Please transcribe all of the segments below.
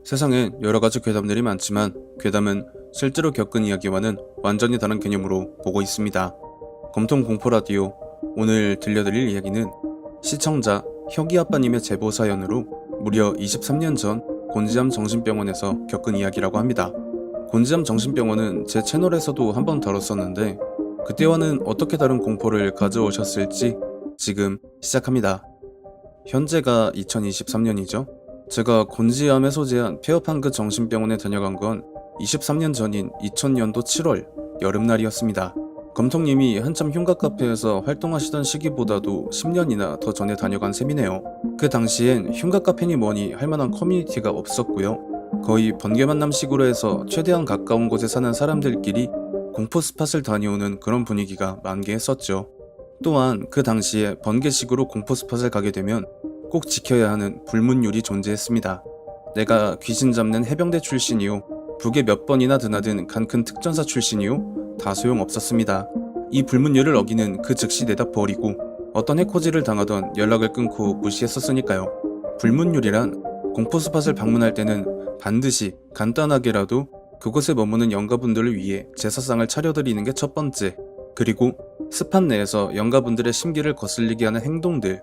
세상엔 여러가지 괴담들이 많지만 괴담은 실제로 겪은 이야기와는 완전히 다른 개념으로 보고 있습니다. 검통 공포라디오, 오늘 들려드릴 이야기는 시청자 혁이아빠님의 제보 사연으로 무려 23년 전 곤지암 정신병원에서 겪은 이야기라고 합니다. 곤지암 정신병원은 제 채널에서도 한번 다뤘었는데 그때와는 어떻게 다른 공포를 가져오셨을지 지금 시작합니다. 현재가 2023년이죠. 제가 곤지암에 소재한 폐업한 정신병원에 다녀간 건 23년 전인 2000년도 7월 여름날이었습니다. 검통님이 한참 흉가 카페에서 활동하시던 시기보다도 10년이나 더 전에 다녀간 셈이네요. 그 당시엔 흉가 카페니 뭐니 할 만한 커뮤니티가 없었고요. 거의 번개 만남식으로 해서 최대한 가까운 곳에 사는 사람들끼리 공포 스팟을 다녀오는 그런 분위기가 만개했었죠. 또한 그 당시에 번개식으로 공포 스팟을 가게 되면 꼭 지켜야 하는 불문율이 존재했습니다. 내가 귀신 잡는 해병대 출신이요, 북에 몇 번이나 드나든 간큰 특전사 출신이요, 다 소용없었습니다. 이 불문율을 어기는 그 즉시 내다 버리고 어떤 해코지를 당하던 연락을 끊고 무시했었으니까요. 불문율이란 공포 스팟을 방문할 때는 반드시 간단하게라도 그곳에 머무는 영가분들을 위해 제사상을 차려드리는 게 첫 번째, 그리고 스팟 내에서 영가분들의 심기를 거슬리게 하는 행동들,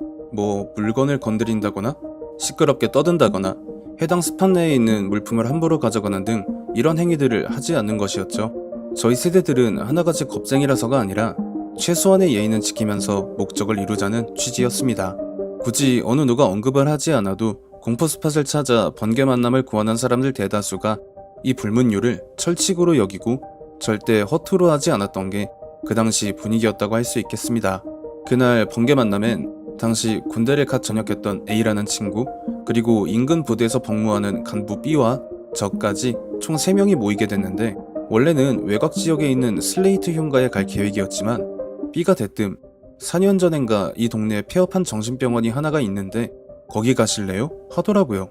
물건을 건드린다거나 시끄럽게 떠든다거나 해당 스팟 내에 있는 물품을 함부로 가져가는 등 이런 행위들을 하지 않는 것이었죠. 저희 세대들은 하나같이 겁쟁이라서가 아니라 최소한의 예의는 지키면서 목적을 이루자는 취지였습니다. 굳이 어느 누가 언급을 하지 않아도 공포 스팟을 찾아 번개 만남을 구하는 사람들 대다수가 이 불문율을 철칙으로 여기고 절대 허투루 하지 않았던 게 그 당시 분위기였다고 할 수 있겠습니다. 그날 번개 만남엔 당시 군대를 갓 전역했던 A라는 친구, 그리고 인근 부대에서 복무하는 간부 B와 저까지 총 3명이 모이게 됐는데, 원래는 외곽 지역에 있는 슬레이트 흉가에 갈 계획이었지만 B가 대뜸 4년 전엔가 이 동네에 폐업한 정신병원이 하나가 있는데 거기 가실래요? 하더라고요.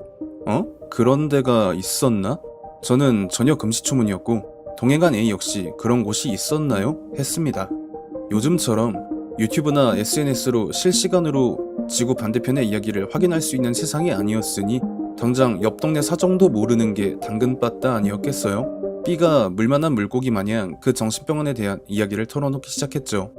그런 데가 있었나? 저는 전혀 금시초문이었고 동행한 A 역시 그런 곳이 있었나요? 했습니다. 요즘처럼 유튜브나 SNS로 실시간으로 지구 반대편의 이야기를 확인할 수 있는 세상이 아니었으니 당장 옆 동네 사정도 모르는 게 당근바따 아니었겠어요? B가 물만한 물고기 마냥 그 정신병원에 대한 이야기를 털어놓기 시작했죠.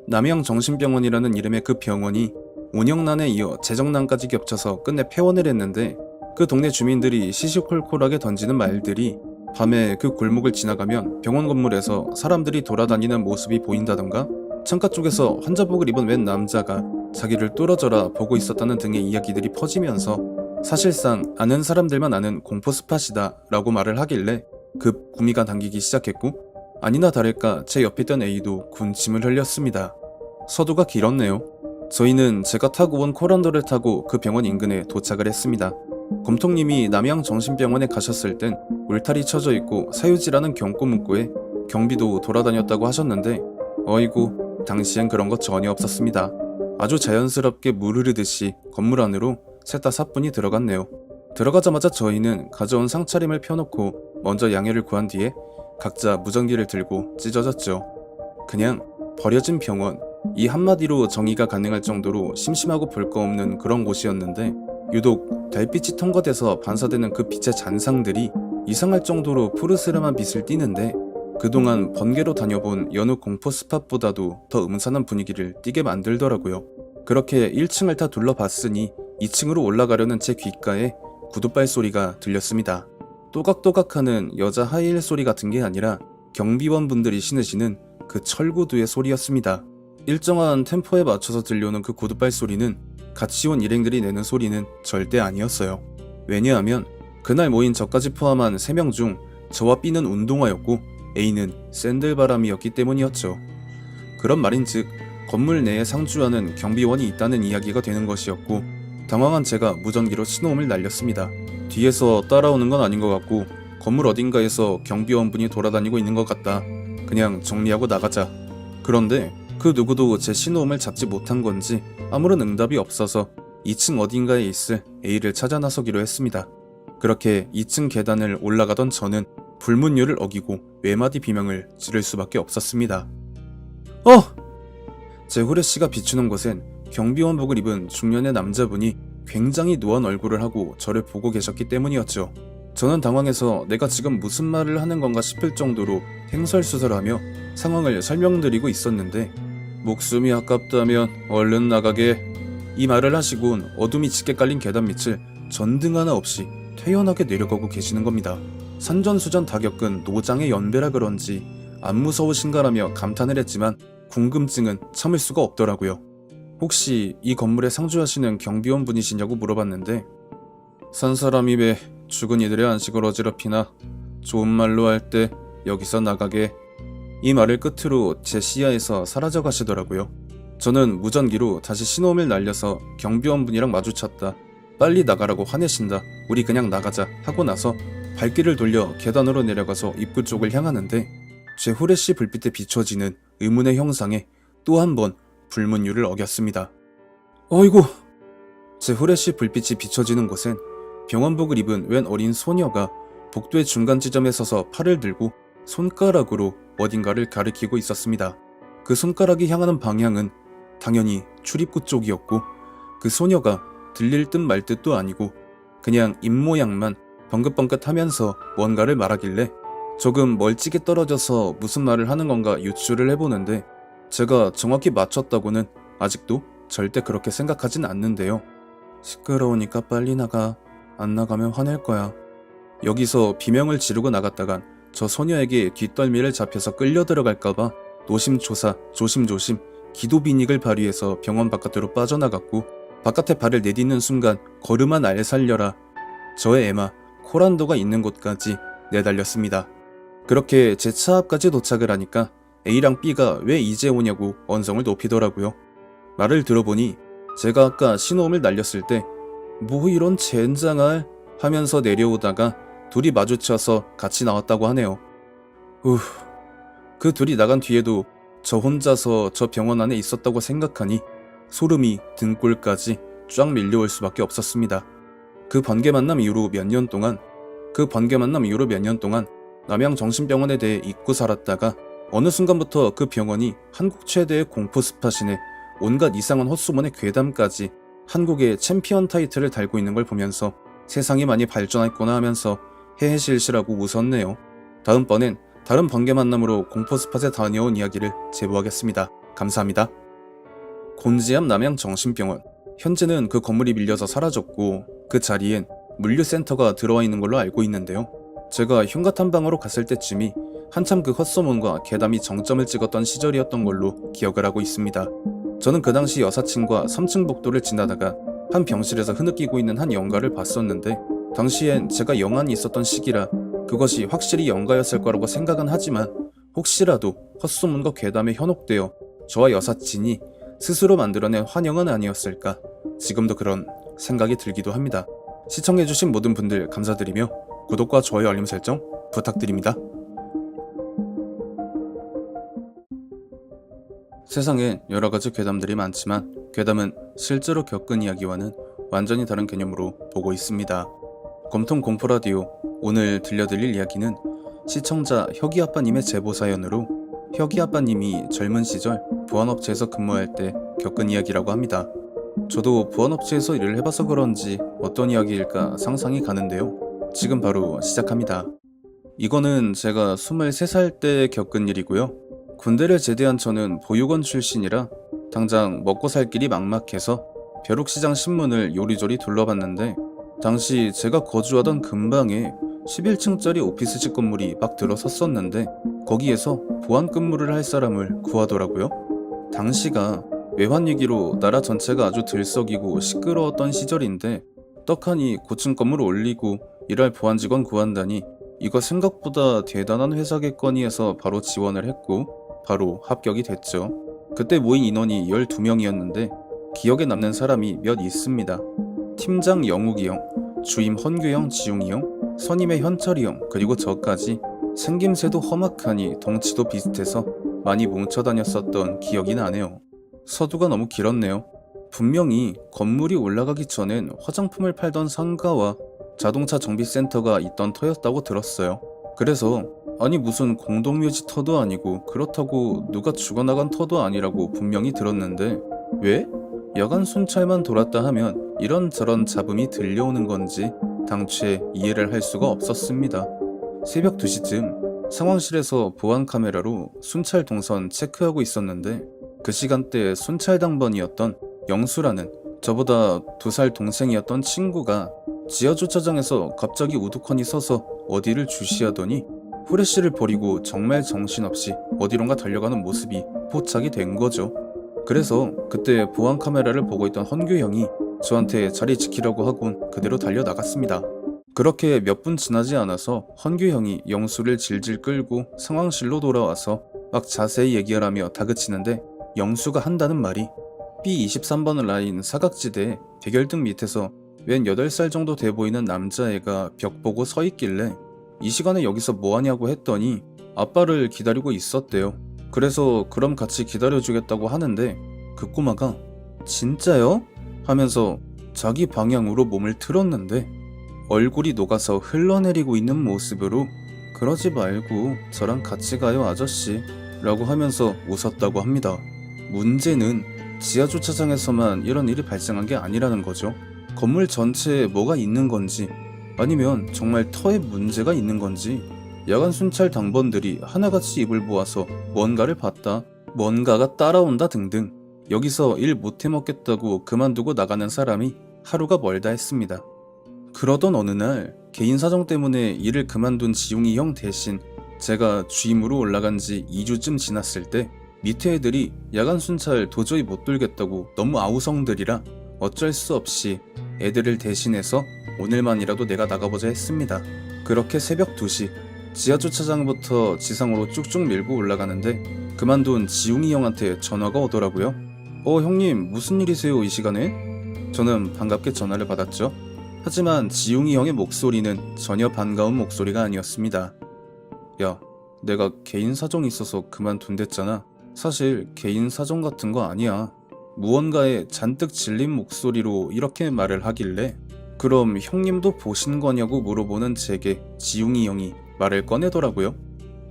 남양 정신병원이라는 이름의 그 병원이 운영난에 이어 재정난까지 겹쳐서 끝내 폐원을 했는데, 그 동네 주민들이 시시콜콜하게 던지는 말들이 밤에 그 골목을 지나가면 병원 건물에서 사람들이 돌아다니는 모습이 보인다던가, 창가 쪽에서 환자복을 입은 웬 남자가 자기를 뚫어져라 보고 있었다는 등의 이야기들이 퍼지면서 사실상 아는 사람들만 아는 공포 스팟이다 라고 말을 하길래 급 구미가 당기기 시작했고, 아니나 다를까 제 옆에 있던 A도 군침을 흘렸습니다. 서두가 길었네요. 저희는 제가 타고 온 코란도를 타고 그 병원 인근에 도착을 했습니다. 검통님이 남양 정신병원에 가셨을 땐 울타리 쳐져 있고 사유지라는 경고 문구에 경비도 돌아다녔다고 하셨는데, 어이구, 당시엔 그런 거 전혀 없었습니다. 아주 자연스럽게 물 흐르듯이 건물 안으로 셋 다 사뿐히 들어갔네요. 들어가자마자 저희는 가져온 상차림을 펴놓고 먼저 양해를 구한 뒤에 각자 무전기를 들고 찢어졌죠. 그냥 버려진 병원, 이 한마디로 정의가 가능할 정도로 심심하고 볼 거 없는 그런 곳이었는데, 유독 달빛이 통과돼서 반사되는 그 빛의 잔상들이 이상할 정도로 푸르스름한 빛을 띠는데, 그동안 번개로 다녀본 여느 공포 스팟보다도 더 음산한 분위기를 띠게 만들더라고요. 그렇게 1층을 다 둘러봤으니 2층으로 올라가려는 제 귓가에 구두발 소리가 들렸습니다. 또각또각하는 여자 하이힐 소리 같은 게 아니라 경비원 분들이 신으시는 그 철구두의 소리였습니다. 일정한 템포에 맞춰서 들려오는 그 구두발 소리는 같이 온 일행들이 내는 소리는 절대 아니었어요. 왜냐하면 그날 모인 저까지 포함한 3명 중 저와 B는 운동화였고 A는 샌들바람이었기 때문이었죠. 그런 말인즉 건물 내에 상주하는 경비원이 있다는 이야기가 되는 것이었고, 당황한 제가 무전기로 신호음을 날렸습니다. 뒤에서 따라오는 건 아닌 것 같고 건물 어딘가에서 경비원분이 돌아다니고 있는 것 같다. 그냥 정리하고 나가자. 그런데 그 누구도 제 신호음을 잡지 못한 건지 아무런 응답이 없어서 2층 어딘가에 있을 A를 찾아 나서기로 했습니다. 그렇게 2층 계단을 올라가던 저는 불문율을 어기고 외마디 비명을 지를 수밖에 없었습니다. 제 후레쉬가 비추는 곳엔 경비원복을 입은 중년의 남자분이 굉장히 노안 얼굴을 하고 저를 보고 계셨기 때문이었죠. 저는 당황해서 내가 지금 무슨 말을 하는 건가 싶을 정도로 횡설수설하며 상황을 설명드리고 있었는데, 목숨이 아깝다면 얼른 나가게. 이 말을 하시곤 어둠이 짙게 깔린 계단 밑을 전등 하나 없이 퇴연하게 내려가고 계시는 겁니다. 산전수전 다 겪은 노장의 연배라 그런지 안 무서우신가라며 감탄을 했지만 궁금증은 참을 수가 없더라고요. 혹시 이 건물에 상주하시는 경비원 분이시냐고 물어봤는데, 산 사람이 왜 죽은 이들의 안식을 어지럽히나, 좋은 말로 할 때 여기서 나가게. 이 말을 끝으로 제 시야에서 사라져 가시더라고요. 저는 무전기로 다시 신호음을 날려서 경비원 분이랑 마주쳤다. 빨리 나가라고 화내신다. 우리 그냥 나가자 하고 나서 발길을 돌려 계단으로 내려가서 입구 쪽을 향하는데, 제 후레쉬 불빛에 비춰지는 의문의 형상에 또 한 번 불문율을 어겼습니다. 어이구! 제 후레쉬 불빛이 비춰지는 곳엔 병원복을 입은 웬 어린 소녀가 복도의 중간 지점에 서서 팔을 들고 손가락으로 어딘가를 가리키고 있었습니다. 그 손가락이 향하는 방향은 당연히 출입구 쪽이었고, 그 소녀가 들릴 듯 말 듯도 아니고 그냥 입모양만 벙긋벙긋하면서 뭔가를 말하길래 조금 멀찍이 떨어져서 무슨 말을 하는 건가 유추를 해보는데, 제가 정확히 맞췄다고는 아직도 절대 그렇게 생각하진 않는데요. 시끄러우니까 빨리 나가. 안 나가면 화낼 거야. 여기서 비명을 지르고 나갔다간 저 소녀에게 뒷덜미를 잡혀서 끌려 들어갈까봐 노심초사 조심조심 기도 비닉을 발휘해서 병원 바깥으로 빠져나갔고, 바깥에 발을 내딛는 순간 걸음아 날 살려라. 저의 에마 코란도가 있는 곳까지 내달렸습니다. 그렇게 제 차 앞까지 도착을 하니까 A랑 B가 왜 이제 오냐고 언성을 높이더라고요. 말을 들어보니 제가 아까 신호음을 날렸을 때 뭐 이런 젠장할 하면서 내려오다가 둘이 마주쳐서 같이 나왔다고 하네요. 그 둘이 나간 뒤에도 저 혼자서 저 병원 안에 있었다고 생각하니 소름이 등골까지 쫙 밀려올 수밖에 없었습니다. 그 번개 만남 이후로 몇 년 동안 남양정신병원에 대해 잊고 살았다가 어느 순간부터 그 병원이 한국 최대의 공포 스팟이네, 온갖 이상한 헛소문의 괴담까지 한국의 챔피언 타이틀을 달고 있는 걸 보면서 세상이 많이 발전했구나 하면서 헤헤실실하고 웃었네요. 다음번엔 다른 번개 만남으로 공포 스팟에 다녀온 이야기를 제보하겠습니다. 감사합니다. 곤지암 남양정신병원. 현재는 그 건물이 밀려서 사라졌고 그 자리엔 물류센터가 들어와 있는 걸로 알고 있는데요. 제가 흉가탐방으로 갔을 때쯤이 한참 그 헛소문과 괴담이 정점을 찍었던 시절이었던 걸로 기억을 하고 있습니다. 저는 그 당시 여사친과 3층 복도를 지나다가 한 병실에서 흐느끼고 있는 한 영가를 봤었는데, 당시엔 제가 영안이 있었던 시기라 그것이 확실히 영가였을 거라고 생각은 하지만 혹시라도 헛소문과 괴담에 현혹되어 저와 여사친이 스스로 만들어낸 환영은 아니었을까, 지금도 그런 생각이 들기도 합니다. 시청해주신 모든 분들 감사드리며 구독과 좋아요 알림 설정 부탁드립니다. 세상엔 여러가지 괴담들이 많지만 괴담은 실제로 겪은 이야기와는 완전히 다른 개념으로 보고 있습니다. 검통 공포라디오, 오늘 들려드릴 이야기는 시청자 혁이아빠님의 제보사연으로 혁이아빠님이 젊은 시절 보안업체에서 근무할 때 겪은 이야기라고 합니다. 저도 보안업체에서 일을 해봐서 그런지 어떤 이야기일까 상상이 가는데요. 지금 바로 시작합니다. 이거는 제가 23살 때 겪은 일이고요. 군대를 제대한 저는 보육원 출신이라 당장 먹고 살 길이 막막해서 벼룩시장 신문을 요리조리 둘러봤는데, 당시 제가 거주하던 근방에 11층짜리 오피스식 건물이 막 들어섰었는데 거기에서 보안 근무를 할 사람을 구하더라고요. 당시가 외환위기로 나라 전체가 아주 들썩이고 시끄러웠던 시절인데 떡하니 고층 건물 올리고 일할 보안 직원 구한다니 이거 생각보다 대단한 회사겠거니 해서 바로 지원을 했고 바로 합격이 됐죠. 그때 모인 인원이 12명이었는데 기억에 남는 사람이 몇 있습니다. 팀장 영욱이 형, 주임 헌규 형, 지웅이 형, 선임의 현철이 형, 그리고 저까지 생김새도 험악하니 덩치도 비슷해서 많이 뭉쳐다녔었던 기억이 나네요. 서두가 너무 길었네요. 분명히 건물이 올라가기 전엔 화장품을 팔던 상가와 자동차 정비센터가 있던 터였다고 들었어요. 그래서 아니 무슨 공동묘지 터도 아니고 그렇다고 누가 죽어나간 터도 아니라고 분명히 들었는데 왜? 야간 순찰만 돌았다 하면 이런저런 잡음이 들려오는 건지 당최 이해를 할 수가 없었습니다. 새벽 2시쯤 상황실에서 보안 카메라로 순찰 동선 체크하고 있었는데 그 시간대에 순찰 당번이었던 영수라는 저보다 2살 동생이었던 친구가 지하주차장에서 갑자기 우두커니 서서 어디를 주시하더니 후레쉬를 버리고 정말 정신없이 어디론가 달려가는 모습이 포착이 된 거죠. 그래서 그때 보안 카메라를 보고 있던 헌규 형이 저한테 자리 지키라고 하곤 그대로 달려나갔습니다. 그렇게 몇 분 지나지 않아서 헌규 형이 영수를 질질 끌고 상황실로 돌아와서 막 자세히 얘기하라며 다그치는데 영수가 한다는 말이 B23번 라인 사각지대에 백열등 밑에서 웬 8살 정도 돼 보이는 남자애가 벽 보고 서 있길래 이 시간에 여기서 뭐하냐고 했더니 아빠를 기다리고 있었대요. 그래서 그럼 같이 기다려주겠다고 하는데 그 꼬마가 진짜요? 하면서 자기 방향으로 몸을 틀었는데 얼굴이 녹아서 흘러내리고 있는 모습으로 그러지 말고 저랑 같이 가요 아저씨 라고 하면서 웃었다고 합니다. 문제는 지하주차장에서만 이런 일이 발생한 게 아니라는 거죠. 건물 전체에 뭐가 있는 건지 아니면 정말 터에 문제가 있는 건지 야간 순찰 당번들이 하나같이 입을 모아서 뭔가를 봤다, 뭔가가 따라온다 등등 여기서 일 못해먹겠다고 그만두고 나가는 사람이 하루가 멀다 했습니다. 그러던 어느 날 개인 사정 때문에 일을 그만둔 지웅이 형 대신 제가 주임으로 올라간 지 2주쯤 지났을 때 밑에 애들이 야간 순찰 도저히 못 돌겠다고 너무 아우성들이라 어쩔 수 없이 애들을 대신해서 오늘만이라도 내가 나가보자 했습니다. 그렇게 새벽 2시 지하주차장부터 지상으로 쭉쭉 밀고 올라가는데 그만둔 지웅이 형한테 전화가 오더라고요. 형님 무슨 일이세요 이 시간에? 저는 반갑게 전화를 받았죠. 하지만 지웅이 형의 목소리는 전혀 반가운 목소리가 아니었습니다. 야, 내가 개인 사정이 있어서 그만둔댔잖아. 사실 개인 사정 같은 거 아니야. 무언가에 잔뜩 질린 목소리로 이렇게 말을 하길래 그럼 형님도 보신 거냐고 물어보는 제게 지웅이 형이 말을 꺼내더라고요.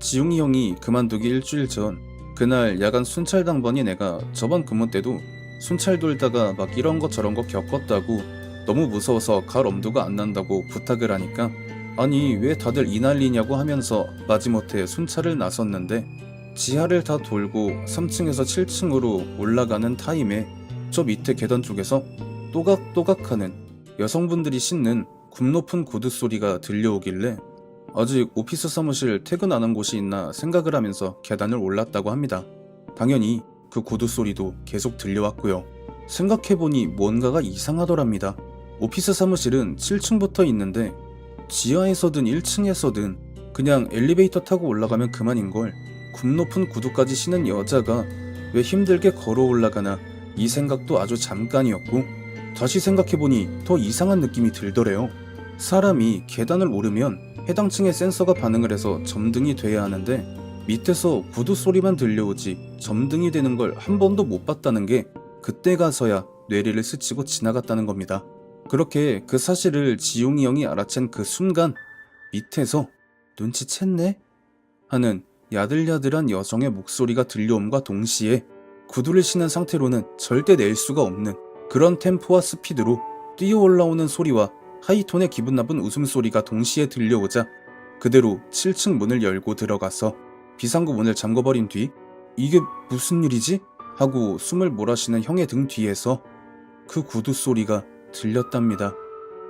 지웅이 형이 그만두기 일주일 전 그날 야간 순찰 당번이 내가 저번 근무 때도 순찰 돌다가 막 이런 거 저런 거 겪었다고 너무 무서워서 갈 엄두가 안 난다고 부탁을 하니까 아니 왜 다들 이 난리냐고 하면서 마지못해 순찰을 나섰는데 지하를 다 돌고 3층에서 7층으로 올라가는 타임에 저 밑에 계단 쪽에서 또각또각하는 여성분들이 신는 굽 높은 구두 소리가 들려오길래 아직 오피스 사무실 퇴근 안 한 곳이 있나 생각을 하면서 계단을 올랐다고 합니다. 당연히 그 구두 소리도 계속 들려왔고요. 생각해보니 뭔가가 이상하더랍니다. 오피스 사무실은 7층부터 있는데 지하에서든 1층에서든 그냥 엘리베이터 타고 올라가면 그만인걸 굽 높은 구두까지 신은 여자가 왜 힘들게 걸어 올라가나 이 생각도 아주 잠깐이었고 다시 생각해보니 더 이상한 느낌이 들더래요. 사람이 계단을 오르면 해당 층의 센서가 반응을 해서 점등이 돼야 하는데 밑에서 구두 소리만 들려오지 점등이 되는 걸 한 번도 못 봤다는 게 그때 가서야 뇌리를 스치고 지나갔다는 겁니다. 그렇게 그 사실을 지용이 형이 알아챈 그 순간 밑에서 눈치챘네? 하는 야들야들한 여성의 목소리가 들려옴과 동시에 구두를 신은 상태로는 절대 낼 수가 없는 그런 템포와 스피드로 뛰어 올라오는 소리와 하이톤의 기분 나쁜 웃음소리가 동시에 들려오자 그대로 7층 문을 열고 들어가서 비상구 문을 잠궈버린 뒤 이게 무슨 일이지? 하고 숨을 몰아쉬는 형의 등 뒤에서 그 구두 소리가 들렸답니다.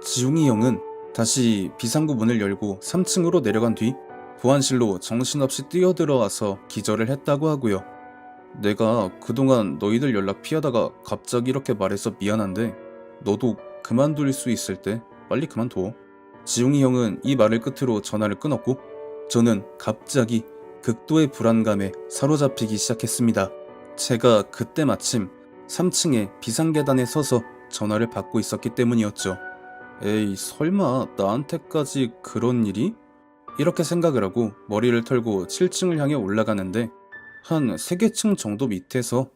지웅이 형은 다시 비상구 문을 열고 3층으로 내려간 뒤 보안실로 정신없이 뛰어들어와서 기절을 했다고 하고요. 내가 그동안 너희들 연락 피하다가 갑자기 이렇게 말해서 미안한데 너도 그만둘 수 있을 때 빨리 그만둬. 지웅이 형은 이 말을 끝으로 전화를 끊었고 저는 갑자기 극도의 불안감에 사로잡히기 시작했습니다. 제가 그때 마침 3층의 비상계단에 서서 전화를 받고 있었기 때문이었죠. 에이 설마 나한테까지 그런 일이? 이렇게 생각을 하고 머리를 털고 7층을 향해 올라가는데 한 3개층 정도 밑에서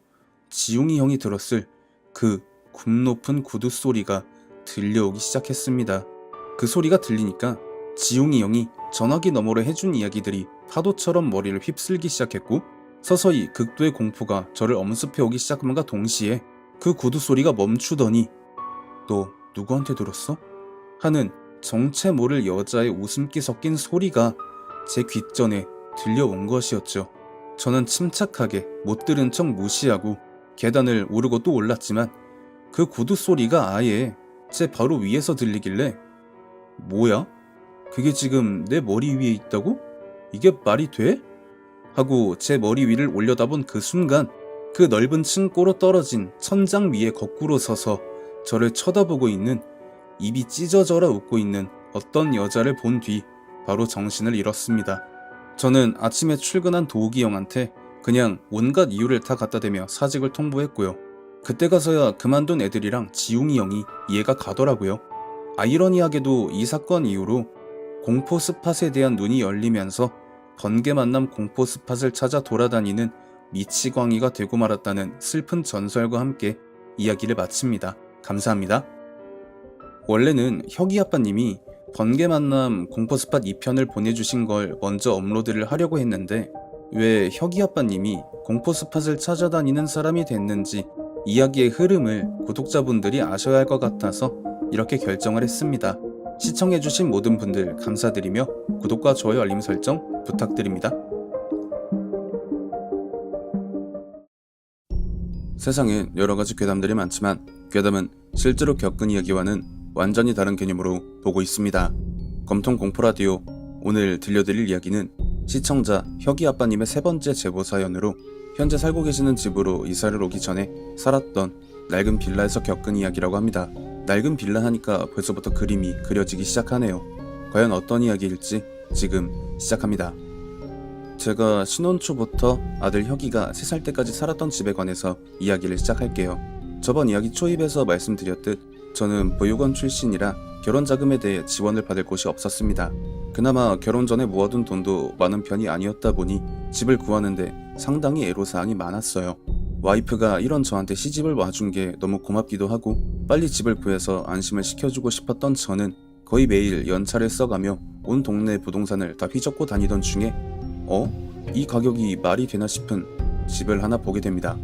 지웅이 형이 들었을 그 굽 높은 구두 소리가 들려오기 시작했습니다. 그 소리가 들리니까 지웅이 형이 전화기 너머로 해준 이야기들이 파도처럼 머리를 휩쓸기 시작했고 서서히 극도의 공포가 저를 엄습해오기 시작함과 동시에 그 구두 소리가 멈추더니 너 누구한테 들었어? 하는 정체 모를 여자의 웃음기 섞인 소리가 제 귓전에 들려온 것이었죠. 저는 침착하게 못 들은 척 무시하고 계단을 오르고 또 올랐지만 그 구두 소리가 아예 제 바로 위에서 들리길래 뭐야? 그게 지금 내 머리 위에 있다고? 이게 말이 돼? 하고 제 머리 위를 올려다본 그 순간 그 넓은 층고로 떨어진 천장 위에 거꾸로 서서 저를 쳐다보고 있는, 입이 찢어져라 웃고 있는 어떤 여자를 본 뒤 바로 정신을 잃었습니다. 저는 아침에 출근한 도욱이 형한테 그냥 온갖 이유를 다 갖다 대며 사직을 통보했고요. 그때 가서야 그만둔 애들이랑 지웅이 형이 이해가 가더라고요. 아이러니하게도 이 사건 이후로 공포 스팟에 대한 눈이 열리면서 번개 만남 공포 스팟을 찾아 돌아다니는 미치광이가 되고 말았다는 슬픈 전설과 함께 이야기를 마칩니다. 감사합니다. 원래는 혁이 아빠님이 번개 만남 공포 스팟 2편을 보내주신 걸 먼저 업로드를 하려고 했는데 왜 혁이 아빠님이 공포 스팟을 찾아다니는 사람이 됐는지 이야기의 흐름을 구독자분들이 아셔야 할 것 같아서 이렇게 결정을 했습니다. 시청해주신 모든 분들 감사드리며 구독과 좋아요 알림 설정 부탁드립니다. 세상엔 여러가지 괴담들이 많지만 괴담은 실제로 겪은 이야기와는 완전히 다른 개념으로 보고 있습니다. 검통 공포라디오, 오늘 들려드릴 이야기는 시청자 혁이 아빠님의 세 번째 제보 사연으로 현재 살고 계시는 집으로 이사를 오기 전에 살았던 낡은 빌라에서 겪은 이야기라고 합니다. 낡은 빌라 하니까 벌써부터 그림이 그려지기 시작하네요. 과연 어떤 이야기일지 지금 시작합니다. 제가 신혼 초부터 아들 혁이가 3살 때까지 살았던 집에 관해서 이야기를 시작할게요. 저번 이야기 초입에서 말씀드렸듯 저는 보육원 출신이라 결혼 자금에 대해 지원을 받을 곳이 없었습니다. 그나마 결혼 전에 모아둔 돈도 많은 편이 아니었다 보니 집을 구하는데 상당히 애로사항이 많았어요. 와이프가 이런 저한테 시집을 와준 게 너무 고맙기도 하고 빨리 집을 구해서 안심을 시켜주고 싶었던 저는 거의 매일 연차를 써가며 온 동네 부동산을 다 휘젓고 다니던 중에 이 가격이 말이 되나 싶은 집을 하나 보게 됩니다.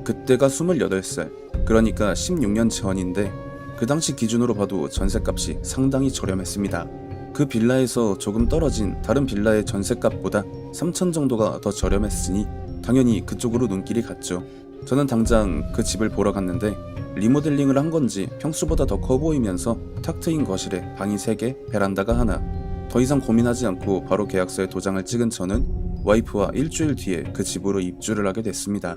그때가 28살, 그러니까 16년 전인데 그 당시 기준으로 봐도 전셋값이 상당히 저렴했습니다. 그 빌라에서 조금 떨어진 다른 빌라의 전셋값보다 3천 정도가 더 저렴했으니 당연히 그쪽으로 눈길이 갔죠. 저는 당장 그 집을 보러 갔는데 리모델링을 한 건지 평수보다 더 커 보이면서 탁 트인 거실에 방이 3개, 베란다가 하나. 더 이상 고민하지 않고 바로 계약서에 도장을 찍은 저는 와이프와 일주일 뒤에 그 집으로 입주를 하게 됐습니다.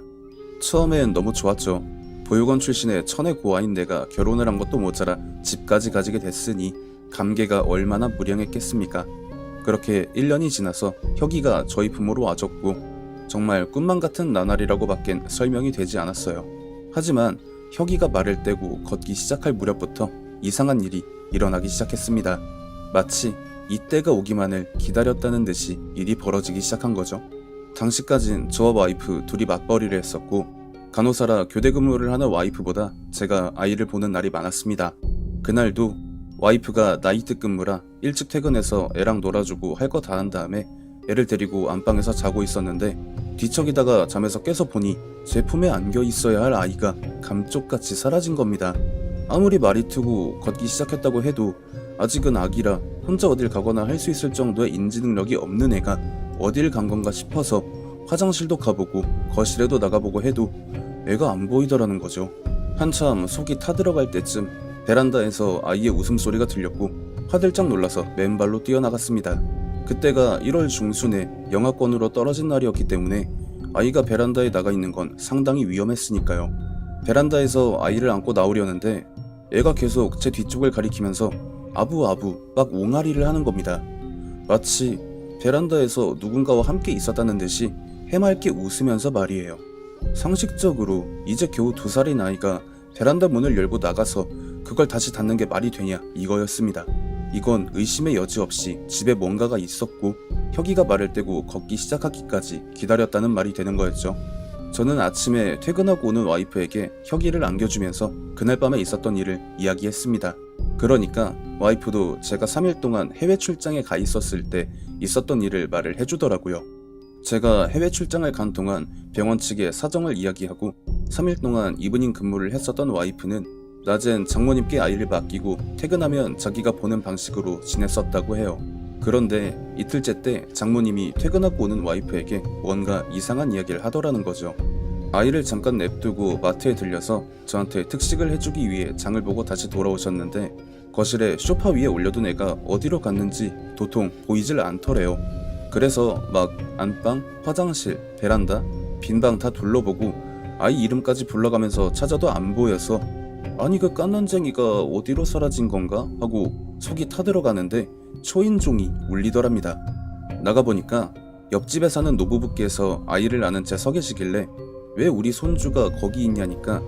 처음엔 너무 좋았죠. 보육원 출신의 천의 고아인 내가 결혼을 한 것도 모자라 집까지 가지게 됐으니 감개가 얼마나 무량했겠습니까. 그렇게 1년이 지나서 혁이가 저희 부모로 와줬고 정말 꿈만 같은 나날이라고 밖엔 설명이 되지 않았어요. 하지만 혁이가 말을 떼고 걷기 시작할 무렵부터 이상한 일이 일어나기 시작했습니다. 마치 이때가 오기만을 기다렸다는 듯이 일이 벌어지기 시작한 거죠. 당시까진 저와 와이프 둘이 맞벌이를 했었고 간호사라 교대 근무를 하는 와이프보다 제가 아이를 보는 날이 많았습니다. 그날도 와이프가 나이트 근무라 일찍 퇴근해서 애랑 놀아주고 할 거 다 한 다음에 애를 데리고 안방에서 자고 있었는데 뒤척이다가 잠에서 깨서 보니 제 품에 안겨 있어야 할 아이가 감쪽같이 사라진 겁니다. 아무리 말이 트고 걷기 시작했다고 해도 아직은 아기라 혼자 어딜 가거나 할 수 있을 정도의 인지 능력이 없는 애가 어딜 간 건가 싶어서 화장실도 가보고 거실에도 나가보고 해도 애가 안 보이더라는 거죠. 한참 속이 타들어갈 때쯤 베란다에서 아이의 웃음소리가 들렸고 화들짝 놀라서 맨발로 뛰어나갔습니다. 그때가 1월 중순에 영하권으로 떨어진 날이었기 때문에 아이가 베란다에 나가 있는 건 상당히 위험했으니까요. 베란다에서 아이를 안고 나오려는데 애가 계속 제 뒤쪽을 가리키면서 아부아부 막 옹알이를 하는 겁니다. 마치 베란다에서 누군가와 함께 있었다는 듯이 해맑게 웃으면서 말이에요. 상식적으로 이제 겨우 2살인 아이가 베란다 문을 열고 나가서 그걸 다시 닫는 게 말이 되냐 이거였습니다. 이건 의심의 여지 없이 집에 뭔가가 있었고 혁이가 말을 떼고 걷기 시작하기까지 기다렸다는 말이 되는 거였죠. 저는 아침에 퇴근하고 오는 와이프에게 혁이를 안겨주면서 그날 밤에 있었던 일을 이야기했습니다. 그러니까 와이프도 제가 3일 동안 해외 출장에 가 있었을 때 있었던 일을 말을 해주더라고요. 제가 해외 출장을 간 동안 병원 측에 사정을 이야기하고 3일 동안 이브닝 근무를 했었던 와이프는 낮엔 장모님께 아이를 맡기고 퇴근하면 자기가 보는 방식으로 지냈었다고 해요. 그런데 이틀째 때 장모님이 퇴근하고 오는 와이프에게 뭔가 이상한 이야기를 하더라는 거죠. 아이를 잠깐 냅두고 마트에 들려서 저한테 특식을 해주기 위해 장을 보고 다시 돌아오셨는데 거실에 소파 위에 올려둔 애가 어디로 갔는지 도통 보이질 않더래요. 그래서 막 안방, 화장실, 베란다, 빈방 다 둘러보고 아이 이름까지 불러가면서 찾아도 안 보여서 아니 그 깐난쟁이가 어디로 사라진 건가 하고 속이 타들어가는데 초인종이 울리더랍니다. 나가보니까 옆집에 사는 노부부께서 아이를 안은 채 서 계시길래 왜 우리 손주가 거기 있냐니까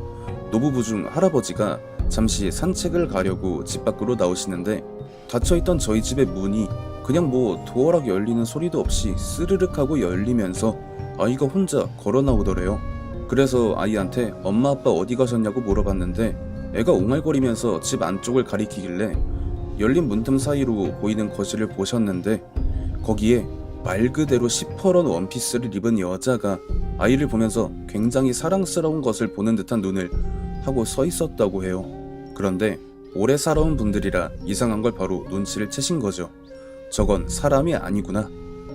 노부부 중 할아버지가 잠시 산책을 가려고 집 밖으로 나오시는데 닫혀있던 저희 집의 문이 그냥 뭐 도어락 열리는 소리도 없이 스르륵 하고 열리면서 아이가 혼자 걸어 나오더래요. 그래서 아이한테 엄마 아빠 어디 가셨냐고 물어봤는데 애가 옹알거리면서 집 안쪽을 가리키길래 열린 문틈 사이로 보이는 거실을 보셨는데 거기에 말 그대로 시퍼런 원피스를 입은 여자가 아이를 보면서 굉장히 사랑스러운 것을 보는 듯한 눈을 하고 서 있었다고 해요. 그런데 오래 살아온 분들이라 이상한 걸 바로 눈치를 채신 거죠. 저건 사람이 아니구나.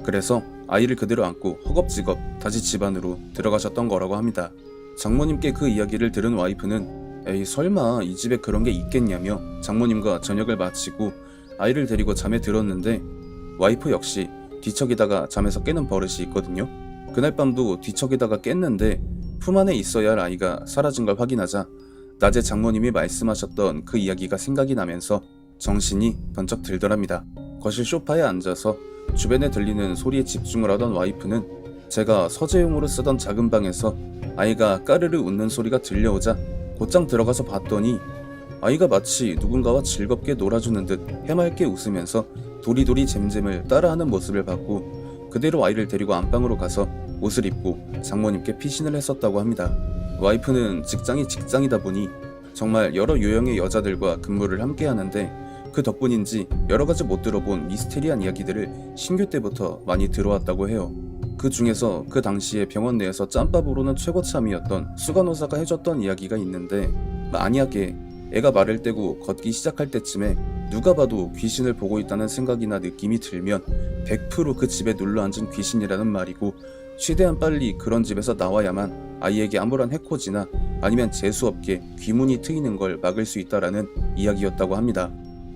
그래서 아이를 그대로 안고 허겁지겁 다시 집 안으로 들어가셨던 거라고 합니다. 장모님께 그 이야기를 들은 와이프는 에이 설마 이 집에 그런 게 있겠냐며 장모님과 저녁을 마치고 아이를 데리고 잠에 들었는데 와이프 역시 뒤척이다가 잠에서 깨는 버릇이 있거든요. 그날 밤도 뒤척이다가 깼는데 품 안에 있어야 할 아이가 사라진 걸 확인하자 낮에 장모님이 말씀하셨던 그 이야기가 생각이 나면서 정신이 번쩍 들더랍니다. 거실 소파에 앉아서 주변에 들리는 소리에 집중을 하던 와이프는 제가 서재용으로 쓰던 작은 방에서 아이가 까르르 웃는 소리가 들려오자 곧장 들어가서 봤더니 아이가 마치 누군가와 즐겁게 놀아주는 듯 해맑게 웃으면서 도리도리 잼잼을 따라하는 모습을 봤고 그대로 아이를 데리고 안방으로 가서 옷을 입고 장모님께 피신을 했었다고 합니다. 와이프는 직장이 직장이다 보니 정말 여러 유형의 여자들과 근무를 함께 하는데 그 덕분인지 여러가지 못 들어본 미스테리한 이야기들을 신규 때부터 많이 들어왔다고 해요. 그 중에서 그 당시에 병원 내에서 짬밥으로는 최고참이었던 수간호사가 해줬던 이야기가 있는데 만약에 애가 말을 떼고 걷기 시작할 때쯤에 누가 봐도 귀신을 보고 있다는 생각이나 느낌이 들면 100% 그 집에 눌러앉은 귀신이라는 말이고 최대한 빨리 그런 집에서 나와야만 아이에게 아무런 해코지나 아니면 재수없게 귀문이 트이는 걸 막을 수 있다라는 이야기였다고 합니다.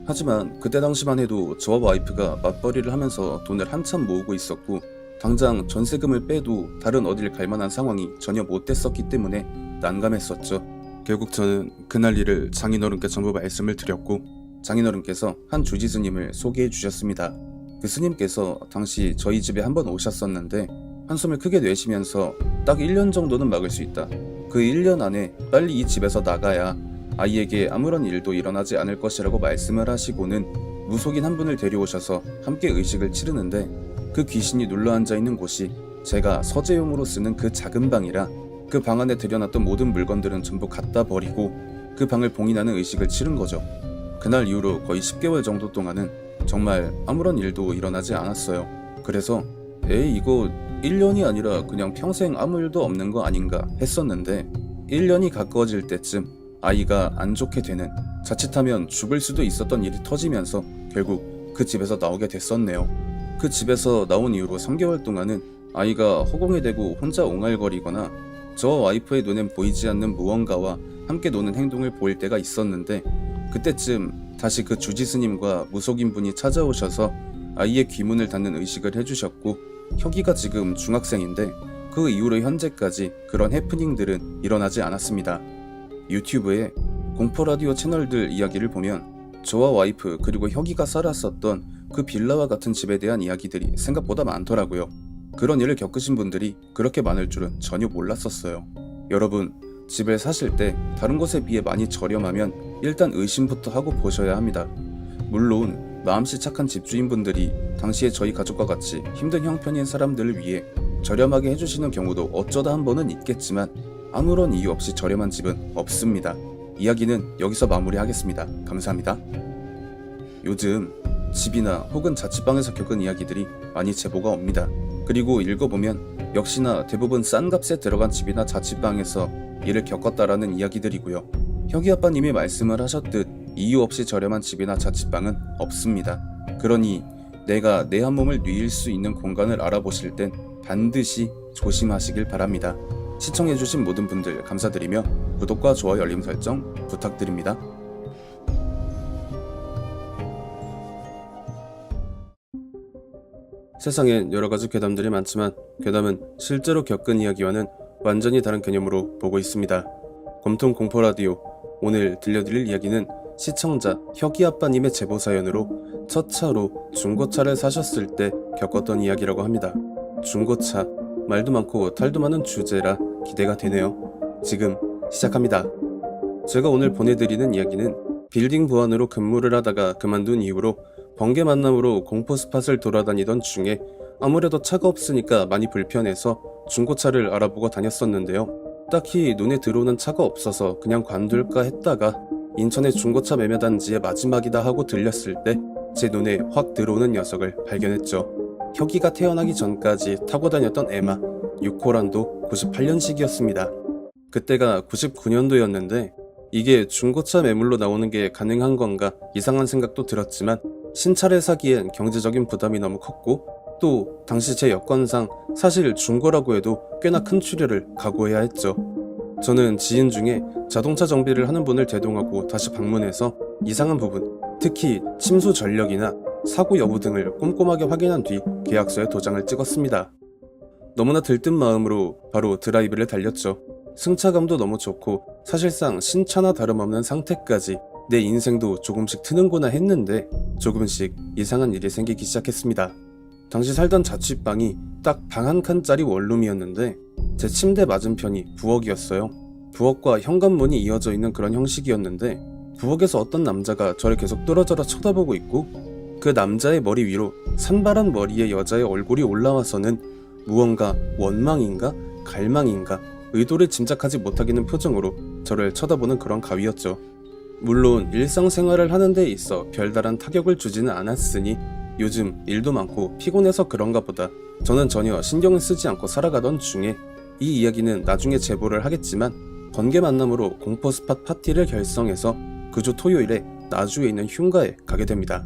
하지만 그때 당시만 해도 저와 와이프가 맞벌이를 하면서 돈을 한참 모으고 있었고 당장 전세금을 빼도 다른 어딜 갈 만한 상황이 전혀 못 됐었기 때문에 난감했었죠. 결국 저는 그날 일을 장인어른께 전부 말씀을 드렸고 장인어른께서 한 주지스님을 소개해 주셨습니다. 그 스님께서 당시 저희 집에 한번 오셨었는데 한숨을 크게 내쉬면서 딱 1년 정도는 막을 수 있다. 그 1년 안에 빨리 이 집에서 나가야 아이에게 아무런 일도 일어나지 않을 것이라고 말씀을 하시고는 무속인 한 분을 데려오셔서 함께 의식을 치르는데 그 귀신이 눌러앉아 있는 곳이 제가 서재용으로 쓰는 그 작은 방이라 그 방 안에 들여놨던 모든 물건들은 전부 갖다 버리고 그 방을 봉인하는 의식을 치른 거죠. 그날 이후로 거의 10개월 정도 동안은 정말 아무런 일도 일어나지 않았어요. 그래서 에이 이거 1년이 아니라 그냥 평생 아무 일도 없는 거 아닌가 했었는데 1년이 가까워질 때쯤 아이가 안 좋게 되는 자칫하면 죽을 수도 있었던 일이 터지면서 결국 그 집에서 나오게 됐었네요. 그 집에서 나온 이후로 3개월 동안은 아이가 허공에 대고 혼자 옹알거리거나 저와 와이프의 눈엔 보이지 않는 무언가와 함께 노는 행동을 보일 때가 있었는데 그때쯤 다시 그 주지스님과 무속인분이 찾아오셔서 아이의 귀문을 닫는 의식을 해주셨고 혁이가 지금 중학생인데 그 이후로 현재까지 그런 해프닝들은 일어나지 않았습니다. 유튜브에 공포라디오 채널들 이야기를 보면 저와 와이프 그리고 혁이가 살았었던 그 빌라와 같은 집에 대한 이야기들이 생각보다 많더라고요. 그런 일을 겪으신 분들이 그렇게 많을 줄은 전혀 몰랐었어요. 여러분, 집을 사실 때 다른 곳에 비해 많이 저렴하면 일단 의심부터 하고 보셔야 합니다. 물론 마음씨 착한 집주인분들이 당시에 저희 가족과 같이 힘든 형편인 사람들을 위해 저렴하게 해주시는 경우도 어쩌다 한 번은 있겠지만 아무런 이유 없이 저렴한 집은 없습니다. 이야기는 여기서 마무리하겠습니다. 감사합니다. 요즘 집이나 혹은 자취방에서 겪은 이야기들이 많이 제보가 옵니다. 그리고 읽어보면 역시나 대부분 싼 값에 들어간 집이나 자취방에서 일을 겪었다라는 이야기들이고요. 혁이 아빠님이 말씀을 하셨듯 이유 없이 저렴한 집이나 자취방은 없습니다. 그러니 내가 내 한 몸을 누일 수 있는 공간을 알아보실 땐 반드시 조심하시길 바랍니다. 시청해주신 모든 분들 감사드리며 구독과 좋아요 알림 설정 부탁드립니다. 세상엔 여러가지 괴담들이 많지만 괴담은 실제로 겪은 이야기와는 완전히 다른 개념으로 보고 있습니다. 검통 공포라디오, 오늘 들려드릴 이야기는 시청자 혁이 아빠님의 제보 사연으로 첫 차로 중고차를 사셨을 때 겪었던 이야기라고 합니다. 중고차, 말도 많고 탈도 많은 주제라 기대가 되네요. 지금 시작합니다. 제가 오늘 보내드리는 이야기는 빌딩 보안으로 근무를 하다가 그만둔 이후로 번개 만남으로 공포 스팟을 돌아다니던 중에 아무래도 차가 없으니까 많이 불편해서 중고차를 알아보고 다녔었는데요. 딱히 눈에 들어오는 차가 없어서 그냥 관둘까 했다가 인천의 중고차 매매단지의 마지막이다 하고 들렸을 때 제 눈에 확 들어오는 녀석을 발견했죠. 혁이가 태어나기 전까지 타고 다녔던 에마 6호란도 98년식이었습니다. 그때가 99년도였는데 이게 중고차 매물로 나오는 게 가능한 건가 이상한 생각도 들었지만 신차를 사기엔 경제적인 부담이 너무 컸고 또 당시 제 여건상 사실 중고라고 해도 꽤나 큰 출혈을 각오해야 했죠. 저는 지인 중에 자동차 정비를 하는 분을 대동하고 다시 방문해서 이상한 부분, 특히 침수 전력이나 사고 여부 등을 꼼꼼하게 확인한 뒤 계약서에 도장을 찍었습니다. 너무나 들뜬 마음으로 바로 드라이브를 달렸죠. 승차감도 너무 좋고 사실상 신차나 다름없는 상태까지 내 인생도 조금씩 트는구나 했는데 조금씩 이상한 일이 생기기 시작했습니다. 당시 살던 자취방이 딱 방 한 칸짜리 원룸이었는데 제 침대 맞은편이 부엌이었어요. 부엌과 현관문이 이어져 있는 그런 형식이었는데 부엌에서 어떤 남자가 저를 계속 뚫어져라 쳐다보고 있고 그 남자의 머리 위로 산발한 머리의 여자의 얼굴이 올라와서는 무언가 원망인가 갈망인가 의도를 짐작하지 못하겠는 표정으로 저를 쳐다보는 그런 가위였죠. 물론 일상생활을 하는 데 있어 별다른 타격을 주지는 않았으니 요즘 일도 많고 피곤해서 그런가 보다 저는 전혀 신경을 쓰지 않고 살아가던 중에 이 이야기는 나중에 제보를 하겠지만 번개 만남으로 공포 스팟 파티를 결성해서 그 주 토요일에 나주에 있는 흉가에 가게 됩니다.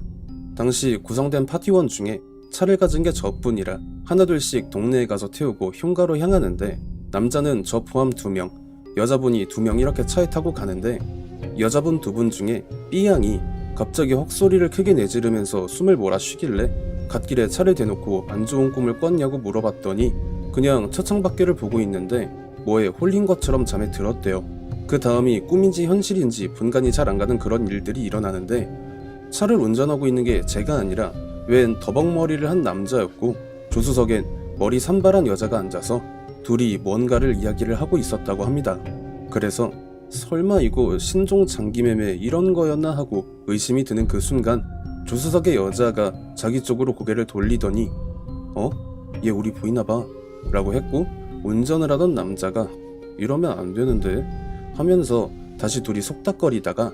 당시 구성된 파티원 중에 차를 가진 게 저뿐이라 하나둘씩 동네에 가서 태우고 흉가로 향하는데 남자는 저 포함 2명, 여자분이 2명 이렇게 차에 타고 가는데 여자분 2분 중에 B양이 갑자기 헉소리를 크게 내지르면서 숨을 몰아쉬길래 갓길에 차를 대놓고 안 좋은 꿈을 꿨냐고 물어봤더니 그냥 차창 밖을 보고 있는데 뭐에 홀린 것처럼 잠에 들었대요. 그 다음이 꿈인지 현실인지 분간이 잘 안 가는 그런 일들이 일어나는데 차를 운전하고 있는 게 제가 아니라 웬 더벅머리를 한 남자였고 조수석엔 머리 산발한 여자가 앉아서 둘이 뭔가를 이야기를 하고 있었다고 합니다. 그래서 설마 이거 신종 장기매매 이런 거였나 하고 의심이 드는 그 순간 조수석의 여자가 자기 쪽으로 고개를 돌리더니 얘 우리 보이나봐 라고 했고 운전을 하던 남자가 이러면 안 되는데 하면서 다시 둘이 속닥거리다가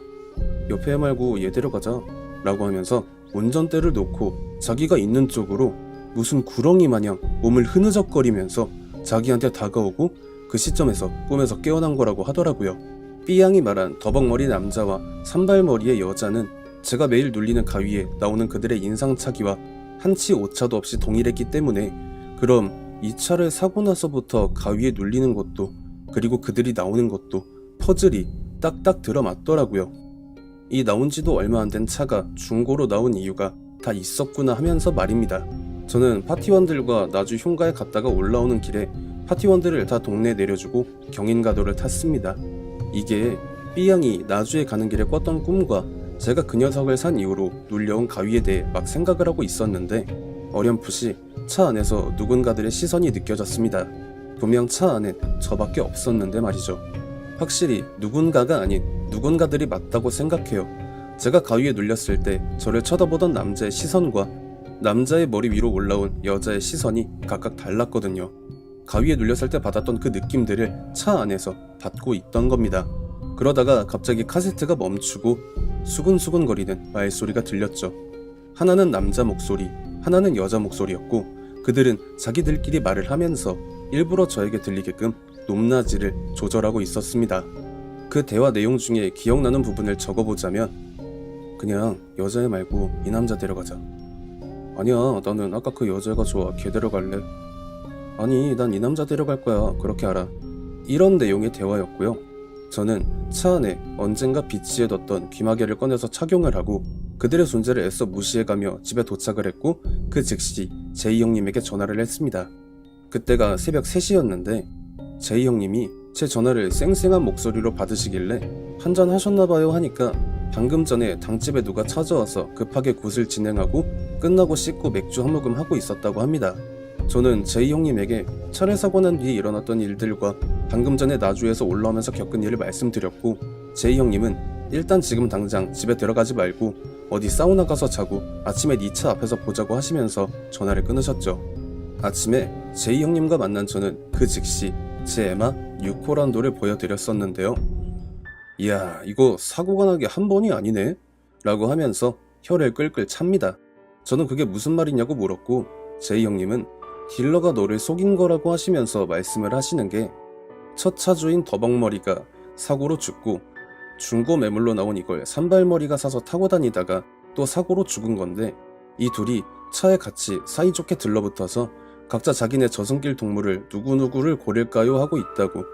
옆에 말고 얘 데려가자 라고 하면서 운전대를 놓고 자기가 있는 쪽으로 무슨 구렁이 마냥 몸을 흐느적거리면서 자기한테 다가오고 그 시점에서 꿈에서 깨어난 거라고 하더라고요. B양이 말한 더벅머리 남자와 산발머리의 여자는 제가 매일 눌리는 가위에 나오는 그들의 인상착의와 한치 오차도 없이 동일했기 때문에 그럼 이 차를 사고 나서부터 가위에 눌리는 것도 그리고 그들이 나오는 것도 퍼즐이 딱딱 들어맞더라고요. 이 나온 지도 얼마 안 된 차가 중고로 나온 이유가 다 있었구나 하면서 말입니다. 저는 파티원들과 나주 흉가에 갔다가 올라오는 길에 파티원들을 다 동네에 내려주고 경인가도를 탔습니다. 이게 B양이 나주에 가는 길에 꿨던 꿈과 제가 그 녀석을 산 이후로 눌려온 가위에 대해 막 생각을 하고 있었는데 어렴풋이 차 안에서 누군가들의 시선이 느껴졌습니다. 분명 차 안엔 저밖에 없었는데 말이죠. 확실히 누군가가 아닌 누군가들이 맞다고 생각해요. 제가 가위에 눌렸을 때 저를 쳐다보던 남자의 시선과 남자의 머리 위로 올라온 여자의 시선이 각각 달랐거든요. 가위에 눌렸을 때 받았던 그 느낌들을 차 안에서 받고 있던 겁니다. 그러다가 갑자기 카세트가 멈추고 수근수근거리는 말소리가 들렸죠. 하나는 남자 목소리, 하나는 여자 목소리였고 그들은 자기들끼리 말을 하면서 일부러 저에게 들리게끔 높낮이를 조절하고 있었습니다. 그 대화 내용 중에 기억나는 부분을 적어보자면 그냥 여자애 말고 이 남자 데려가자. 아니야, 나는 아까 그 여자애가 좋아. 걔 데려갈래. 아니, 난 이 남자 데려갈 거야. 그렇게 알아. 이런 내용의 대화였고요. 저는 차 안에 언젠가 비치해 뒀던 귀마개를 꺼내서 착용을 하고 그들의 존재를 애써 무시해가며 집에 도착을 했고 그 즉시 제이 형님에게 전화를 했습니다. 그때가 새벽 3시였는데 제이 형님이 제 전화를 쌩쌩한 목소리로 받으시길래 한잔 하셨나봐요 하니까 방금 전에 당집에 누가 찾아와서 급하게 굿을 진행하고 끝나고 씻고 맥주 한 모금 하고 있었다고 합니다. 저는 제이 형님에게 차를 사고 난 뒤에 일어났던 일들과 방금 전에 나주에서 올라오면서 겪은 일을 말씀드렸고 제이 형님은 일단 지금 당장 집에 들어가지 말고 어디 사우나 가서 자고 아침에 네 차 앞에서 보자고 하시면서 전화를 끊으셨죠. 아침에 제이 형님과 만난 저는 그 즉시 제 에마 뉴코란도를 보여드렸었는데요. 이야, 이거 사고가 나게 한 번이 아니네? 라고 하면서 혀를 끌끌 찹니다. 저는 그게 무슨 말이냐고 물었고 제이 형님은 딜러가 너를 속인 거라고 하시면서 말씀을 하시는 게 첫 차주인 더벅머리가 사고로 죽고 중고 매물로 나온 이걸 산발머리가 사서 타고 다니다가 또 사고로 죽은 건데 이 둘이 차에 같이 사이좋게 들러붙어서 각자 자기네 저승길 동물을 누구누구를 고릴까요 하고 있다고.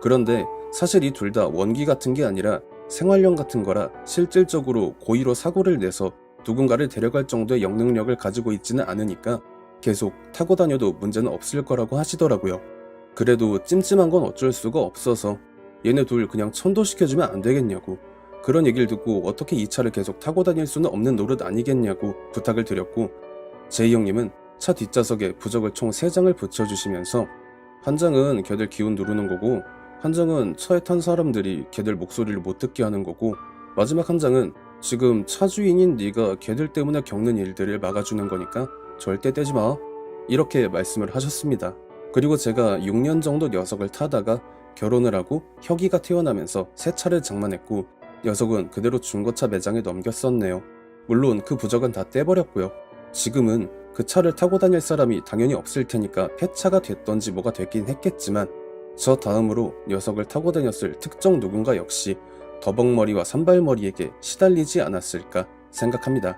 그런데 사실 이 둘 다 원기 같은 게 아니라 생활형 같은 거라 실질적으로 고의로 사고를 내서 누군가를 데려갈 정도의 영능력을 가지고 있지는 않으니까 계속 타고 다녀도 문제는 없을 거라고 하시더라고요. 그래도 찜찜한 건 어쩔 수가 없어서 얘네 둘 그냥 천도시켜주면 안 되겠냐고, 그런 얘기를 듣고 어떻게 이 차를 계속 타고 다닐 수는 없는 노릇 아니겠냐고 부탁을 드렸고 제이 형님은 차 뒷좌석에 부적을 총 3장을 붙여주시면서 한 장은 걔들 기운 누르는 거고 한 장은 차에 탄 사람들이 걔들 목소리를 못 듣게 하는 거고 마지막 한 장은 지금 차주인인 네가 걔들 때문에 겪는 일들을 막아주는 거니까 절대 떼지 마, 이렇게 말씀을 하셨습니다. 그리고 제가 6년 정도 녀석을 타다가 결혼을 하고 혁이가 태어나면서 새 차를 장만했고 녀석은 그대로 중고차 매장에 넘겼었네요. 물론 그 부적은 다 떼버렸고요. 지금은 그 차를 타고 다닐 사람이 당연히 없을 테니까 폐차가 됐던지 뭐가 됐긴 했겠지만 저 다음으로 녀석을 타고 다녔을 특정 누군가 역시 더벅머리와 산발머리에게 시달리지 않았을까 생각합니다.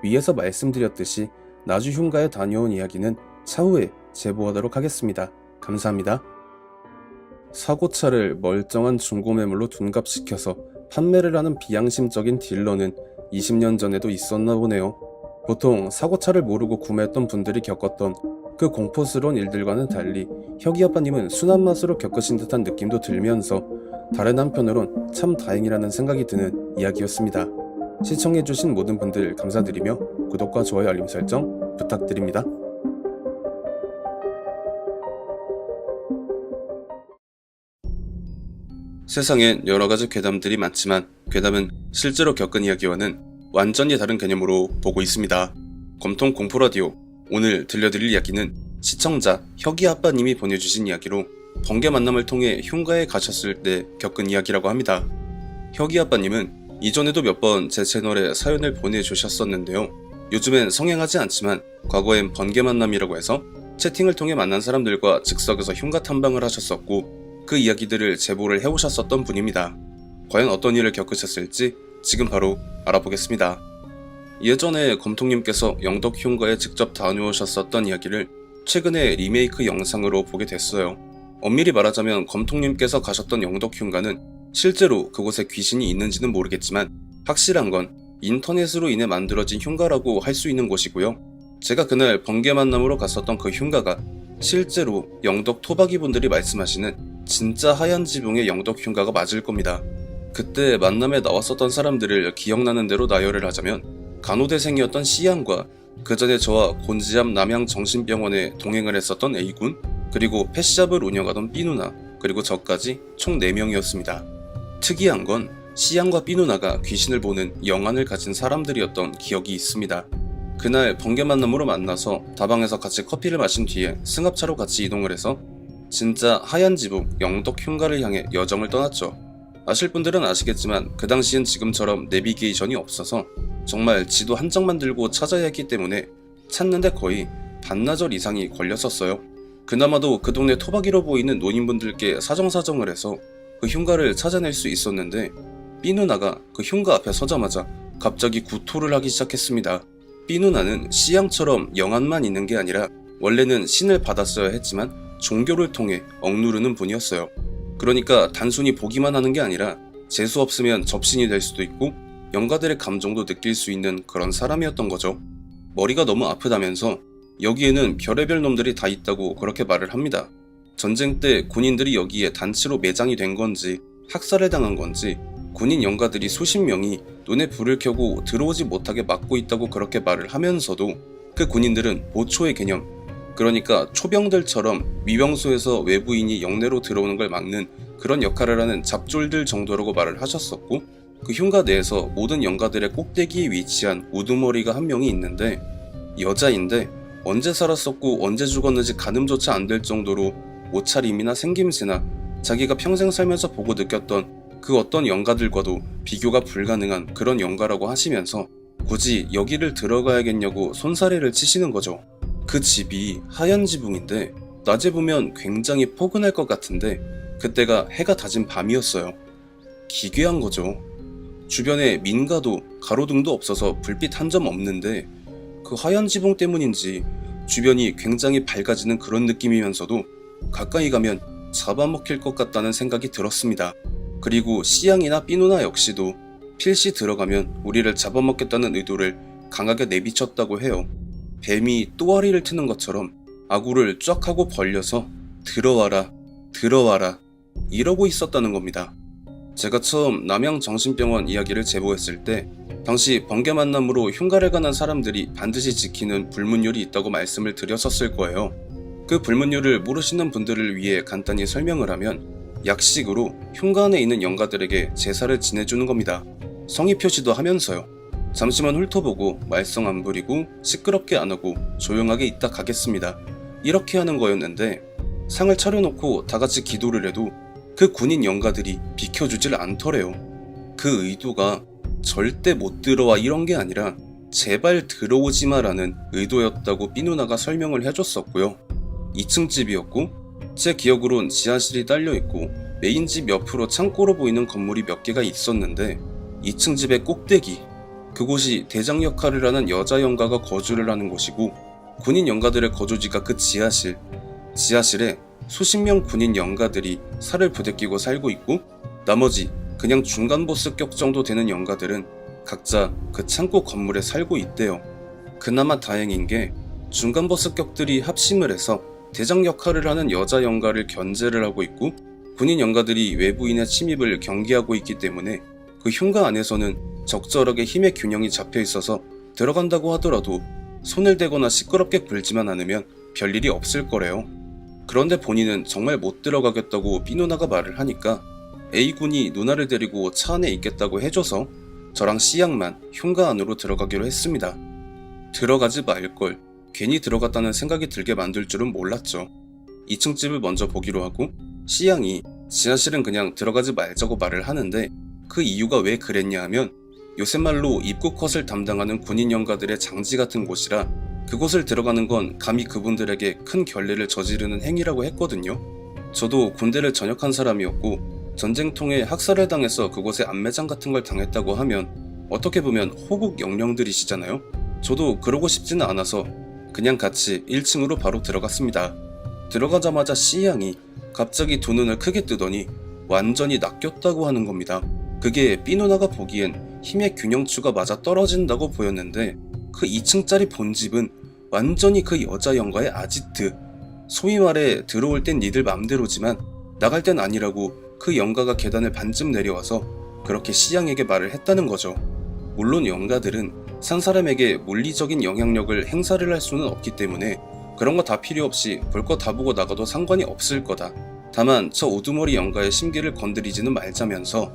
위에서 말씀드렸듯이 나주 흉가에 다녀온 이야기는 차후에 제보하도록 하겠습니다. 감사합니다. 사고차를 멀쩡한 중고매물로 둔갑시켜서 판매를 하는 비양심적인 딜러는 20년 전에도 있었나 보네요. 보통 사고차를 모르고 구매했던 분들이 겪었던 그 공포스러운 일들과는 달리 혁이 아빠님은 순한 맛으로 겪으신 듯한 느낌도 들면서 다른 한편으론 참 다행이라는 생각이 드는 이야기였습니다. 시청해주신 모든 분들 감사드리며 구독과 좋아요 알림 설정 부탁드립니다. 세상엔 여러가지 괴담들이 많지만 괴담은 실제로 겪은 이야기와는 완전히 다른 개념으로 보고 있습니다. 검통 공포라디오, 오늘 들려드릴 이야기는 시청자 혁이 아빠님이 보내주신 이야기로 번개 만남을 통해 흉가에 가셨을 때 겪은 이야기라고 합니다. 혁이 아빠님은 이전에도 몇 번 제 채널에 사연을 보내주셨었는데요. 요즘엔 성행하지 않지만 과거엔 번개 만남이라고 해서 채팅을 통해 만난 사람들과 즉석에서 흉가 탐방을 하셨었고 그 이야기들을 제보를 해오셨었던 분입니다. 과연 어떤 일을 겪으셨을지 지금 바로 알아보겠습니다. 예전에 검통님께서 영덕 흉가에 직접 다녀오셨었던 이야기를 최근에 리메이크 영상으로 보게 됐어요. 엄밀히 말하자면 검통님께서 가셨던 영덕 흉가는 실제로 그곳에 귀신이 있는지는 모르겠지만 확실한 건 인터넷으로 인해 만들어진 흉가라고 할 수 있는 곳이고요. 제가 그날 번개 만남으로 갔었던 그 흉가가 실제로 영덕 토박이 분들이 말씀하시는 진짜 하얀 지붕의 영덕 흉가가 맞을 겁니다. 그때 만남에 나왔었던 사람들을 기억나는 대로 나열을 하자면 간호대생이었던 C양과 그 전에 저와 곤지암 남양정신병원에 동행을 했었던 A군, 그리고 펫샵을 운영하던 B누나, 그리고 저까지 총 4명이었습니다. 특이한 건 C양과 B누나가 귀신을 보는 영안을 가진 사람들이었던 기억이 있습니다. 그날 번개 만남으로 만나서 다방에서 같이 커피를 마신 뒤에 승합차로 같이 이동을 해서 진짜 하얀 지붕 영덕 흉가를 향해 여정을 떠났죠. 아실 분들은 아시겠지만 그 당시엔 지금처럼 내비게이션이 없어서 정말 지도 한 장만 들고 찾아야 했기 때문에 찾는데 거의 반나절 이상이 걸렸었어요. 그나마도 그 동네 토박이로 보이는 노인분들께 사정사정을 해서 그 흉가를 찾아낼 수 있었는데 B 누나가 그 흉가 앞에 서자마자 갑자기 구토를 하기 시작했습니다. B 누나는 C양처럼 영안만 있는 게 아니라 원래는 신을 받았어야 했지만 종교를 통해 억누르는 분이었어요. 그러니까 단순히 보기만 하는 게 아니라 재수 없으면 접신이 될 수도 있고 영가들의 감정도 느낄 수 있는 그런 사람이었던 거죠. 머리가 너무 아프다면서 여기에는 별의별 놈들이 다 있다고 그렇게 말을 합니다. 전쟁 때 군인들이 여기에 단체로 매장이 된 건지 학살을 당한 건지 군인 영가들이 수십 명이 눈에 불을 켜고 들어오지 못하게 막고 있다고 그렇게 말을 하면서도 그 군인들은 보초의 개념, 그러니까 초병들처럼 위병소에서 외부인이 영내로 들어오는 걸 막는 그런 역할을 하는 잡졸들 정도라고 말을 하셨었고, 그 흉가 내에서 모든 영가들의 꼭대기에 위치한 우두머리가 한 명이 있는데 여자인데 언제 살았었고 언제 죽었는지 가늠조차 안 될 정도로 옷차림이나 생김새나 자기가 평생 살면서 보고 느꼈던 그 어떤 영가들과도 비교가 불가능한 그런 영가라고 하시면서 굳이 여기를 들어가야겠냐고 손사래를 치시는 거죠. 그 집이 하얀 지붕인데 낮에 보면 굉장히 포근할 것 같은데 그때가 해가 다진 밤이었어요. 기괴한 거죠. 주변에 민가도 가로등도 없어서 불빛 한 점 없는데 그 하얀 지붕 때문인지 주변이 굉장히 밝아지는 그런 느낌이면서도 가까이 가면 잡아먹힐 것 같다는 생각이 들었습니다. 그리고 C양이나 B 누나 역시도 필시 들어가면 우리를 잡아먹겠다는 의도를 강하게 내비쳤다고 해요. 뱀이 또아리를 트는 것처럼 아구를 쫙 하고 벌려서 들어와라, 들어와라 이러고 있었다는 겁니다. 제가 처음 남양정신병원 이야기를 제보했을 때 당시 번개 만남으로 흉가를 가난 사람들이 반드시 지키는 불문율이 있다고 말씀을 드렸었을 거예요. 그 불문율을 모르시는 분들을 위해 간단히 설명을 하면 약식으로 흉가 안에 있는 영가들에게 제사를 지내주는 겁니다. 성의 표시도 하면서요. 잠시만 훑어보고 말썽 안 부리고 시끄럽게 안 하고 조용하게 있다 가겠습니다. 이렇게 하는 거였는데 상을 차려놓고 다같이 기도를 해도 그 군인 영가들이 비켜주질 않더래요. 그 의도가 절대 못 들어와 이런 게 아니라 제발 들어오지 마라는 의도였다고 B 누나가 설명을 해줬었고요. 2층 집이었고 제 기억으론 지하실이 딸려있고 메인 집 옆으로 창고로 보이는 건물이 몇 개가 있었는데 2층 집의 꼭대기, 그곳이 대장 역할을 하는 여자 영가가 거주를 하는 곳이고 군인 영가들의 거주지가 그 지하실에 수십 명 군인 영가들이 살을 부대끼고 살고 있고 나머지 그냥 중간 보스격 정도 되는 영가들은 각자 그 창고 건물에 살고 있대요. 그나마 다행인 게 중간 보스격들이 합심을 해서 대장 역할을 하는 여자 영가를 견제를 하고 있고 군인 영가들이 외부인의 침입을 경계하고 있기 때문에 그 흉가 안에서는 적절하게 힘의 균형이 잡혀 있어서 들어간다고 하더라도 손을 대거나 시끄럽게 굴지만 않으면 별일이 없을 거래요. 그런데 본인은 정말 못 들어가겠다고 B 누나가 말을 하니까 A군이 누나를 데리고 차 안에 있겠다고 해줘서 저랑 C양만 흉가 안으로 들어가기로 했습니다. 들어가지 말걸, 괜히 들어갔다는 생각이 들게 만들 줄은 몰랐죠. 2층 집을 먼저 보기로 하고 C양이 지하실은 그냥 들어가지 말자고 말을 하는데 그 이유가 왜 그랬냐 하면 요새 말로 입구 컷을 담당하는 군인 영가들의 장지 같은 곳이라 그곳을 들어가는 건 감히 그분들에게 큰 결례를 저지르는 행위라고 했거든요. 저도 군대를 전역한 사람이었고 전쟁통에 학살을 당해서 그곳에 안매장 같은 걸 당했다고 하면 어떻게 보면 호국 영령들이시잖아요. 저도 그러고 싶지는 않아서 그냥 같이 1층으로 바로 들어갔습니다. 들어가자마자 C양이 갑자기 두 눈을 크게 뜨더니 완전히 낚였다고 하는 겁니다. 그게 B 누나가 보기엔 힘의 균형추가 맞아 떨어진다고 보였는데 그 2층짜리 본집은 완전히 그 여자 영가의 아지트, 소위 말해 들어올 땐 니들 맘대로지만 나갈 땐 아니라고 그 영가가 계단을 반쯤 내려와서 그렇게 C양에게 말을 했다는 거죠. 물론 영가들은 산 사람에게 물리적인 영향력을 행사를 할 수는 없기 때문에 그런 거 다 필요 없이 볼 거 다 보고 나가도 상관이 없을 거다. 다만 저 우두머리 영가의 심기를 건드리지는 말자면서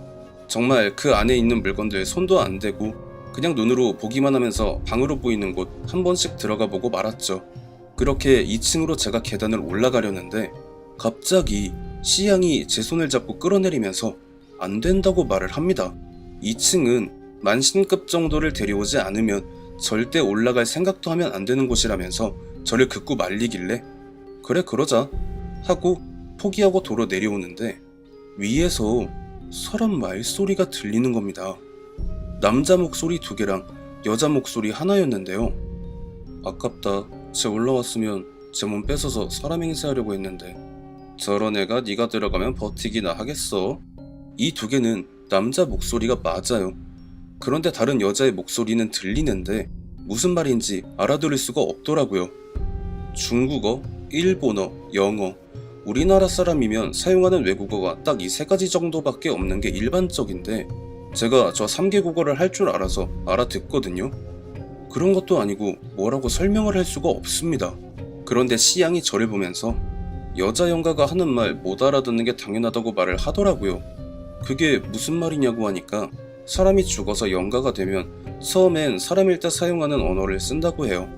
정말 그 안에 있는 물건들 손도 안 대고 그냥 눈으로 보기만 하면서 방으로 보이는 곳 한 번씩 들어가 보고 말았죠. 그렇게 2층으로 제가 계단을 올라가려는데 갑자기 C양이 제 손을 잡고 끌어내리면서 안 된다고 말을 합니다. 2층은 만신급 정도를 데려오지 않으면 절대 올라갈 생각도 하면 안 되는 곳이라면서 저를 긋고 말리길래 그래 그러자 하고 포기하고 도로 내려오는데 위에서 사람 말소리가 들리는 겁니다. 남자 목소리 2개랑 여자 목소리 하나였는데요. 아깝다. 쟤 올라왔으면 제 몸 뺏어서 사람 행세하려고 했는데 저런 애가 네가 들어가면 버티기나 하겠어. 이 2개는 남자 목소리가 맞아요. 그런데 다른 여자의 목소리는 들리는데 무슨 말인지 알아들을 수가 없더라고요. 중국어, 일본어, 영어, 우리나라 사람이면 사용하는 외국어가 딱 이 3가지 정도밖에 없는 게 일반적인데 제가 저 3개 국어를 할 줄 알아서 알아듣거든요. 그런 것도 아니고 뭐라고 설명을 할 수가 없습니다. 그런데 시양이 저를 보면서 여자 영가가 하는 말 못 알아듣는 게 당연하다고 말을 하더라고요. 그게 무슨 말이냐고 하니까 사람이 죽어서 영가가 되면 처음엔 사람일 때 사용하는 언어를 쓴다고 해요.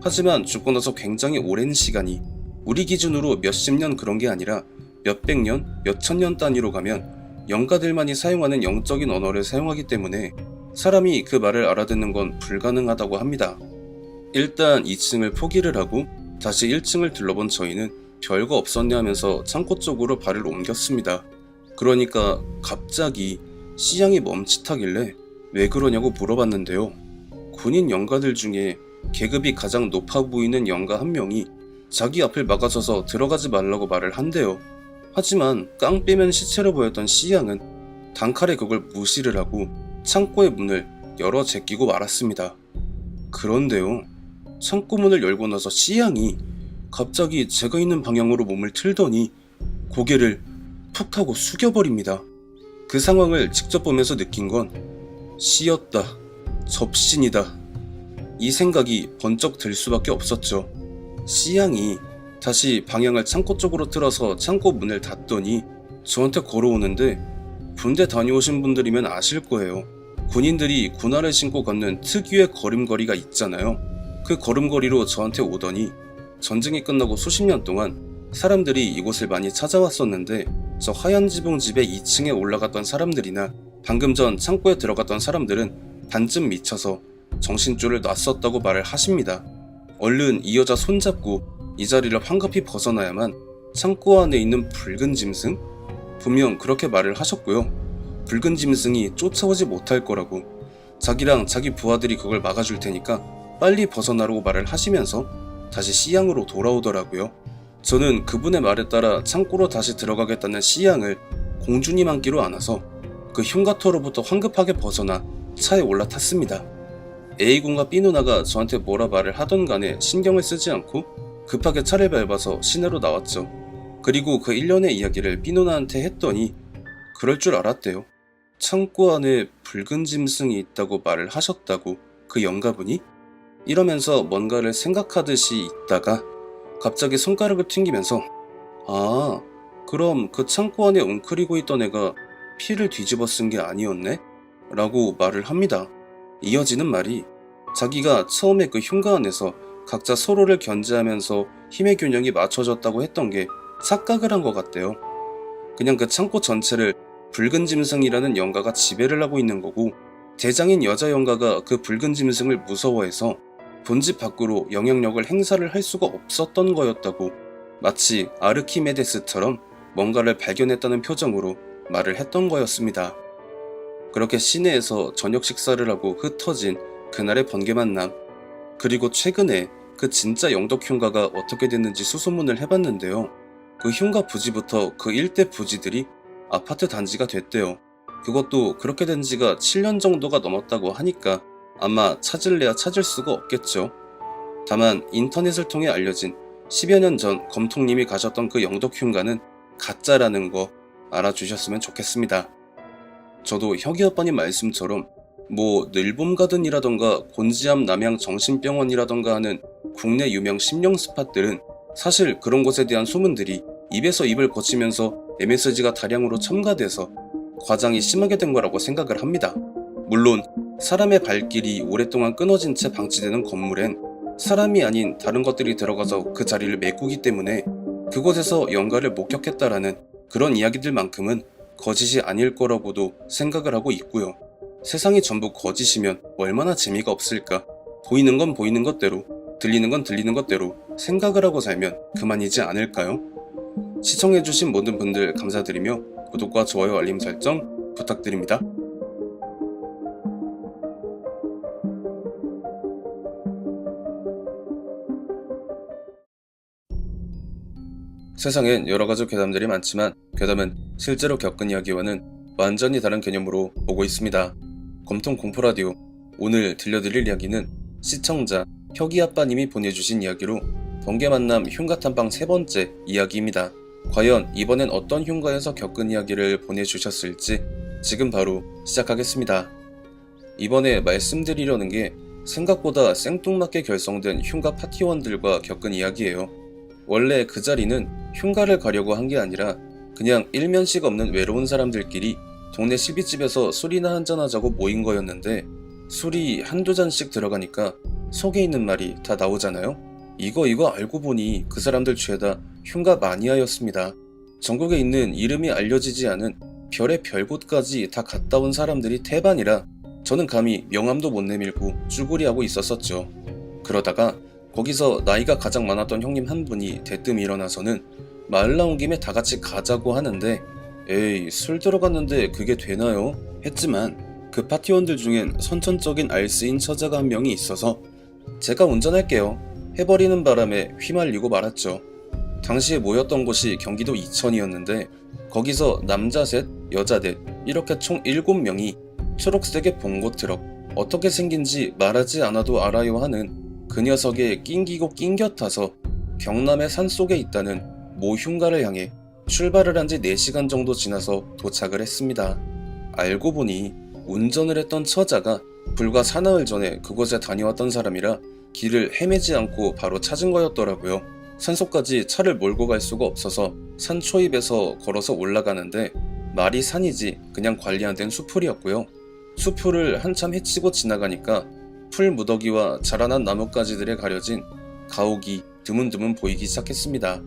하지만 죽고 나서 굉장히 오랜 시간이 우리 기준으로 몇십 년 그런 게 아니라 몇백 년, 몇천 년 단위로 가면 영가들만이 사용하는 영적인 언어를 사용하기 때문에 사람이 그 말을 알아듣는 건 불가능하다고 합니다. 일단 2층을 포기를 하고 다시 1층을 둘러본 저희는 별거 없었네 하면서 창고 쪽으로 발을 옮겼습니다. 그러니까 갑자기 시양이 멈칫하길래 왜 그러냐고 물어봤는데요. 군인 영가들 중에 계급이 가장 높아 보이는 영가 한 명이 자기 앞을 막아서서 들어가지 말라고 말을 한대요. 하지만 깡빼면 시체로 보였던 시양은 단칼에 그걸 무시를 하고 창고의 문을 열어 제끼고 말았습니다. 그런데요, 창고 문을 열고 나서 시양이 갑자기 제가 있는 방향으로 몸을 틀더니 고개를 푹 하고 숙여버립니다. 그 상황을 직접 보면서 느낀 건 씨였다, 접신이다, 이 생각이 번쩍 들 수밖에 없었죠. 시양이 다시 방향을 창고 쪽으로 틀어서 창고 문을 닫더니 저한테 걸어오는데 군대 다녀오신 분들이면 아실 거예요. 군인들이 군화를 신고 걷는 특유의 걸음걸이가 있잖아요. 그 걸음걸이로 저한테 오더니 전쟁이 끝나고 수십 년 동안 사람들이 이곳을 많이 찾아왔었는데 저 하얀 지붕집에 2층에 올라갔던 사람들이나 방금 전 창고에 들어갔던 사람들은 반쯤 미쳐서 정신줄을 놨었다고 말을 하십니다. 얼른 이 여자 손잡고 이 자리를 황급히 벗어나야만 창고 안에 있는 붉은 짐승? 분명 그렇게 말을 하셨고요. 붉은 짐승이 쫓아오지 못할 거라고, 자기랑 자기 부하들이 그걸 막아줄 테니까 빨리 벗어나라고 말을 하시면서 다시 시양으로 돌아오더라고요. 저는 그분의 말에 따라 창고로 다시 들어가겠다는 시양을 공주님 안기로 안아서 그 흉가터로부터 황급하게 벗어나 차에 올라탔습니다. A군과 B 누나가 저한테 뭐라 말을 하던 간에 신경을 쓰지 않고 급하게 차를 밟아서 시내로 나왔죠. 그리고 그 1년의 이야기를 B 누나한테 했더니 그럴 줄 알았대요. 창고 안에 붉은 짐승이 있다고 말을 하셨다고, 그 영가분이? 이러면서 뭔가를 생각하듯이 있다가 갑자기 손가락을 튕기면서 아, 그럼 그 창고 안에 웅크리고 있던 애가 피를 뒤집어 쓴 게 아니었네? 라고 말을 합니다. 이어지는 말이 자기가 처음에 그 흉가 안에서 각자 서로를 견제하면서 힘의 균형이 맞춰졌다고 했던 게 착각을 한 것 같대요. 그냥 그 창고 전체를 붉은 짐승이라는 영가가 지배를 하고 있는 거고, 대장인 여자 영가가 그 붉은 짐승을 무서워해서 본집 밖으로 영향력을 행사를 할 수가 없었던 거였다고, 마치 아르키메데스처럼 뭔가를 발견했다는 표정으로 말을 했던 거였습니다. 그렇게 시내에서 저녁 식사를 하고 흩어진 그날의 번개 만남, 그리고 최근에 그 진짜 영덕 흉가가 어떻게 됐는지 수소문을 해봤는데요. 그 흉가 부지부터 그 일대 부지들이 아파트 단지가 됐대요. 그것도 그렇게 된 지가 7년 정도가 넘었다고 하니까 아마 찾을래야 찾을 수가 없겠죠. 다만 인터넷을 통해 알려진 10여 년 전 검통님이 가셨던 그 영덕 흉가는 가짜라는 거 알아주셨으면 좋겠습니다. 저도 혁이 아빠님 말씀처럼 뭐 늘봄가든이라던가 곤지암 남양 정신병원이라던가 하는 국내 유명 심령 스팟들은 사실 그런 곳에 대한 소문들이 입에서 입을 거치면서 MSG가 다량으로 첨가돼서 과장이 심하게 된 거라고 생각을 합니다. 물론 사람의 발길이 오랫동안 끊어진 채 방치되는 건물엔 사람이 아닌 다른 것들이 들어가서 그 자리를 메꾸기 때문에 그곳에서 영가를 목격했다라는 그런 이야기들만큼은 거짓이 아닐 거라고도 생각을 하고 있고요. 세상이 전부 거짓이면 얼마나 재미가 없을까. 보이는 건 보이는 것대로, 들리는 건 들리는 것대로 생각을 하고 살면 그만이지 않을까요? 시청해주신 모든 분들 감사드리며 구독과 좋아요 알림 설정 부탁드립니다. 세상엔 여러가지 괴담들이 많지만 괴담은 실제로 겪은 이야기와는 완전히 다른 개념으로 보고 있습니다. 검통 공포라디오 오늘 들려드릴 이야기는 시청자 혁이아빠님이 보내주신 이야기로 번개만남 흉가탐방 3번째 이야기입니다. 과연 이번엔 어떤 흉가에서 겪은 이야기를 보내주셨을지 지금 바로 시작하겠습니다. 이번에 말씀드리려는 게 생각보다 생뚱맞게 결성된 흉가 파티원들과 겪은 이야기예요. 원래 그 자리는 흉가를 가려고 한 게 아니라 그냥 일면식 없는 외로운 사람들끼리 동네 실비집에서 술이나 한잔하자고 모인 거였는데 술이 한두 잔씩 들어가니까 속에 있는 말이 다 나오잖아요. 이거 알고 보니 그 사람들 죄다 흉가 마니아였습니다. 전국에 있는 이름이 알려지지 않은 별의 별곳까지 다 갔다 온 사람들이 태반이라 저는 감히 명함도 못 내밀고 쭈구리하고 있었었죠. 그러다가 거기서 나이가 가장 많았던 형님 한 분이 대뜸 일어나서는 마을 나온 김에 다 같이 가자고 하는데 에이 술 들어갔는데 그게 되나요? 했지만 그 파티원들 중엔 선천적인 알쓰인 처자가 한 명이 있어서 제가 운전할게요 해버리는 바람에 휘말리고 말았죠. 당시에 모였던 곳이 경기도 이천이었는데 거기서 남자 셋, 여자 넷 이렇게 총 7명이 초록색의 봉고 트럭 어떻게 생긴지 말하지 않아도 알아요 하는 그 녀석에 낑기고 낑겨 타서 경남의 산속에 있다는 모 흉가를 향해 출발을 한 지 4시간 정도 지나서 도착을 했습니다. 알고 보니 운전을 했던 처자가 불과 사나흘 전에 그곳에 다녀왔던 사람이라 길을 헤매지 않고 바로 찾은 거였더라고요. 산속까지 차를 몰고 갈 수가 없어서 산 초입에서 걸어서 올라가는데 말이 산이지 그냥 관리 안 된 수풀이었고요. 수풀을 한참 헤치고 지나가니까 풀 무더기와 자라난 나뭇가지들에 가려진 가옥이 드문드문 보이기 시작했습니다.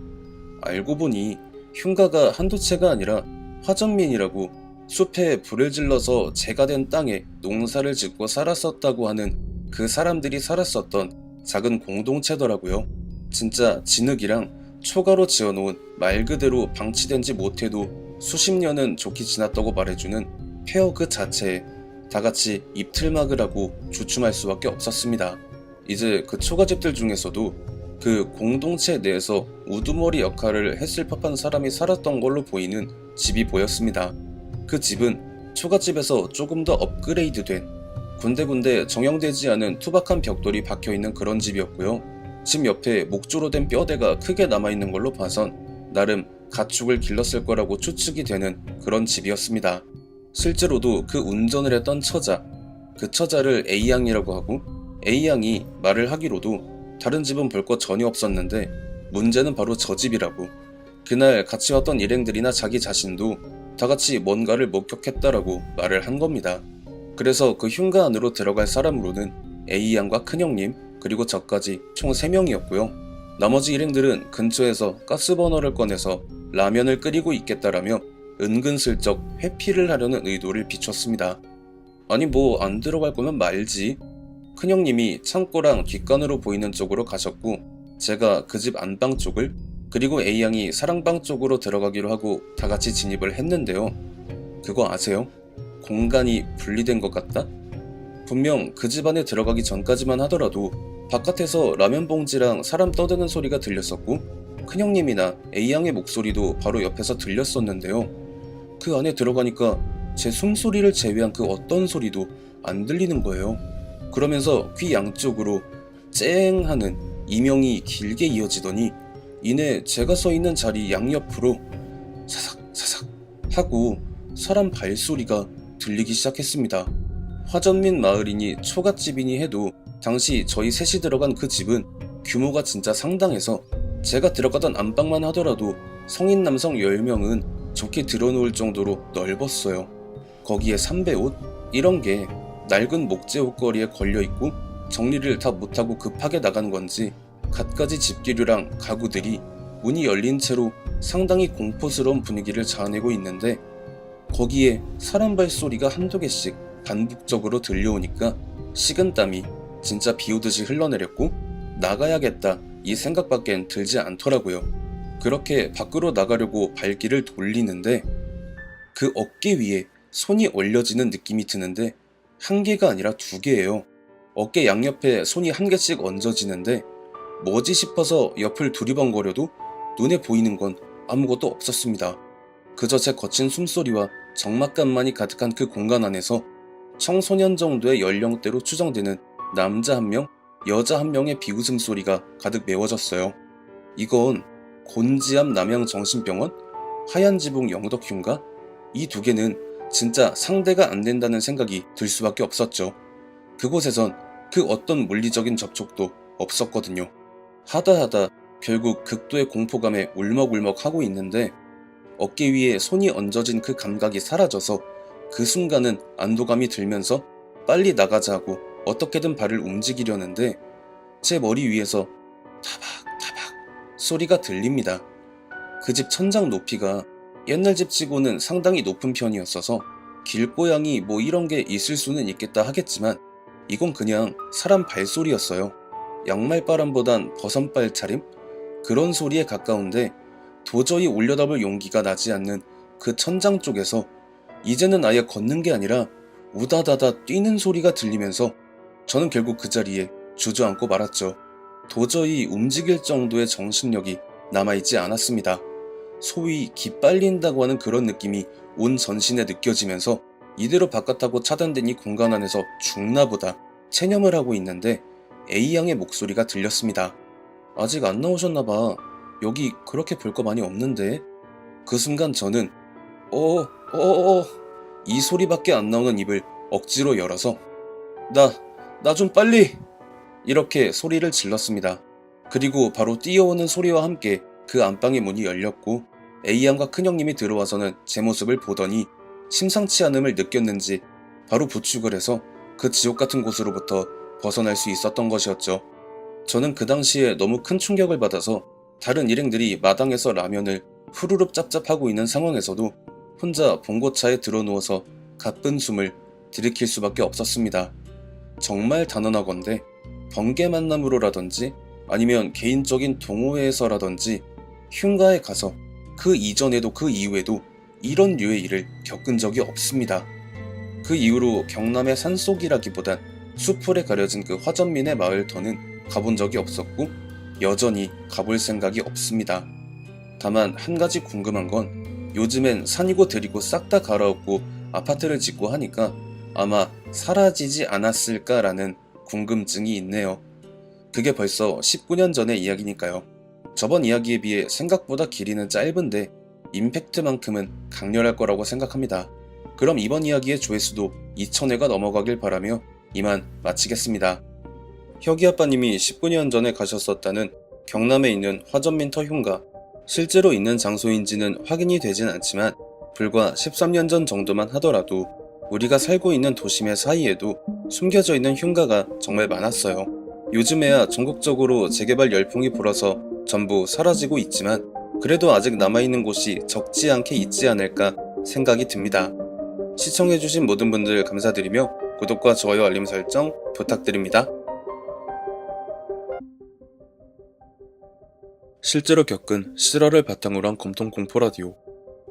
알고 보니 흉가가 한두 채가 아니라 화전민이라고 숲에 불을 질러서 재가 된 땅에 농사를 짓고 살았었다고 하는 그 사람들이 살았었던 작은 공동체더라고요. 진짜 진흙이랑 초가로 지어놓은 말 그대로 방치된지 못해도 수십 년은 좋게 지났다고 말해주는 폐허 그 자체에 다같이 입틀막을 하고 주춤할 수밖에 없었습니다. 이제 그 초가집들 중에서도 그 공동체 내에서 우두머리 역할을 했을 법한 사람이 살았던 걸로 보이는 집이 보였습니다. 그 집은 초가집에서 조금 더 업그레이드된 군데군데 정형되지 않은 투박한 벽돌이 박혀있는 그런 집이었고요. 집 옆에 목조로 된 뼈대가 크게 남아있는 걸로 봐선 나름 가축을 길렀을 거라고 추측이 되는 그런 집이었습니다. 실제로도 그 운전을 했던 처자, 그 처자를 A양이라고 하고 A양이 말을 하기로도 다른 집은 볼 것 전혀 없었는데 문제는 바로 저 집이라고 그날 같이 왔던 일행들이나 자기 자신도 다같이 뭔가를 목격했다라고 말을 한 겁니다. 그래서 그 흉가 안으로 들어갈 사람으로는 A양과 큰형님 그리고 저까지 총 3명이었고요. 나머지 일행들은 근처에서 가스버너를 꺼내서 라면을 끓이고 있겠다라며 은근슬쩍 회피를 하려는 의도를 비췄습니다. 아니 뭐 안 들어갈 거면 말지. 큰형님이 창고랑 뒷간으로 보이는 쪽으로 가셨고 제가 그 집 안방 쪽을 그리고 A양이 사랑방 쪽으로 들어가기로 하고 다같이 진입을 했는데요. 그거 아세요? 공간이 분리된 것 같다? 분명 그 집 안에 들어가기 전까지만 하더라도 바깥에서 라면 봉지랑 사람 떠드는 소리가 들렸었고 큰형님이나 A양의 목소리도 바로 옆에서 들렸었는데요. 그 안에 들어가니까 제 숨소리를 제외한 그 어떤 소리도 안 들리는 거예요. 그러면서 귀 양쪽으로 쨍 하는 이명이 길게 이어지더니 이내 제가 서 있는 자리 양옆으로 사삭사삭 하고 사람 발소리가 들리기 시작했습니다. 화전민 마을이니 초갓집이니 해도 당시 저희 셋이 들어간 그 집은 규모가 진짜 상당해서 제가 들어가던 안방만 하더라도 성인 남성 10명은 좋게 들어놓을 정도로 넓었어요. 거기에 삼배옷? 이런 게 낡은 목재 옷걸이에 걸려있고 정리를 다 못하고 급하게 나간 건지 갖가지 집기류랑 가구들이 문이 열린 채로 상당히 공포스러운 분위기를 자아내고 있는데 거기에 사람 발소리가 한두 개씩 반복적으로 들려오니까 식은땀이 진짜 비오듯이 흘러내렸고 나가야겠다 이 생각밖엔 들지 않더라고요. 그렇게 밖으로 나가려고 발길을 돌리는데 그 어깨 위에 손이 올려지는 느낌이 드는데 한 개가 아니라 두 개예요. 어깨 양옆에 손이 한 개씩 얹어지는데 뭐지 싶어서 옆을 두리번거려도 눈에 보이는 건 아무것도 없었습니다. 그저 제 거친 숨소리와 적막감만이 가득한 그 공간 안에서 청소년 정도의 연령대로 추정되는 남자 한 명, 여자 한 명의 비웃음 소리가 가득 메워졌어요. 이건 곤지암 남양정신병원, 하얀 지붕 영덕흉가, 이 두 개는 진짜 상대가 안 된다는 생각이 들 수밖에 없었죠. 그곳에선 그 어떤 물리적인 접촉도 없었거든요. 하다 결국 극도의 공포감에 울먹울먹 하고 있는데 어깨 위에 손이 얹어진 그 감각이 사라져서 그 순간은 안도감이 들면서 빨리 나가자 하고 어떻게든 발을 움직이려는데 제 머리 위에서 타박타박 소리가 들립니다. 그 집 천장 높이가 옛날 집치고는 상당히 높은 편이었어서 길고양이 뭐 이런 게 있을 수는 있겠다 하겠지만 이건 그냥 사람 발소리였어요. 양말바람보단 버선발 차림? 그런 소리에 가까운데 도저히 올려다볼 용기가 나지 않는 그 천장 쪽에서 이제는 아예 걷는 게 아니라 우다다다 뛰는 소리가 들리면서 저는 결국 그 자리에 주저앉고 말았죠. 도저히 움직일 정도의 정신력이 남아있지 않았습니다. 소위 기빨린다고 하는 그런 느낌이 온 전신에 느껴지면서 이대로 바깥하고 차단된 이 공간 안에서 죽나보다 체념을 하고 있는데 A양의 목소리가 들렸습니다. 아직 안 나오셨나봐. 여기 그렇게 볼 거 많이 없는데. 그 순간 저는 이 소리밖에 안 나오는 입을 억지로 열어서 나 좀 빨리! 이렇게 소리를 질렀습니다. 그리고 바로 뛰어오는 소리와 함께 그 안방의 문이 열렸고 A양과 큰형님이 들어와서는 제 모습을 보더니 심상치 않음을 느꼈는지 바로 부축을 해서 그 지옥 같은 곳으로부터 벗어날 수 있었던 것이었죠. 저는 그 당시에 너무 큰 충격을 받아서 다른 일행들이 마당에서 라면을 후루룩 짭짭하고 있는 상황에서도 혼자 봉고차에 들어누워서 가쁜 숨을 들이킬 수밖에 없었습니다. 정말 단언하건대 번개 만남으로라든지 아니면 개인적인 동호회에서라든지 흉가에 가서 그 이전에도 그 이후에도 이런 류의 일을 겪은 적이 없습니다. 그 이후로 경남의 산속이라기보단 수풀에 가려진 그 화전민의 마을터는 가본 적이 없었고 여전히 가볼 생각이 없습니다. 다만 한 가지 궁금한 건 요즘엔 산이고 들이고 싹 다 갈아엎고 아파트를 짓고 하니까 아마 사라지지 않았을까라는 궁금증이 있네요. 그게 벌써 19년 전의 이야기니까요. 저번 이야기에 비해 생각보다 길이는 짧은데 임팩트만큼은 강렬할 거라고 생각합니다. 그럼 이번 이야기의 조회수도 2000회가 넘어가길 바라며 이만 마치겠습니다. 혁이 아빠님이 19년 전에 가셨었다는 경남에 있는 화전민터 흉가, 실제로 있는 장소인지는 확인이 되진 않지만 불과 13년 전 정도만 하더라도 우리가 살고 있는 도심의 사이에도 숨겨져 있는 흉가가 정말 많았어요. 요즘에야 전국적으로 재개발 열풍이 불어서 전부 사라지고 있지만 그래도 아직 남아있는 곳이 적지 않게 있지 않을까 생각이 듭니다. 시청해주신 모든 분들 감사드리며 구독과 좋아요 알림 설정 부탁드립니다. 실제로 겪은 실화를 바탕으로 한 검통 공포라디오.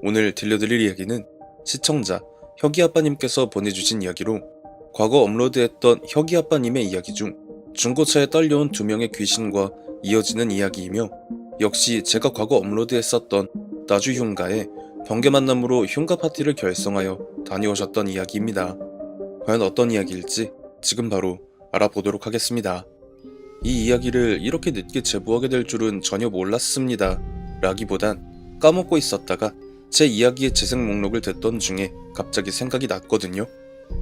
오늘 들려드릴 이야기는 시청자 혁이아빠님께서 보내주신 이야기로 과거 업로드했던 혁이아빠님의 이야기 중 중고차에 딸려온 2명의 귀신과 이어지는 이야기이며 역시 제가 과거 업로드했었던 나주흉가의 번개 만남으로 흉가 파티를 결성하여 다녀오셨던 이야기입니다. 과연 어떤 이야기일지 지금 바로 알아보도록 하겠습니다. 이 이야기를 이렇게 늦게 제보하게 될 줄은 전혀 몰랐습니다. 라기보단 까먹고 있었다가 제 이야기의 재생 목록을 듣던 중에 갑자기 생각이 났거든요.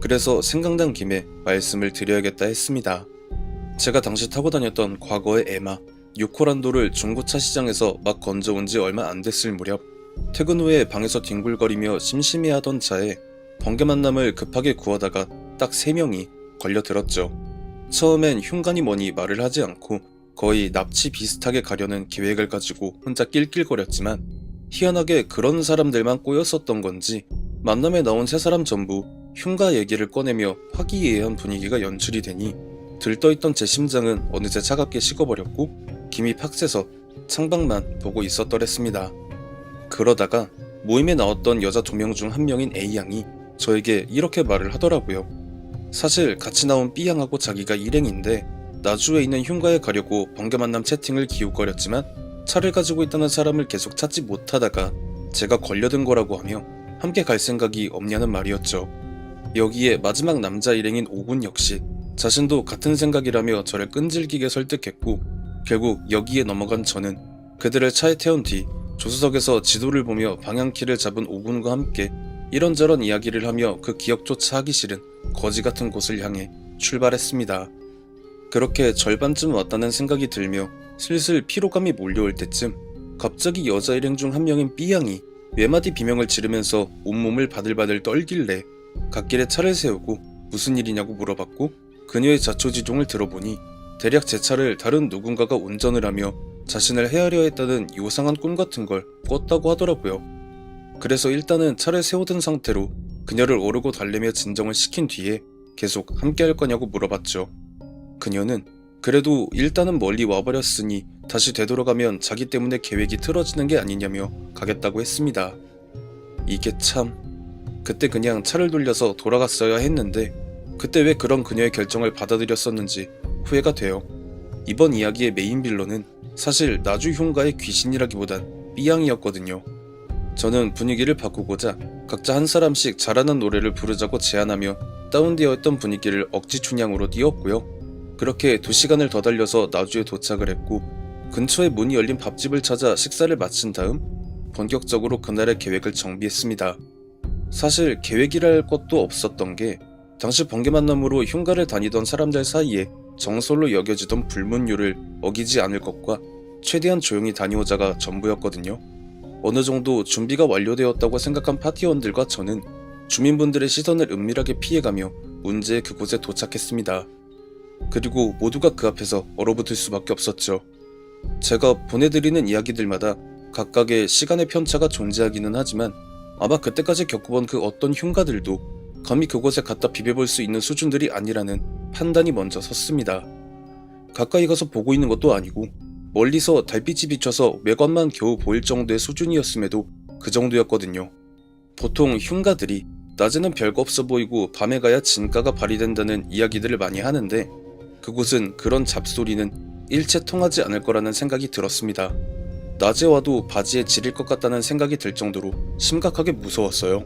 그래서 생각난 김에 말씀을 드려야겠다 했습니다. 제가 당시 타고 다녔던 과거의 에마 6호란도를 중고차 시장에서 막 건져온 지 얼마 안 됐을 무렵 퇴근 후에 방에서 뒹굴거리며 심심해하던 차에 번개 만남을 급하게 구하다가 딱 3명이 걸려들었죠. 처음엔 흉간이 뭐니 말을 하지 않고 거의 납치 비슷하게 가려는 계획을 가지고 혼자 낄낄거렸지만 희한하게 그런 사람들만 꼬였었던 건지 만남에 나온 3사람 전부 흉가 얘기를 꺼내며 화기애애한 분위기가 연출이 되니 들떠있던 제 심장은 어느새 차갑게 식어버렸고 김이 팍 새서 창밖만 보고 있었더랬습니다. 그러다가 모임에 나왔던 여자 2명 중 한 명인 A양이 저에게 이렇게 말을 하더라고요. 사실 같이 나온 B양하고 자기가 일행인데 나주에 있는 흉가에 가려고 번개만남 채팅을 기웃거렸지만 차를 가지고 있다는 사람을 계속 찾지 못하다가 제가 걸려든 거라고 하며 함께 갈 생각이 없냐는 말이었죠. 여기에 마지막 남자 일행인 오군 역시 자신도 같은 생각이라며 저를 끈질기게 설득했고 결국 여기에 넘어간 저는 그들을 차에 태운 뒤 조수석에서 지도를 보며 방향키를 잡은 오군과 함께 이런저런 이야기를 하며 그 기억조차 하기 싫은 거지 같은 곳을 향해 출발했습니다. 그렇게 절반쯤 왔다는 생각이 들며 슬슬 피로감이 몰려올 때쯤 갑자기 여자 일행 중 한 명인 B양이 외마디 비명을 지르면서 온몸을 바들바들 떨길래 갓길에 차를 세우고 무슨 일이냐고 물어봤고 그녀의 자초지종을 들어보니 대략 제 차를 다른 누군가가 운전을 하며 자신을 헤아려 했다는 요상한 꿈 같은 걸 꿨다고 하더라고요. 그래서 일단은 차를 세워둔 상태로 그녀를 오르고 달래며 진정을 시킨 뒤에 계속 함께 할 거냐고 물어봤죠. 그녀는 그래도 일단은 멀리 와버렸으니 다시 되돌아가면 자기 때문에 계획이 틀어지는 게 아니냐며 가겠다고 했습니다. 이게 참... 그때 그냥 차를 돌려서 돌아갔어야 했는데 그때 왜 그런 그녀의 결정을 받아들였었는지 후회가 돼요. 이번 이야기의 메인 빌런은 사실 나주 흉가의 귀신이라기보단 B양이었거든요. 저는 분위기를 바꾸고자 각자 한 사람씩 잘하는 노래를 부르자고 제안하며 다운되어 있던 분위기를 억지 춘향으로 띄웠고요. 그렇게 2시간을 더 달려서 나주에 도착을 했고 근처에 문이 열린 밥집을 찾아 식사를 마친 다음 본격적으로 그날의 계획을 정비했습니다. 사실 계획이라 할 것도 없었던 게 당시 번개만남으로 흉가를 다니던 사람들 사이에 정설로 여겨지던 불문율을 어기지 않을 것과 최대한 조용히 다녀오자가 전부였거든요. 어느 정도 준비가 완료되었다고 생각한 파티원들과 저는 주민분들의 시선을 은밀하게 피해가며 문제의 그곳에 도착했습니다. 그리고 모두가 그 앞에서 얼어붙을 수밖에 없었죠. 제가 보내드리는 이야기들마다 각각의 시간의 편차가 존재하기는 하지만 아마 그때까지 겪어본 그 어떤 흉가들도 감히 그곳에 갖다 비벼볼 수 있는 수준들이 아니라는 판단이 먼저 섰습니다. 가까이 가서 보고 있는 것도 아니고 멀리서 달빛이 비춰서 외관만 겨우 보일 정도의 수준이었음에도 그 정도였거든요. 보통 흉가들이 낮에는 별거 없어 보이고 밤에 가야 진가가 발휘된다는 이야기들을 많이 하는데 그곳은 그런 잡소리는 일체 통하지 않을 거라는 생각이 들었습니다. 낮에 와도 바지에 지릴 것 같다는 생각이 들 정도로 심각하게 무서웠어요.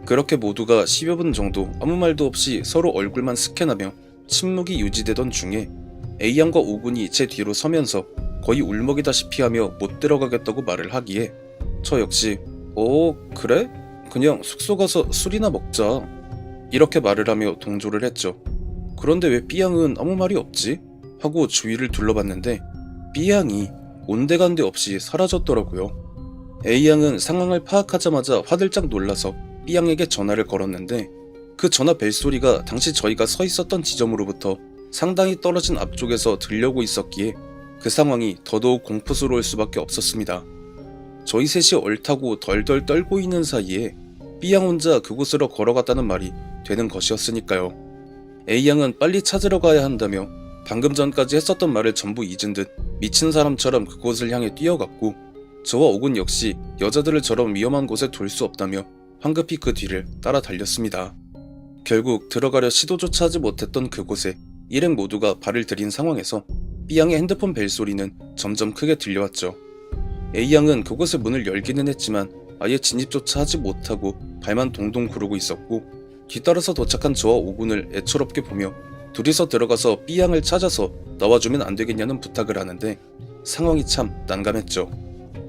그렇게 모두가 10여 분 정도 아무 말도 없이 서로 얼굴만 스캔하며 침묵이 유지되던 중에 A양과 오군이 제 뒤로 서면서 거의 울먹이다시피 하며 못 들어가겠다고 말을 하기에 저 역시 그래? 그냥 숙소 가서 술이나 먹자 이렇게 말을 하며 동조를 했죠. 그런데 왜 B양은 아무 말이 없지? 하고 주위를 둘러봤는데 B양이 온데간데 없이 사라졌더라고요. A양은 상황을 파악하자마자 화들짝 놀라서 B양에게 전화를 걸었는데 그 전화 벨소리가 당시 저희가 서 있었던 지점으로부터 상당히 떨어진 앞쪽에서 들려오고 있었기에 그 상황이 더더욱 공포스러울 수밖에 없었습니다. 저희 셋이 얼타고 덜덜 떨고 있는 사이에 B양 혼자 그곳으로 걸어갔다는 말이 되는 것이었으니까요. A양은 빨리 찾으러 가야 한다며 방금 전까지 했었던 말을 전부 잊은 듯 미친 사람처럼 그곳을 향해 뛰어갔고 저와 오군 역시 여자들을 저런 위험한 곳에 둘 수 없다며 황급히 그 뒤를 따라 달렸습니다. 결국 들어가려 시도조차 하지 못했던 그곳에 일행 모두가 발을 들인 상황에서 B양의 핸드폰 벨소리는 점점 크게 들려왔죠. A양은 그곳의 문을 열기는 했지만 아예 진입조차 하지 못하고 발만 동동 구르고 있었고 뒤따라서 도착한 저와 오군을 애처롭게 보며 둘이서 들어가서 B양을 찾아서 나와주면 안 되겠냐는 부탁을 하는데 상황이 참 난감했죠.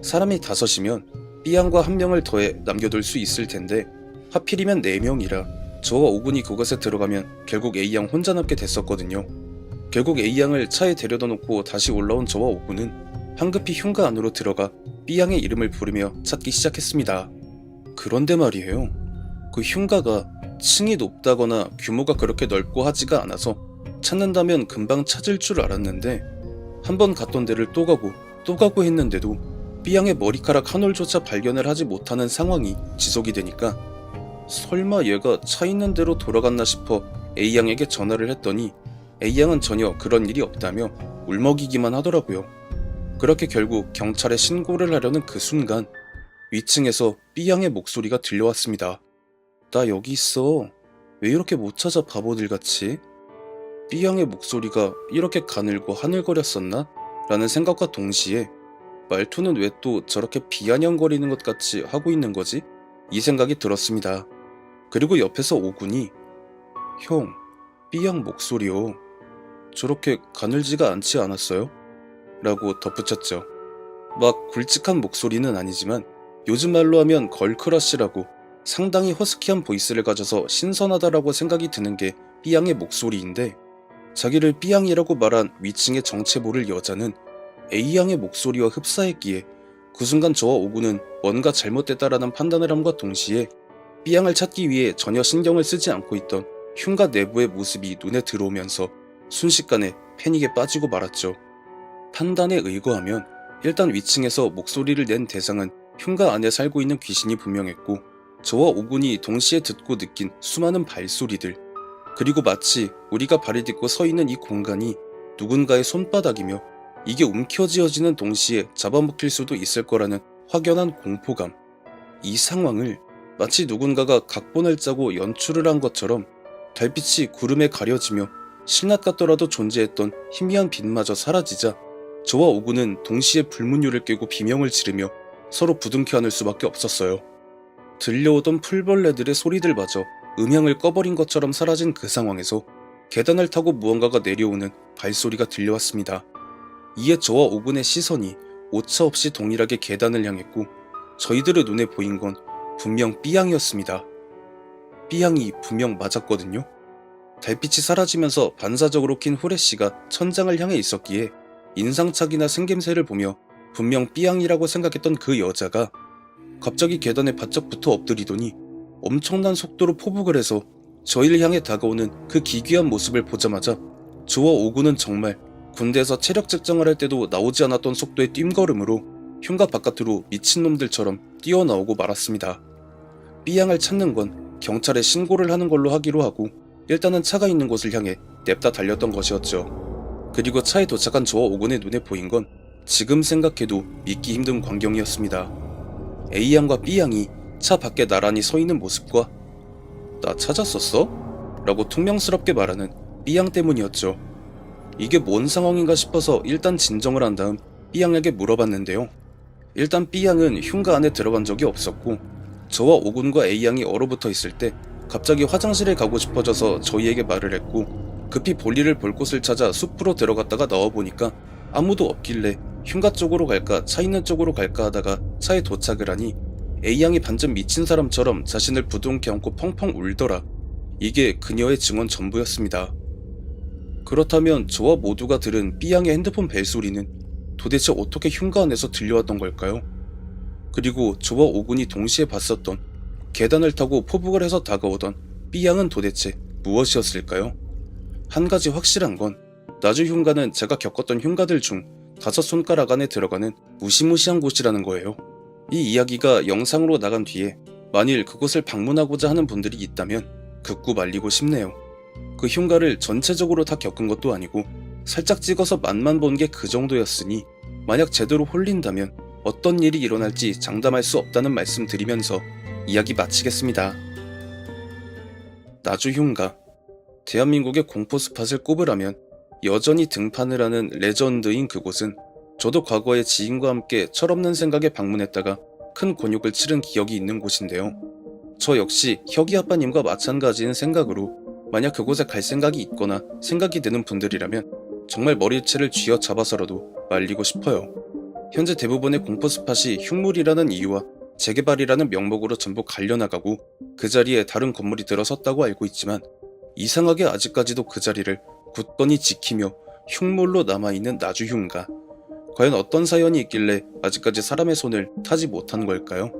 사람이 5이면 B양과 1명을 더해 남겨둘 수 있을 텐데 하필이면 4명이라 저와 오군이 그곳에 들어가면 결국 A양 혼자 남게 됐었거든요. 결국 A양을 차에 데려다 놓고 다시 올라온 저와 오군은 황급히 흉가 안으로 들어가 B양의 이름을 부르며 찾기 시작했습니다. 그런데 말이에요. 그 흉가가 층이 높다거나 규모가 그렇게 넓고 하지가 않아서 찾는다면 금방 찾을 줄 알았는데 한번 갔던 데를 또 가고 했는데도 B양의 머리카락 한 올조차 발견을 하지 못하는 상황이 지속이 되니까 설마 얘가 차 있는 데로 돌아갔나 싶어 A양에게 전화를 했더니 A양은 전혀 그런 일이 없다며 울먹이기만 하더라고요. 그렇게 결국 경찰에 신고를 하려는 그 순간 위층에서 B양의 목소리가 들려왔습니다. 나 여기 있어. 왜 이렇게 못 찾아 바보들같이? B양의 목소리가 이렇게 가늘고 하늘거렸었나? 라는 생각과 동시에 말투는 왜 또 저렇게 비아냥거리는 것 같이 하고 있는 거지? 이 생각이 들었습니다. 그리고 옆에서 오군이 형, B양 목소리요. 저렇게 가늘지가 않지 않았어요? 라고 덧붙였죠. 막 굵직한 목소리는 아니지만 요즘 말로 하면 걸크러쉬라고 상당히 허스키한 보이스를 가져서 신선하다라고 생각이 드는 게 B양의 목소리인데 자기를 B양이라고 말한 위층의 정체 모를 여자는 A양의 목소리와 흡사했기에 그 순간 저와 오구는 뭔가 잘못됐다라는 판단을 함과 동시에 B양을 찾기 위해 전혀 신경을 쓰지 않고 있던 흉가 내부의 모습이 눈에 들어오면서 순식간에 패닉에 빠지고 말았죠. 판단에 의거하면 일단 위층에서 목소리를 낸 대상은 흉가 안에 살고 있는 귀신이 분명했고 저와 오군이 동시에 듣고 느낀 수많은 발소리들 그리고 마치 우리가 발을 딛고 서 있는 이 공간이 누군가의 손바닥이며 이게 움켜쥐어지는 동시에 잡아먹힐 수도 있을 거라는 확연한 공포감. 이 상황을 마치 누군가가 각본을 짜고 연출을 한 것처럼 달빛이 구름에 가려지며 신낮 같더라도 존재했던 희미한 빛마저 사라지자 저와 오구는 동시에 불문율을 깨고 비명을 지르며 서로 부둥켜 안을 수밖에 없었어요. 들려오던 풀벌레들의 소리들마저 음향을 꺼버린 것처럼 사라진 그 상황에서 계단을 타고 무언가가 내려오는 발소리가 들려왔습니다. 이에 저와 오군의 시선이 오차없이 동일하게 계단을 향했고 저희들의 눈에 보인 건 분명 B양이었습니다. B양이 분명 맞았거든요. 달빛이 사라지면서 반사적으로 킨 후레쉬가 천장을 향해 있었기에 인상착이나 생김새를 보며 분명 B양이라고 생각했던 그 여자가 갑자기 계단에 바짝 붙어 엎드리더니 엄청난 속도로 포복을 해서 저희를 향해 다가오는 그 기괴한 모습을 보자마자 저와 오구는 정말 군대에서 체력 측정을 할 때도 나오지 않았던 속도의 뜀걸음으로 흉가 바깥으로 미친놈들처럼 뛰어나오고 말았습니다. B양을 찾는 건 경찰에 신고를 하는 걸로 하기로 하고 일단은 차가 있는 곳을 향해 냅다 달렸던 것이었죠. 그리고 차에 도착한 저와 오군의 눈에 보인 건 지금 생각해도 믿기 힘든 광경이었습니다. A양과 B양이 차 밖에 나란히 서 있는 모습과 나 찾았었어? 라고 퉁명스럽게 말하는 B양 때문이었죠. 이게 뭔 상황인가 싶어서 일단 진정을 한 다음 B양에게 물어봤는데요. 일단 B양은 흉가 안에 들어간 적이 없었고 저와 오군과 A양이 얼어붙어 있을 때 갑자기 화장실에 가고 싶어져서 저희에게 말을 했고 급히 볼일을 볼 곳을 찾아 숲으로 들어갔다가 나와보니까 아무도 없길래 흉가 쪽으로 갈까 차 있는 쪽으로 갈까 하다가 차에 도착을 하니 A양이 반쯤 미친 사람처럼 자신을 부둥켜 안고 펑펑 울더라. 이게 그녀의 증언 전부였습니다. 그렇다면 저와 모두가 들은 B양의 핸드폰 벨소리는 도대체 어떻게 흉가 안에서 들려왔던 걸까요? 그리고 저와 오군이 동시에 봤었던 계단을 타고 포복을 해서 다가오던 B양은 도대체 무엇이었을까요? 한 가지 확실한 건 나주 흉가는 제가 겪었던 흉가들 중 5손가락 안에 들어가는 무시무시한 곳이라는 거예요. 이 이야기가 영상으로 나간 뒤에 만일 그곳을 방문하고자 하는 분들이 있다면 극구 말리고 싶네요. 그 흉가를 전체적으로 다 겪은 것도 아니고 살짝 찍어서 맛만 본 게 그 정도였으니 만약 제대로 홀린다면 어떤 일이 일어날지 장담할 수 없다는 말씀 드리면서 이야기 마치겠습니다. 나주 흉가. 대한민국의 공포 스팟을 꼽으라면 여전히 등판을 하는 레전드인 그곳은 저도 과거에 지인과 함께 철없는 생각에 방문했다가 큰 곤욕을 치른 기억이 있는 곳인데요. 저 역시 혁이 아빠님과 마찬가지인 생각으로 만약 그곳에 갈 생각이 있거나 생각이 드는 분들이라면 정말 머리채를 쥐어잡아서라도 말리고 싶어요. 현재 대부분의 공포 스팟이 흉물이라는 이유와 재개발이라는 명목으로 전부 갈려나가고 그 자리에 다른 건물이 들어섰다고 알고 있지만 이상하게 아직까지도 그 자리를 굳건히 지키며 흉물로 남아있는 나주 흉가. 과연 어떤 사연이 있길래 아직까지 사람의 손을 타지 못한 걸까요?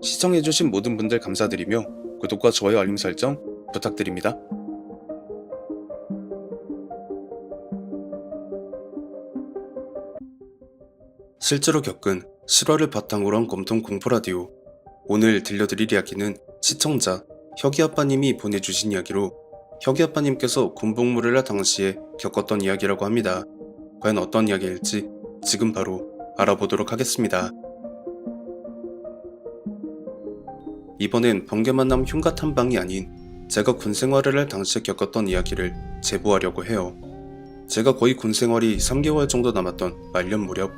시청해주신 모든 분들 감사드리며 구독과 좋아요 알림 설정 부탁드립니다. 실제로 겪은 실화를 바탕으로 한 검통 공포라디오. 오늘 들려드릴 이야기는 시청자 혁이아빠님이 보내주신 이야기로 혁이아빠님께서 군복무를 할 당시에 겪었던 이야기라고 합니다. 과연 어떤 이야기일지 지금 바로 알아보도록 하겠습니다. 이번엔 번개 만남 흉가 탐방이 아닌 제가 군 생활을 할 당시에 겪었던 이야기를 제보하려고 해요. 제가 거의 군 생활이 3개월 정도 남았던 말년 무렵,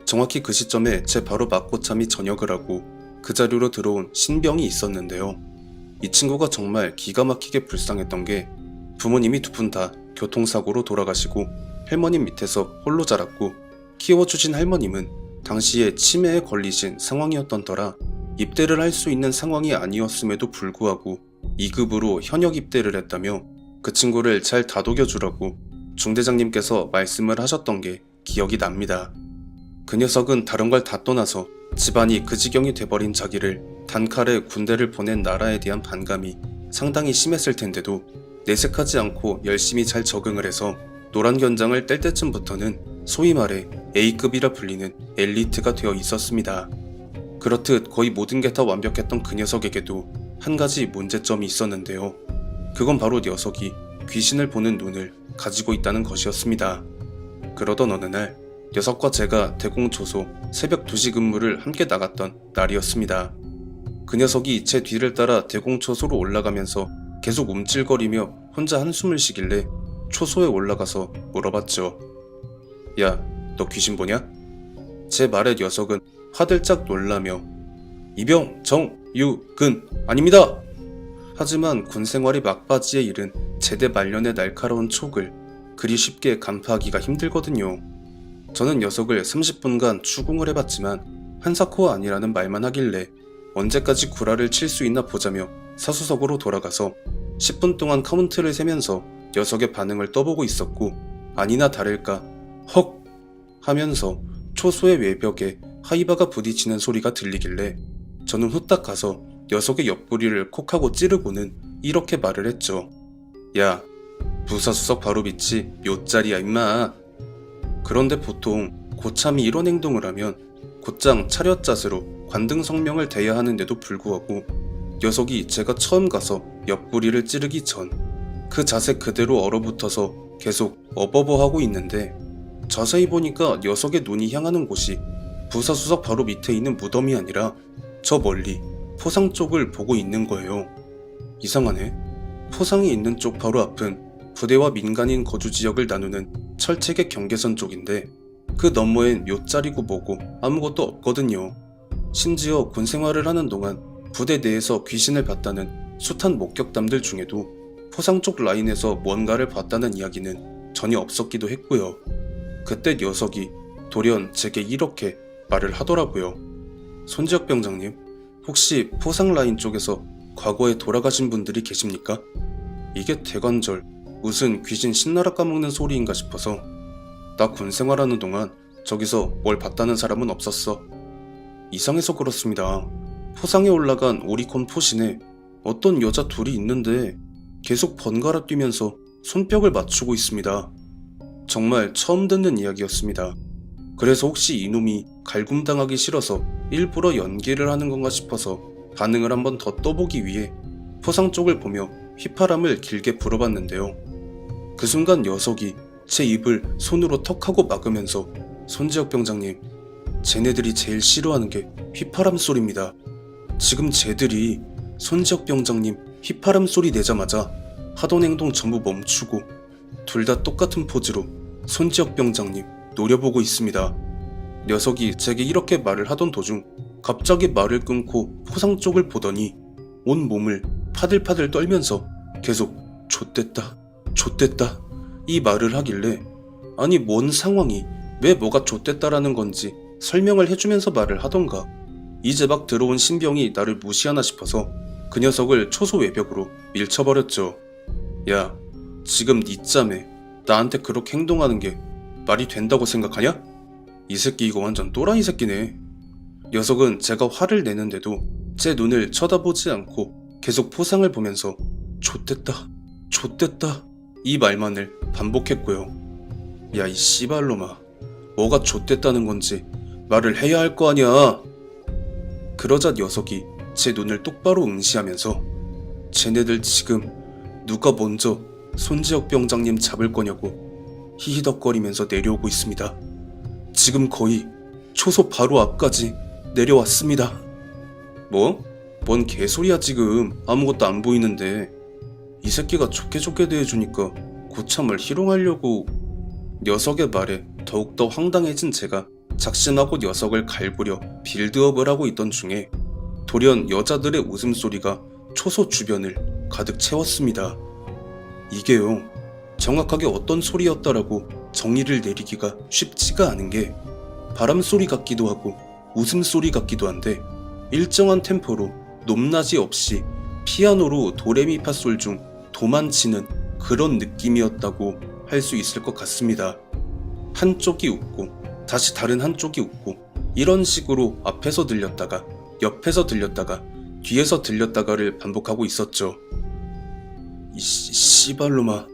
정확히 그 시점에 제 바로 맞고참이 전역을 하고 그 자리로 들어온 신병이 있었는데요. 이 친구가 정말 기가 막히게 불쌍했던 게 부모님이 두 분 다 교통사고로 돌아가시고 할머님 밑에서 홀로 자랐고 키워주신 할머님은 당시에 치매에 걸리신 상황이었던 터라 입대를 할 수 있는 상황이 아니었음에도 불구하고 2급으로 현역 입대를 했다며 그 친구를 잘 다독여주라고 중대장님께서 말씀을 하셨던 게 기억이 납니다. 그 녀석은 다른 걸 다 떠나서 집안이 그 지경이 돼버린 자기를 단칼에 군대를 보낸 나라에 대한 반감이 상당히 심했을 텐데도 내색하지 않고 열심히 잘 적응을 해서 노란 견장을 뗄 때쯤부터는 소위 말해 A급이라 불리는 엘리트가 되어 있었습니다. 그렇듯 거의 모든 게 다 완벽했던 그 녀석에게도 한 가지 문제점이 있었는데요. 그건 바로 녀석이 귀신을 보는 눈을 가지고 있다는 것이었습니다. 그러던 어느 날 녀석과 제가 대공초소 새벽 2시 근무를 함께 나갔던 날이었습니다. 그 녀석이 제 뒤를 따라 대공초소로 올라가면서 계속 움찔거리며 혼자 한숨을 쉬길래 초소에 올라가서 물어봤죠. 야, 너 귀신 보냐? 제 말에 녀석은 화들짝 놀라며 이병, 정, 유, 근 아닙니다! 하지만 군생활이 막바지에 이른 제대 말년의 날카로운 촉을 그리 쉽게 간파하기가 힘들거든요. 저는 녀석을 30분간 추궁을 해봤지만 한사코어 아니라는 말만 하길래 언제까지 구라를 칠 수 있나 보자며 사수석으로 돌아가서 10분 동안 카운트를 세면서 녀석의 반응을 떠보고 있었고 아니나 다를까 헉 하면서 초소의 외벽에 하이바가 부딪히는 소리가 들리길래 저는 후딱 가서 녀석의 옆구리를 콕하고 찌르고는 이렇게 말을 했죠. 야, 부사수석 바로 밑이 묘짜리야 임마. 그런데 보통 고참이 이런 행동을 하면 곧장 차렷자세로 관등 성명을 대야 하는데도 불구하고 녀석이 제가 처음 가서 옆구리를 찌르기 전 그 자세 그대로 얼어붙어서 계속 어버버하고 있는데 자세히 보니까 녀석의 눈이 향하는 곳이 부사수석 바로 밑에 있는 무덤이 아니라 저 멀리 포상 쪽을 보고 있는 거예요. 이상하네. 포상이 있는 쪽 바로 앞은 부대와 민간인 거주 지역을 나누는 철책의 경계선 쪽인데 그 너머엔 묘짜리고 뭐고 아무것도 없거든요. 심지어 군 생활을 하는 동안 부대 내에서 귀신을 봤다는 숱한 목격담들 중에도 포상 쪽 라인에서 뭔가를 봤다는 이야기는 전혀 없었기도 했고요. 그때 녀석이 돌연 제게 이렇게 말을 하더라고요. 손지혁 병장님, 혹시 포상 라인 쪽에서 과거에 돌아가신 분들이 계십니까? 이게 대관절 무슨 귀신 신나라 까먹는 소리인가 싶어서 나 군 생활하는 동안 저기서 뭘 봤다는 사람은 없었어. 이상해서 그렇습니다. 포상에 올라간 오리콘 포신에 어떤 여자 둘이 있는데 계속 번갈아 뛰면서 손뼉을 맞추고 있습니다. 정말 처음 듣는 이야기였습니다. 그래서 혹시 이놈이 갈굼당하기 싫어서 일부러 연기를 하는 건가 싶어서 반응을 한번 더 떠보기 위해 포상 쪽을 보며 휘파람을 길게 불어봤는데요. 그 순간 녀석이 제 입을 손으로 턱하고 막으면서 손지혁 병장님, 쟤네들이 제일 싫어하는 게 휘파람 소리입니다. 지금 쟤들이 손지혁 병장님 휘파람 소리 내자마자 하던 행동 전부 멈추고 둘 다 똑같은 포즈로 손지혁 병장님 노려보고 있습니다. 녀석이 제게 이렇게 말을 하던 도중 갑자기 말을 끊고 포상 쪽을 보더니 온 몸을 파들파들 떨면서 계속 좆됐다 좆됐다 이 말을 하길래 아니 뭔 상황이 왜 뭐가 좆됐다라는 건지 설명을 해주면서 말을 하던가 이제 막 들어온 신병이 나를 무시하나 싶어서 그 녀석을 초소 외벽으로 밀쳐버렸죠. 야, 지금 니 짬에 나한테 그렇게 행동하는 게 말이 된다고 생각하냐? 이 새끼 이거 완전 또라이 새끼네. 녀석은 제가 화를 내는데도 제 눈을 쳐다보지 않고 계속 포상을 보면서 좆됐다 좆됐다 이 말만을 반복했고요. 야, 이 씨발놈아, 뭐가 좆됐다는 건지 말을 해야 할 거 아니야. 그러자 녀석이 제 눈을 똑바로 응시하면서 쟤네들 지금 누가 먼저 손지혁 병장님 잡을 거냐고 히히덕거리면서 내려오고 있습니다. 지금 거의 초소 바로 앞까지 내려왔습니다. 뭐? 뭔 개소리야 지금. 아무것도 안 보이는데. 이 새끼가 좋게 대해주니까 고참을 희롱하려고. 녀석의 말에 더욱더 황당해진 제가 작심하고 녀석을 갈구려 빌드업을 하고 있던 중에 돌연 여자들의 웃음소리가 초소 주변을 가득 채웠습니다. 이게요, 정확하게 어떤 소리였다라고 정의를 내리기가 쉽지가 않은 게 바람소리 같기도 하고 웃음소리 같기도 한데 일정한 템포로 높낮이 없이 피아노로 도레미파솔 중 도만 치는 그런 느낌이었다고 할 수 있을 것 같습니다. 한쪽이 웃고 다시 다른 한쪽이 웃고 이런 식으로 앞에서 들렸다가 옆에서 들렸다가 뒤에서 들렸다가를 반복하고 있었죠. 이 씨발로마,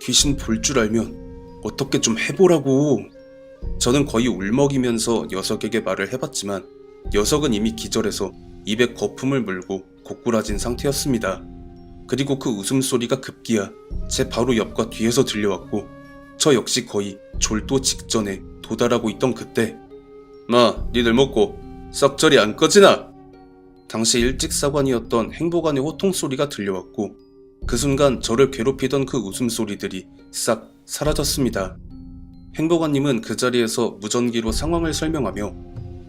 귀신 볼 줄 알면 어떻게 좀 해보라고. 저는 거의 울먹이면서 녀석에게 말을 해봤지만 녀석은 이미 기절해서 입에 거품을 물고 고꾸라진 상태였습니다. 그리고 그 웃음소리가 급기야 제 바로 옆과 뒤에서 들려왔고 저 역시 거의 졸도 직전에 도달하고 있던 그때, 마, 니들 먹고 썩 저리 안 꺼지나? 당시 일찍 사관이었던 행보관의 호통소리가 들려왔고 그 순간 저를 괴롭히던 그 웃음소리들이 싹 사라졌습니다. 행보관님은 그 자리에서 무전기로 상황을 설명하며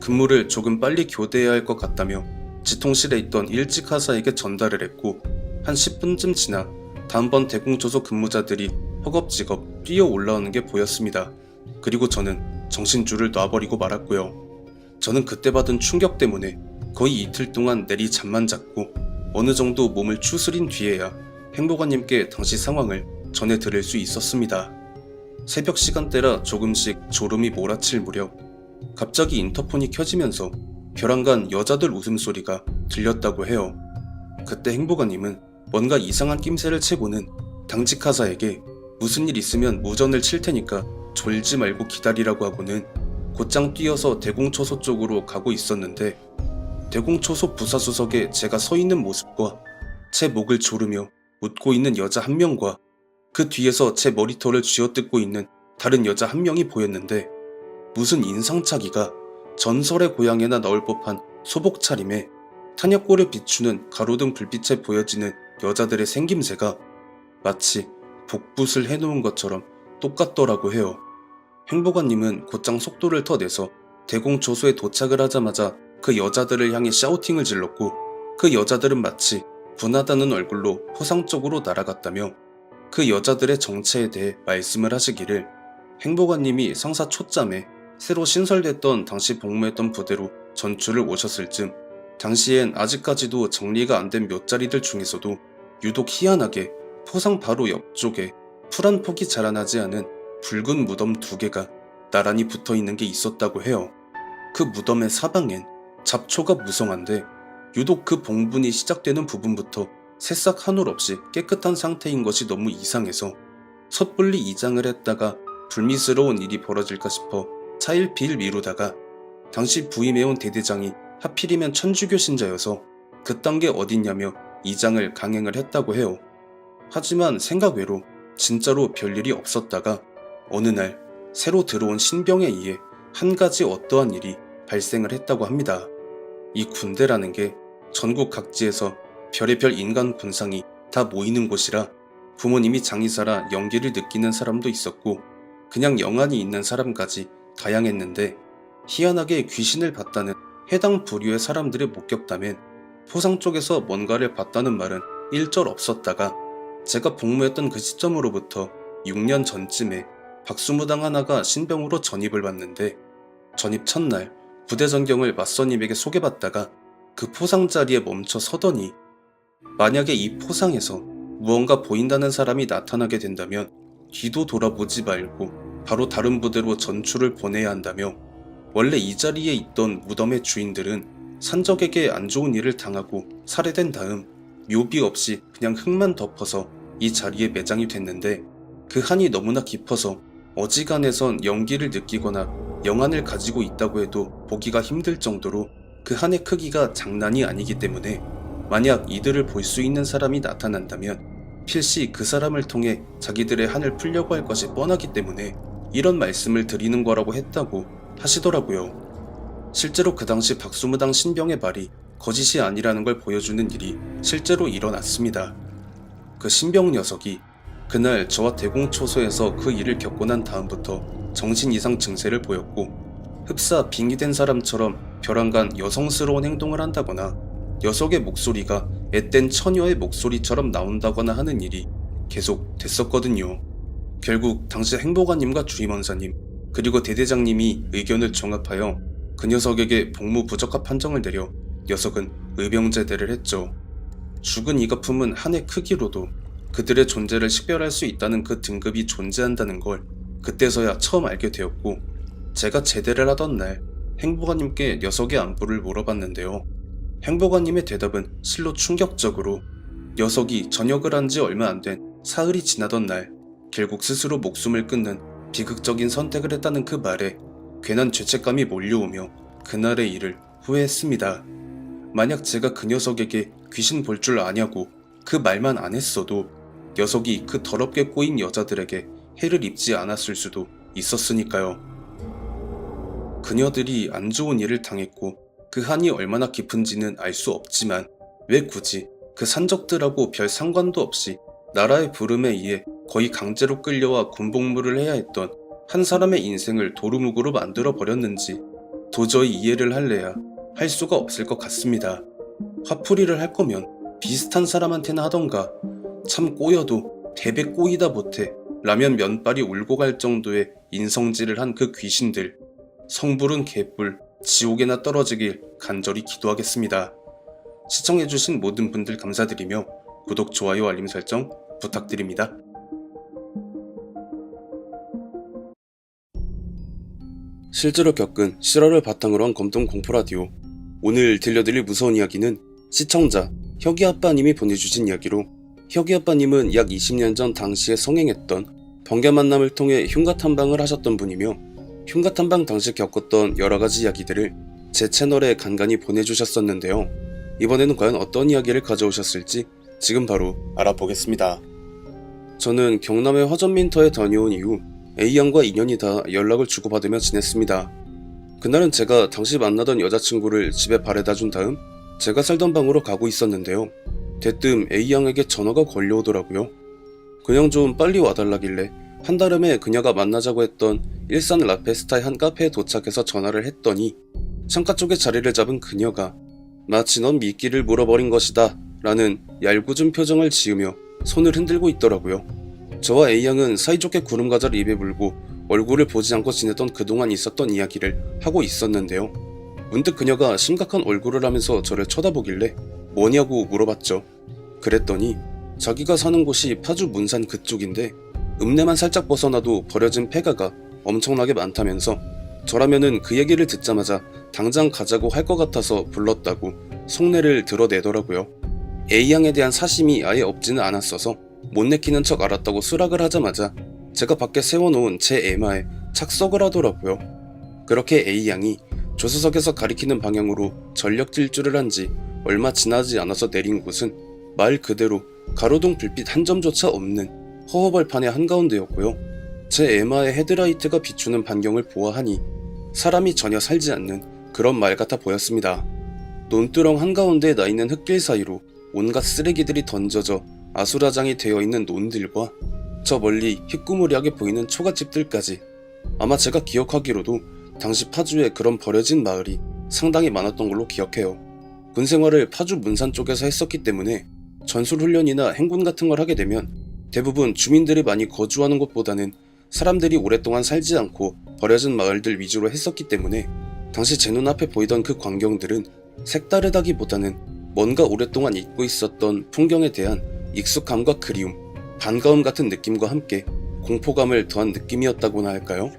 근무를 조금 빨리 교대해야 할 것 같다며 지통실에 있던 일찍 하사에게 전달을 했고 한 10분쯤 지나 다음번 대공초소 근무자들이 허겁지겁 뛰어 올라오는 게 보였습니다. 그리고 저는 정신줄을 놔버리고 말았고요. 저는 그때 받은 충격 때문에 거의 이틀 동안 내리 잠만 잤고 어느 정도 몸을 추스린 뒤에야 행보관님께 당시 상황을 전해 드릴 수 있었습니다. 새벽 시간대라 조금씩 졸음이 몰아칠 무렵 갑자기 인터폰이 켜지면서 벼랑간 여자들 웃음소리가 들렸다고 해요. 그때 행보관님은 뭔가 이상한 낌새를 채고는 당직 하사에게 무슨 일 있으면 무전을 칠 테니까 졸지 말고 기다리라고 하고는 곧장 뛰어서 대공초소 쪽으로 가고 있었는데 대공초소 부사수석에 제가 서 있는 모습과 제 목을 조르며 웃고 있는 여자 한 명과 그 뒤에서 제 머리털을 쥐어뜯고 있는 다른 여자 한 명이 보였는데 무슨 인상착의가 전설의 고향에나 나올 법한 소복 차림에 탄약고를 비추는 가로등 불빛에 보여지는 여자들의 생김새가 마치 복붙을 해놓은 것처럼 똑같더라고 해요. 행보관님은 곧장 속도를 더 내서 대공초소에 도착을 하자마자 그 여자들을 향해 샤우팅을 질렀고 그 여자들은 마치 분하다는 얼굴로 포상 쪽으로 날아갔다며 그 여자들의 정체에 대해 말씀을 하시기를 행보관님이 상사 초점에 새로 신설됐던 당시 복무했던 부대로 전출을 오셨을 즈음 당시엔 아직까지도 정리가 안 된 몇 자리들 중에서도 유독 희한하게 포상 바로 옆쪽에 풀 한 폭이 자라나지 않은 붉은 무덤 2개가 나란히 붙어있는 게 있었다고 해요. 그 무덤의 사방엔 잡초가 무성한데 유독 그 봉분이 시작되는 부분부터 새싹 한 올 없이 깨끗한 상태인 것이 너무 이상해서 섣불리 이장을 했다가 불미스러운 일이 벌어질까 싶어 차일피일 미루다가 당시 부임해온 대대장이 하필이면 천주교 신자여서 그딴 게 어딨냐며 이장을 강행을 했다고 해요. 하지만 생각 외로 진짜로 별일이 없었다가 어느 날 새로 들어온 신병에 의해 한 가지 어떠한 일이 발생을 했다고 합니다. 이 군대라는 게 전국 각지에서 별의별 인간 군상이 다 모이는 곳이라 부모님이 장의사라 연기를 느끼는 사람도 있었고 그냥 영안이 있는 사람까지 다양했는데 희한하게 귀신을 봤다는 해당 부류의 사람들의 목격담엔 포상 쪽에서 뭔가를 봤다는 말은 일절 없었다가 제가 복무했던 그 시점으로부터 6년 전쯤에 박수무당 하나가 신병으로 전입을 받는데 전입 첫날 부대 전경을 맞선임에게 소개받다가 그 포상 자리에 멈춰 서더니 만약에 이 포상에서 무언가 보인다는 사람이 나타나게 된다면 뒤도 돌아보지 말고 바로 다른 부대로 전출을 보내야 한다며 원래 이 자리에 있던 무덤의 주인들은 산적에게 안 좋은 일을 당하고 살해된 다음 묘비 없이 그냥 흙만 덮어서 이 자리에 매장이 됐는데 그 한이 너무나 깊어서 어지간해선 연기를 느끼거나 영안을 가지고 있다고 해도 보기가 힘들 정도로 그 한의 크기가 장난이 아니기 때문에 만약 이들을 볼 수 있는 사람이 나타난다면 필시 그 사람을 통해 자기들의 한을 풀려고 할 것이 뻔하기 때문에 이런 말씀을 드리는 거라고 했다고 하시더라고요. 실제로 그 당시 박수무당 신병의 말이 거짓이 아니라는 걸 보여주는 일이 실제로 일어났습니다. 그 신병 녀석이 그날 저와 대공초소에서 그 일을 겪고 난 다음부터 정신 이상 증세를 보였고, 흡사 빙의된 사람처럼 벼랑간 여성스러운 행동을 한다거나 녀석의 목소리가 앳된 처녀의 목소리처럼 나온다거나 하는 일이 계속 됐었거든요. 결국 당시 행보관님과 주임원사님 그리고 대대장님이 의견을 종합하여 그 녀석에게 복무 부적합 판정을 내려 녀석은 의병제대를 했죠. 죽은 이가 품은 한의 크기로도 그들의 존재를 식별할 수 있다는 그 등급이 존재한다는 걸 그때서야 처음 알게 되었고, 제가 제대를 하던 날 행보관님께 녀석의 안부를 물어봤는데요. 행보관님의 대답은 실로 충격적으로 녀석이 전역을 한 지 얼마 안 된 사흘이 지나던 날 결국 스스로 목숨을 끊는 비극적인 선택을 했다는 그 말에 괜한 죄책감이 몰려오며 그날의 일을 후회했습니다. 만약 제가 그 녀석에게 귀신 볼 줄 아냐고 그 말만 안 했어도 녀석이 그 더럽게 꼬인 여자들에게 해를 입지 않았을 수도 있었으니까요. 그녀들이 안 좋은 일을 당했고 그 한이 얼마나 깊은지는 알 수 없지만 왜 굳이 그 산적들하고 별 상관도 없이 나라의 부름에 의해 거의 강제로 끌려와 군복무를 해야 했던 한 사람의 인생을 도루묵으로 만들어 버렸는지 도저히 이해를 할래야 할 수가 없을 것 같습니다. 화풀이를 할 거면 비슷한 사람한테나 하던가. 참 꼬여도 대배 꼬이다 못해 라면 면발이 울고 갈 정도의 인성질을 한 그 귀신들, 성불은 개뿔 지옥에나 떨어지길 간절히 기도하겠습니다. 시청해주신 모든 분들 감사드리며 구독, 좋아요, 알림 설정 부탁드립니다. 실제로 겪은 실화를 바탕으로 한 검통 공포라디오. 오늘 들려드릴 무서운 이야기는 시청자 혁이아빠님이 보내주신 이야기로, 혁이아빠님은 약 20년 전 당시에 성행했던 번개 만남을 통해 흉가 탐방을 하셨던 분이며, 흉가 탐방 당시 겪었던 여러가지 이야기들을 제 채널에 간간히 보내주셨었는데요. 이번에는 과연 어떤 이야기를 가져오셨을지 지금 바로 알아보겠습니다. 저는 경남의 화전민터에 다녀온 이후 A양과 인연이 다 연락을 주고받으며 지냈습니다. 그날은 제가 당시 만나던 여자친구를 집에 바래다 준 다음 제가 살던 방으로 가고 있었는데요. 대뜸 A양에게 전화가 걸려오더라고요. 그냥 좀 빨리 와달라길래 한달음에 그녀가 만나자고 했던 일산 라페스타의 한 카페에 도착해서 전화를 했더니 창가 쪽에 자리를 잡은 그녀가 마치 넌 미끼를 물어버린 것이다 라는 얄궂은 표정을 지으며 손을 흔들고 있더라고요. 저와 A양은 사이좋게 구름과자를 입에 물고 얼굴을 보지 않고 지내던 그동안 있었던 이야기를 하고 있었는데요. 문득 그녀가 심각한 얼굴을 하면서 저를 쳐다보길래 뭐냐고 물어봤죠. 그랬더니 자기가 사는 곳이 파주 문산 그쪽인데 읍내만 살짝 벗어나도 버려진 폐가가 엄청나게 많다면서 저라면은 그 얘기를 듣자마자 당장 가자고 할 것 같아서 불렀다고 속내를 드러내더라고요. A양에 대한 사심이 아예 없지는 않았어서 못 내키는 척 알았다고 수락을 하자마자 제가 밖에 세워놓은 제 에마에 착석을 하더라고요. 그렇게 A양이 조수석에서 가리키는 방향으로 전력 질주를 한 지 얼마 지나지 않아서 내린 곳은 말 그대로 가로등 불빛 한 점조차 없는 허허벌판의 한가운데였고요. 제 에마의 헤드라이트가 비추는 반경을 보아하니 사람이 전혀 살지 않는 그런 말 같아 보였습니다. 논두렁 한가운데에 나있는 흙길 사이로 온갖 쓰레기들이 던져져 아수라장이 되어 있는 논들과 저 멀리 희꾸무리하게 보이는 초가집들까지. 아마 제가 기억하기로도 당시 파주에 그런 버려진 마을이 상당히 많았던 걸로 기억해요. 군 생활을 파주 문산 쪽에서 했었기 때문에 전술훈련이나 행군 같은 걸 하게 되면 대부분 주민들이 많이 거주하는 곳보다는 사람들이 오랫동안 살지 않고 버려진 마을들 위주로 했었기 때문에 당시 제 눈앞에 보이던 그 광경들은 색다르다기보다는 뭔가 오랫동안 잊고 있었던 풍경에 대한 익숙함과 그리움, 반가움 같은 느낌과 함께 공포감을 더한 느낌이었다고나 할까요?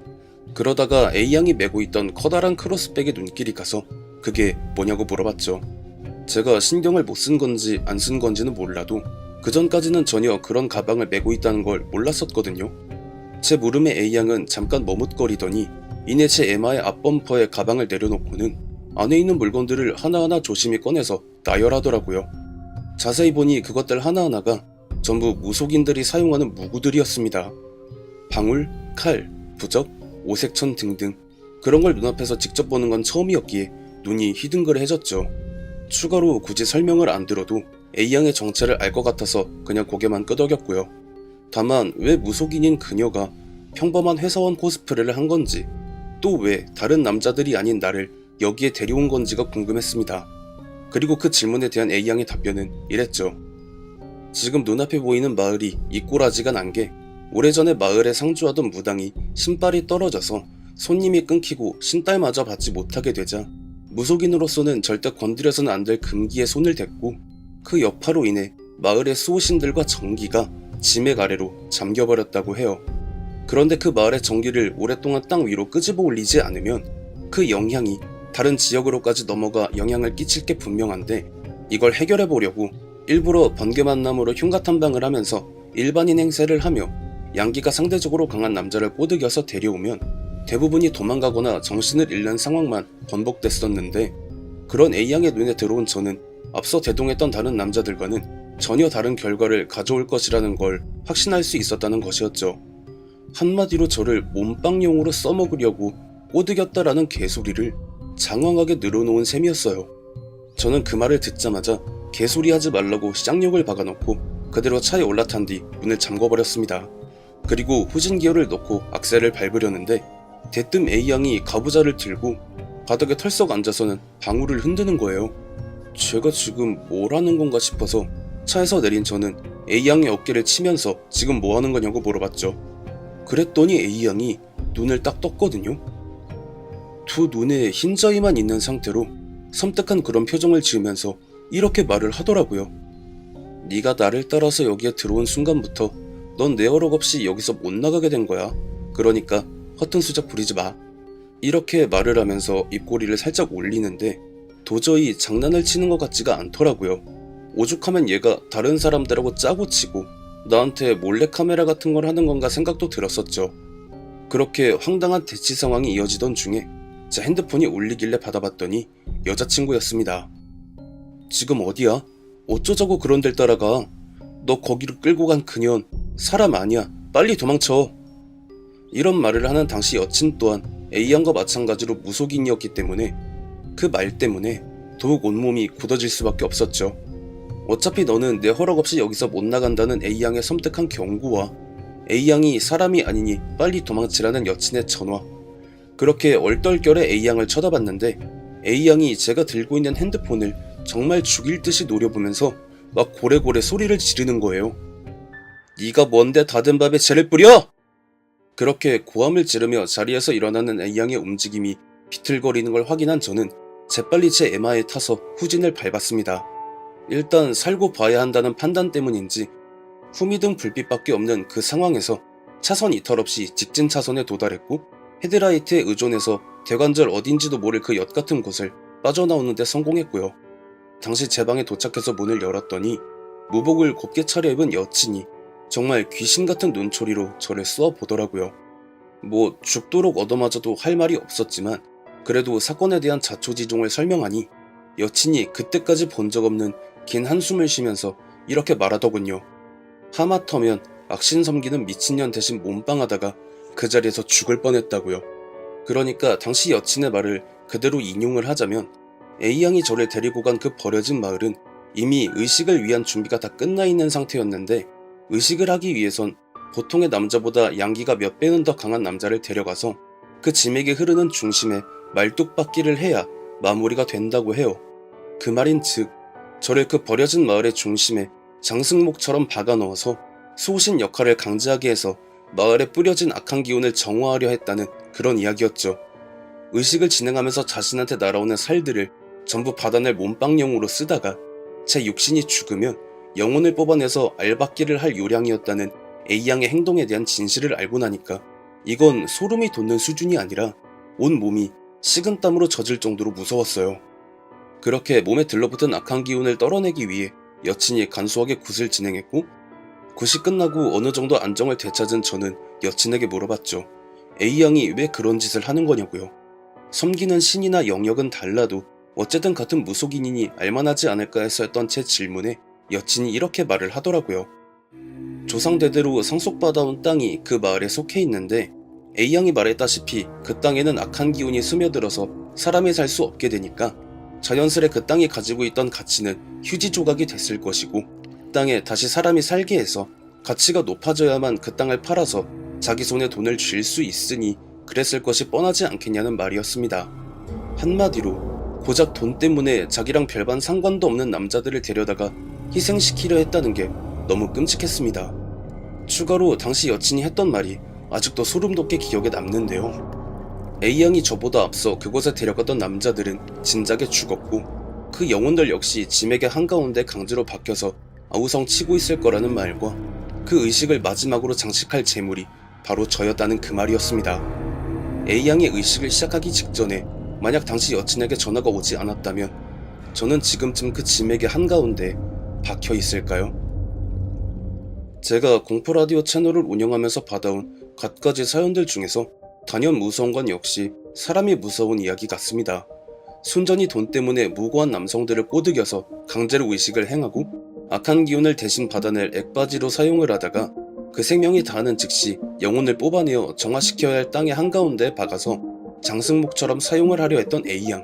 그러다가 A양이 메고 있던 커다란 크로스백에 눈길이 가서 그게 뭐냐고 물어봤죠. 제가 신경을 못 쓴 건지 안 쓴 건지는 몰라도 그 전까지는 전혀 그런 가방을 메고 있다는 걸 몰랐었거든요. 제 물음에 A양은 잠깐 머뭇거리더니 이내 제 에마의 앞범퍼에 가방을 내려놓고는 안에 있는 물건들을 하나하나 조심히 꺼내서 나열하더라고요. 자세히 보니 그것들 하나하나가 전부 무속인들이 사용하는 무구들이었습니다. 방울, 칼, 부적, 오색천 등등 그런 걸 눈앞에서 직접 보는 건 처음이었기에 눈이 휘둥그레해졌죠. 추가로 굳이 설명을 안 들어도 A양의 정체를 알 것 같아서 그냥 고개만 끄덕였고요. 다만 왜 무속인인 그녀가 평범한 회사원 코스프레를 한 건지, 또 왜 다른 남자들이 아닌 나를 여기에 데려온 건지가 궁금했습니다. 그리고 그 질문에 대한 A양의 답변은 이랬죠. 지금 눈앞에 보이는 마을이 이 꼬라지가 난 게 오래전에 마을에 상주하던 무당이 신발이 떨어져서 손님이 끊기고 신딸마저 받지 못하게 되자 무속인으로서는 절대 건드려서는 안 될 금기에 손을 댔고, 그 여파로 인해 마을의 수호신들과 정기가 지맥 아래로 잠겨버렸다고 해요. 그런데 그 마을의 정기를 오랫동안 땅 위로 끄집어 올리지 않으면 그 영향이 다른 지역으로까지 넘어가 영향을 끼칠 게 분명한데, 이걸 해결해 보려고 일부러 번개만남으로 흉가 탐방을 하면서 일반인 행세를 하며 양기가 상대적으로 강한 남자를 꼬드겨서 데려오면 대부분이 도망가거나 정신을 잃는 상황만 번복됐었는데, 그런 A양의 눈에 들어온 저는 앞서 대동했던 다른 남자들과는 전혀 다른 결과를 가져올 것이라는 걸 확신할 수 있었다는 것이었죠. 한마디로 저를 몸빵용으로 써먹으려고 꼬드겼다라는 개소리를 장황하게 늘어놓은 셈이었어요. 저는 그 말을 듣자마자 개소리하지 말라고 쌍욕을 박아놓고 그대로 차에 올라탄 뒤 문을 잠궈버렸습니다. 그리고 후진기어를 넣고 악셀을 밟으려는데 대뜸 A양이 가부좌를 들고 바닥에 털썩 앉아서는 방울을 흔드는 거예요. 제가 지금 뭘 하는 건가 싶어서 차에서 내린 저는 A양의 어깨를 치면서 지금 뭐 하는 거냐고 물어봤죠. 그랬더니 A양이 눈을 딱 떴거든요. 두 눈에 흰자위만 있는 상태로 섬뜩한 그런 표정을 지으면서 이렇게 말을 하더라고요. 네가 나를 따라서 여기에 들어온 순간부터 넌 내 허락 없이 여기서 못 나가게 된 거야. 그러니까 허튼 수작 부리지 마. 이렇게 말을 하면서 입꼬리를 살짝 올리는데 도저히 장난을 치는 것 같지가 않더라고요. 오죽하면 얘가 다른 사람들하고 짜고 치고 나한테 몰래카메라 같은 걸 하는 건가 생각도 들었었죠. 그렇게 황당한 대치 상황이 이어지던 중에 제 핸드폰이 울리길래 받아봤더니 여자친구였습니다. 지금 어디야? 어쩌자고 그런 데를 따라가? 너 거기로 끌고 간 그년 사람 아니야. 빨리 도망쳐. 이런 말을 하는 당시 여친 또한 A양과 마찬가지로 무속인이었기 때문에 그 말 때문에 더욱 온몸이 굳어질 수밖에 없었죠. 어차피 너는 내 허락 없이 여기서 못 나간다는 A양의 섬뜩한 경고와 A양이 사람이 아니니 빨리 도망치라는 여친의 전화, 그렇게 얼떨결에 A양을 쳐다봤는데 A양이 제가 들고 있는 핸드폰을 정말 죽일 듯이 노려보면서 막 고래고래 소리를 지르는 거예요. 네가 뭔데 다된 밥에 재를 뿌려? 그렇게 고함을 지르며 자리에서 일어나는 A양의 움직임이 비틀거리는 걸 확인한 저는 재빨리 제 에마에 타서 후진을 밟았습니다. 일단 살고 봐야 한다는 판단 때문인지 후미등 불빛밖에 없는 그 상황에서 차선 이탈 없이 직진 차선에 도달했고 헤드라이트에 의존해서 대관절 어딘지도 모를 그 엿 같은 곳을 빠져나오는 데 성공했고요. 당시 제 방에 도착해서 문을 열었더니 무복을 곱게 차려입은 여친이 정말 귀신 같은 눈초리로 저를 쏘아보더라고요. 뭐 죽도록 얻어맞아도 할 말이 없었지만 그래도 사건에 대한 자초지종을 설명하니 여친이 그때까지 본 적 없는 긴 한숨을 쉬면서 이렇게 말하더군요. 하마터면 악신 섬기는 미친년 대신 몸빵하다가 그 자리에서 죽을 뻔했다고요. 그러니까 당시 여친의 말을 그대로 인용을 하자면 A양이 저를 데리고 간 그 버려진 마을은 이미 의식을 위한 준비가 다 끝나 있는 상태였는데, 의식을 하기 위해선 보통의 남자보다 양기가 몇 배는 더 강한 남자를 데려가서 그 지맥이 흐르는 중심에 말뚝박기를 해야 마무리가 된다고 해요. 그 말인즉 저를 그 버려진 마을의 중심에 장승목처럼 박아넣어서 수호신 역할을 강제하게 해서 마을에 뿌려진 악한 기운을 정화하려 했다는 그런 이야기였죠. 의식을 진행하면서 자신한테 날아오는 살들을 전부 받아낼 몸빵용으로 쓰다가 제 육신이 죽으면 영혼을 뽑아내서 알박기를 할 요량이었다는 A양의 행동에 대한 진실을 알고 나니까 이건 소름이 돋는 수준이 아니라 온 몸이 식은땀으로 젖을 정도로 무서웠어요. 그렇게 몸에 들러붙은 악한 기운을 떨어내기 위해 여친이 간소하게 굿을 진행했고, 굿이 끝나고 어느 정도 안정을 되찾은 저는 여친에게 물어봤죠. A양이 왜 그런 짓을 하는 거냐고요. 섬기는 신이나 영역은 달라도 어쨌든 같은 무속인이니 알만하지 않을까 해서 했던 제 질문에 여친이 이렇게 말을 하더라고요. 조상대대로 상속받아온 땅이 그 마을에 속해 있는데 A양이 말했다시피 그 땅에는 악한 기운이 스며들어서 사람이 살 수 없게 되니까 자연스레 그 땅이 가지고 있던 가치는 휴지 조각이 됐을 것이고, 땅에 다시 사람이 살게 해서 가치가 높아져야만 그 땅을 팔아서 자기 손에 돈을 쥘 수 있으니 그랬을 것이 뻔하지 않겠냐는 말이었습니다. 한마디로 고작 돈 때문에 자기랑 별반 상관도 없는 남자들을 데려다가 희생시키려 했다는 게 너무 끔찍했습니다. 추가로 당시 여친이 했던 말이 아직도 소름 돋게 기억에 남는데요. A양이 저보다 앞서 그곳에 데려갔던 남자들은 진작에 죽었고 그 영혼들 역시 짐에게 한가운데 강제로 박혀서 아우성 치고 있을 거라는 말과 그 의식을 마지막으로 장식할 재물이 바로 저였다는 그 말이었습니다. A양의 의식을 시작하기 직전에 만약 당시 여친에게 전화가 오지 않았다면 저는 지금쯤 그 짐에게 한가운데 박혀 있을까요? 제가 공포라디오 채널을 운영하면서 받아온 갖가지 사연들 중에서 단연 무서운 건 역시 사람이 무서운 이야기 같습니다. 순전히 돈 때문에 무고한 남성들을 꼬드겨서 강제로 의식을 행하고 악한 기운을 대신 받아낼 액바지로 사용을 하다가 그 생명이 다하는 즉시 영혼을 뽑아내어 정화시켜야 할 땅의 한가운데에 박아서 장승목처럼 사용을 하려 했던 A양.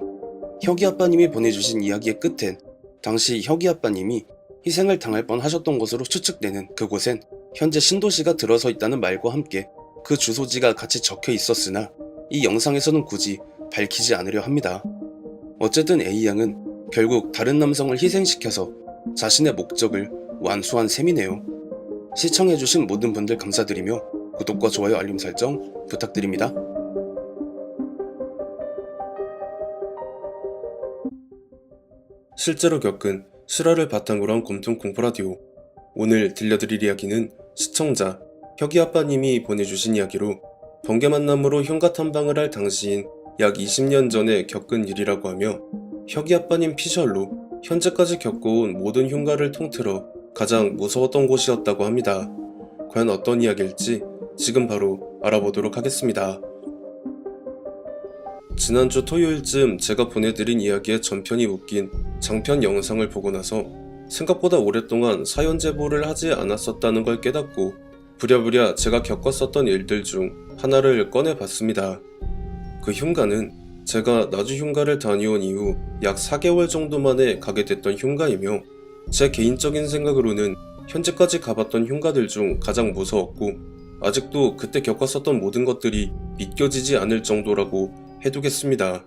혁이 아빠님이 보내주신 이야기의 끝엔 당시 혁이 아빠님이 희생을 당할 뻔 하셨던 것으로 추측되는 그곳엔 현재 신도시가 들어서 있다는 말과 함께 그 주소지가 같이 적혀 있었으나 이 영상에서는 굳이 밝히지 않으려 합니다. 어쨌든 A양은 결국 다른 남성을 희생시켜서 자신의 목적을 완수한 셈이네요. 시청해주신 모든 분들 감사드리며 구독과 좋아요 알림 설정 부탁드립니다. 실제로 겪은 실화를 바탕으로 한 곰통 공포라디오. 오늘 들려드릴 이야기는 시청자 혁이 아빠님이 보내주신 이야기로 번개 만남으로 흉가 탐방을 할 당시인 약 20년 전에 겪은 일이라고 하며 혁이 아빠님 피셜로 현재까지 겪어온 모든 흉가를 통틀어 가장 무서웠던 곳이었다고 합니다. 과연 어떤 이야기일지 지금 바로 알아보도록 하겠습니다. 지난주 토요일쯤 제가 보내드린 이야기의 전편이 묶인 장편 영상을 보고 나서 생각보다 오랫동안 사연 제보를 하지 않았었다는 걸 깨닫고 부랴부랴 제가 겪었었던 일들 중 하나를 꺼내봤습니다. 그 흉가는 제가 나주 흉가를 다녀온 이후 약 4개월 정도 만에 가게 됐던 흉가이며 제 개인적인 생각으로는 현재까지 가봤던 흉가들 중 가장 무서웠고 아직도 그때 겪었었던 모든 것들이 믿겨지지 않을 정도라고 해두겠습니다.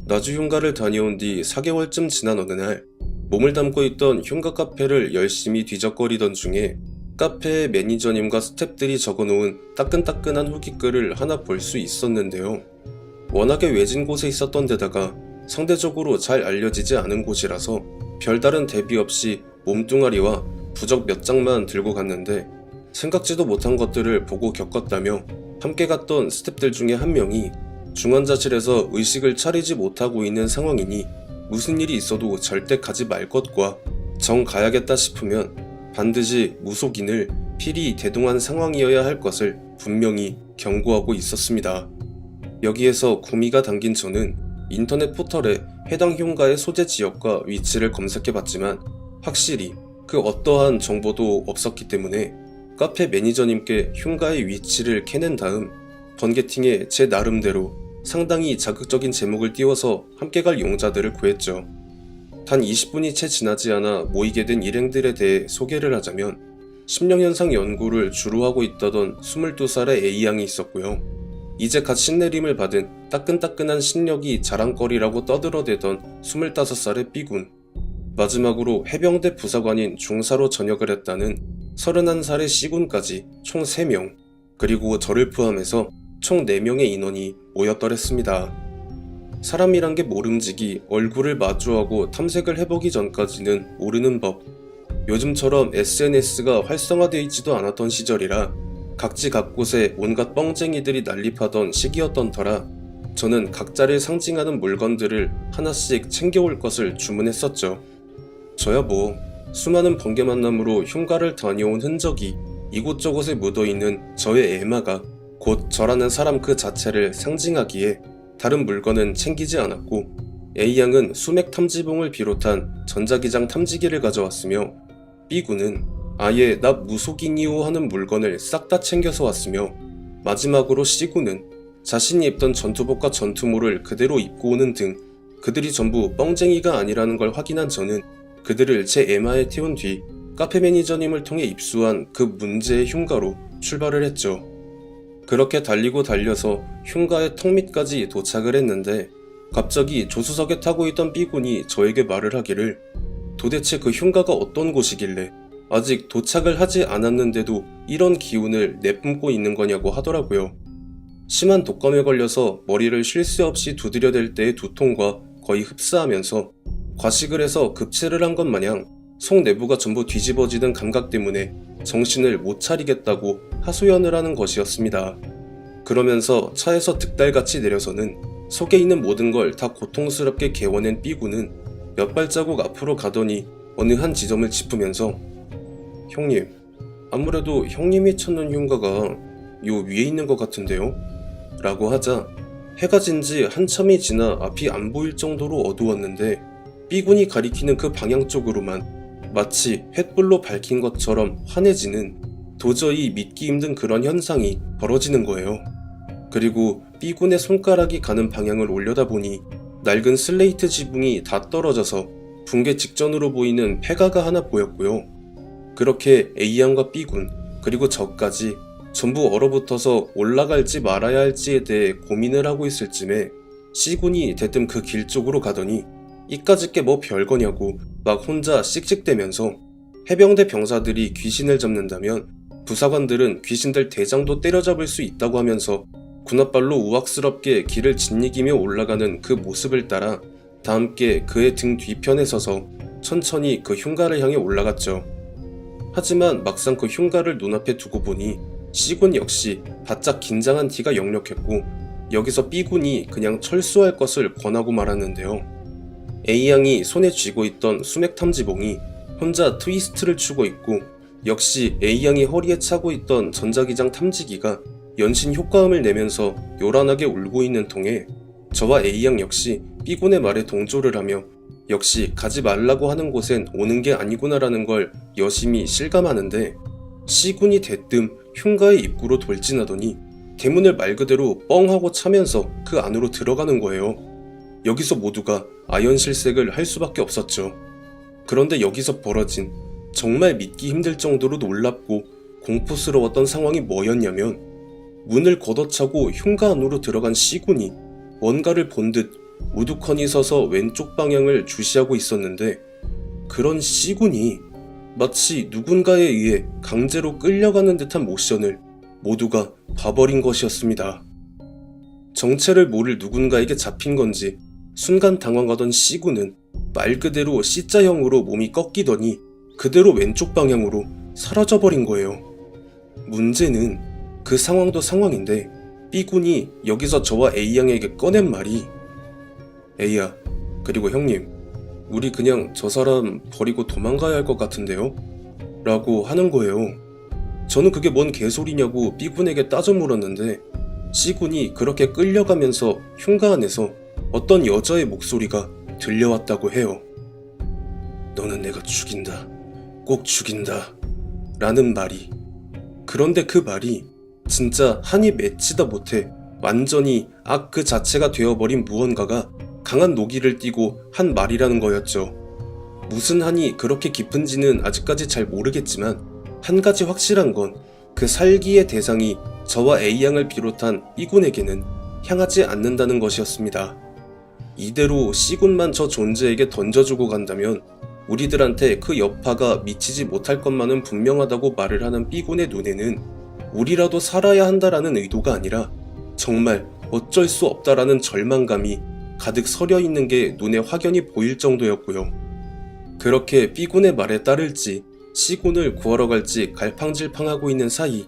나주 흉가를 다녀온 뒤 4개월쯤 지난 어느 날 몸을 담고 있던 흉가 카페를 열심히 뒤적거리던 중에 카페의 매니저님과 스태프들이 적어놓은 따끈따끈한 후기글을 하나 볼 수 있었는데요. 워낙에 외진 곳에 있었던 데다가 상대적으로 잘 알려지지 않은 곳이라서 별다른 대비 없이 몸뚱아리와 부적 몇 장만 들고 갔는데 생각지도 못한 것들을 보고 겪었다며 함께 갔던 스태프들 중에 한 명이 중환자실에서 의식을 차리지 못하고 있는 상황이니 무슨 일이 있어도 절대 가지 말 것과 정 가야겠다 싶으면 반드시 무속인을 필히 대동한 상황이어야 할 것을 분명히 경고하고 있었습니다. 여기에서 구미가 당긴 저는 인터넷 포털에 해당 흉가의 소재 지역과 위치를 검색해봤지만 확실히 그 어떠한 정보도 없었기 때문에 카페 매니저님께 흉가의 위치를 캐낸 다음 번개팅에 제 나름대로 상당히 자극적인 제목을 띄워서 함께 갈 용자들을 구했죠. 단 20분이 채 지나지 않아 모이게 된 일행들에 대해 소개를 하자면 심령현상 연구를 주로 하고 있다던 22살의 A양이 있었고요. 이제 갓 신내림을 받은 따끈따끈한 신력이 자랑거리라고 떠들어대던 25살의 B군, 마지막으로 해병대 부사관인 중사로 전역을 했다는 31살의 C군까지 총 3명, 그리고 저를 포함해서 총 4명의 인원이 모였더랬습니다. 사람이란 게 모름지기 얼굴을 마주하고 탐색을 해보기 전까지는 모르는 법. 요즘처럼 SNS가 활성화되어 있지도 않았던 시절이라 각지각곳에 온갖 뻥쟁이들이 난립하던 시기였던 터라 저는 각자를 상징하는 물건들을 하나씩 챙겨올 것을 주문했었죠. 저야 뭐 수많은 번개 만남으로 흉가를 다녀온 흔적이 이곳저곳에 묻어있는 저의 애마가 곧 저라는 사람 그 자체를 상징하기에 다른 물건은 챙기지 않았고 A양은 수맥 탐지봉을 비롯한 전자기장 탐지기를 가져왔으며 B군은 아예 나 무속인이오 하는 물건을 싹 다 챙겨서 왔으며 마지막으로 C군은 자신이 입던 전투복과 전투모를 그대로 입고 오는 등 그들이 전부 뻥쟁이가 아니라는 걸 확인한 저는 그들을 제 에마에 태운 뒤 카페 매니저님을 통해 입수한 그 문제의 흉가로 출발을 했죠. 그렇게 달리고 달려서 흉가의 턱 밑까지 도착을 했는데 갑자기 조수석에 타고 있던 B군이 저에게 말을 하기를 도대체 그 흉가가 어떤 곳이길래 아직 도착을 하지 않았는데도 이런 기운을 내뿜고 있는 거냐고 하더라고요. 심한 독감에 걸려서 머리를 쉴 새 없이 두드려댈 때의 두통과 거의 흡사하면서 과식을 해서 급체를 한 것 마냥 속 내부가 전부 뒤집어지는 감각 때문에 정신을 못 차리겠다고 하소연을 하는 것이었습니다. 그러면서 차에서 득달같이 내려서는 속에 있는 모든 걸 다 고통스럽게 개워낸 B군은 몇 발자국 앞으로 가더니 어느 한 지점을 짚으면서 형님, 아무래도 형님이 찾는 흉가가 요 위에 있는 것 같은데요? 라고 하자 해가 진 지 한참이 지나 앞이 안 보일 정도로 어두웠는데 B군이 가리키는 그 방향 쪽으로만 마치 횃불로 밝힌 것처럼 환해지는 도저히 믿기 힘든 그런 현상이 벌어지는 거예요. 그리고 B군의 손가락이 가는 방향을 올려다보니 낡은 슬레이트 지붕이 다 떨어져서 붕괴 직전으로 보이는 폐가가 하나 보였고요. 그렇게 A양과 B군 그리고 저까지 전부 얼어붙어서 올라갈지 말아야 할지에 대해 고민을 하고 있을 쯤에 C군이 대뜸 그 길 쪽으로 가더니 이까짓 게 뭐 별거냐고 막 혼자 씩씩대면서 해병대 병사들이 귀신을 잡는다면 부사관들은 귀신들 대장도 때려잡을 수 있다고 하면서 군홧발로 우악스럽게 길을 짓이기며 올라가는 그 모습을 따라 다 함께 그의 등 뒤편에 서서 천천히 그 흉가를 향해 올라갔죠. 하지만 막상 그 흉가를 눈앞에 두고 보니 C군 역시 바짝 긴장한 티가 역력했고 여기서 B군이 그냥 철수할 것을 권하고 말았는데요. A양이 손에 쥐고 있던 수맥 탐지봉이 혼자 트위스트를 추고 있고 역시 A양이 허리에 차고 있던 전자기장 탐지기가 연신 효과음을 내면서 요란하게 울고 있는 통에 저와 A양 역시 B군의 말에 동조를 하며 역시 가지 말라고 하는 곳엔 오는 게 아니구나라는 걸 여심히 실감하는데 C군이 대뜸 흉가의 입구로 돌진하더니 대문을 말 그대로 뻥 하고 차면서 그 안으로 들어가는 거예요. 여기서 모두가 아연실색을 할 수밖에 없었죠. 그런데 여기서 벌어진 정말 믿기 힘들 정도로 놀랍고 공포스러웠던 상황이 뭐였냐면 문을 걷어차고 흉가 안으로 들어간 C군이 뭔가를 본 듯 우두커니 서서 왼쪽 방향을 주시하고 있었는데 그런 C군이 마치 누군가에 의해 강제로 끌려가는 듯한 모션을 모두가 봐버린 것이었습니다. 정체를 모를 누군가에게 잡힌 건지 순간 당황하던 C군은 말 그대로 C자형으로 몸이 꺾이더니 그대로 왼쪽 방향으로 사라져버린 거예요. 문제는 그 상황도 상황인데 B군이 여기서 저와 A양에게 꺼낸 말이 A야, 그리고 형님, 우리 그냥 저 사람 버리고 도망가야 할 것 같은데요? 라고 하는 거예요. 저는 그게 뭔 개소리냐고 B군에게 따져 물었는데 C군이 그렇게 끌려가면서 흉가 안에서 어떤 여자의 목소리가 들려왔다고 해요. 너는 내가 죽인다. 꼭 죽인다. 라는 말이. 그런데 그 말이 진짜 한이 맺지다 못해 완전히 악 그 자체가 되어버린 무언가가 강한 노기를 띠고 한 말이라는 거였죠. 무슨 한이 그렇게 깊은지는 아직까지 잘 모르겠지만 한 가지 확실한 건 그 살기의 대상이 저와 A양을 비롯한 B군에게는 향하지 않는다는 것이었습니다. 이대로 C군만 저 존재에게 던져주고 간다면 우리들한테 그 여파가 미치지 못할 것만은 분명하다고 말을 하는 B군의 눈에는 우리라도 살아야 한다라는 의도가 아니라 정말 어쩔 수 없다라는 절망감이 가득 서려 있는 게 눈에 확연히 보일 정도였고요. 그렇게 B군의 말에 따를지 C군을 구하러 갈지 갈팡질팡하고 있는 사이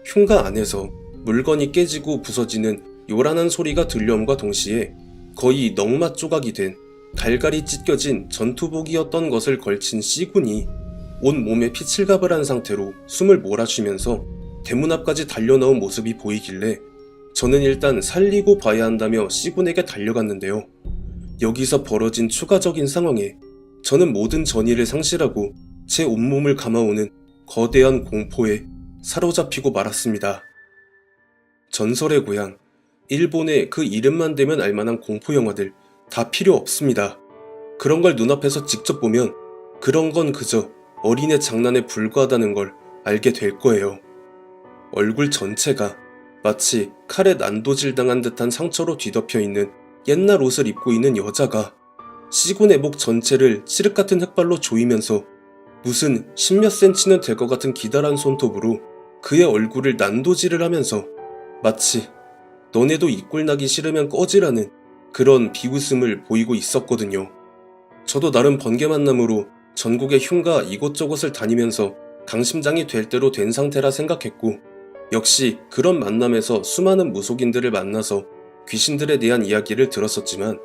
흉가 안에서 물건이 깨지고 부서지는 요란한 소리가 들려옴과 동시에 거의 넝마 조각이 된 갈갈이 찢겨진 전투복이었던 것을 걸친 C군이 온 몸에 피칠갑을 상태로 숨을 몰아쉬면서 대문 앞까지 달려나온 모습이 보이길래 저는 일단 살리고 봐야 한다며 C군에게 달려갔는데요. 여기서 벌어진 추가적인 상황에 저는 모든 전의를 상실하고 제 온몸을 감아오는 거대한 공포에 사로잡히고 말았습니다. 전설의 고향, 일본의 그 이름만 대면 알만한 공포영화들 다 필요 없습니다. 그런 걸 눈앞에서 직접 보면 그런 건 그저 어린애 장난에 불과하다는 걸 알게 될 거예요. 얼굴 전체가 마치 칼에 난도질 당한 듯한 상처로 뒤덮여 있는 옛날 옷을 입고 있는 여자가 시구내복 전체를 칠흑 같은 흙발로 조이면서 무슨 십몇 센치는 될 것 같은 기다란 손톱으로 그의 얼굴을 난도질을 하면서 마치 너네도 이 꼴 나기 싫으면 꺼지라는 그런 비웃음을 보이고 있었거든요. 저도 나름 번개 만남으로 전국의 흉가 이곳저곳을 다니면서 강심장이 될 대로 된 상태라 생각했고, 역시 그런 만남에서 수많은 무속인들을 만나서 귀신들에 대한 이야기를 들었었지만,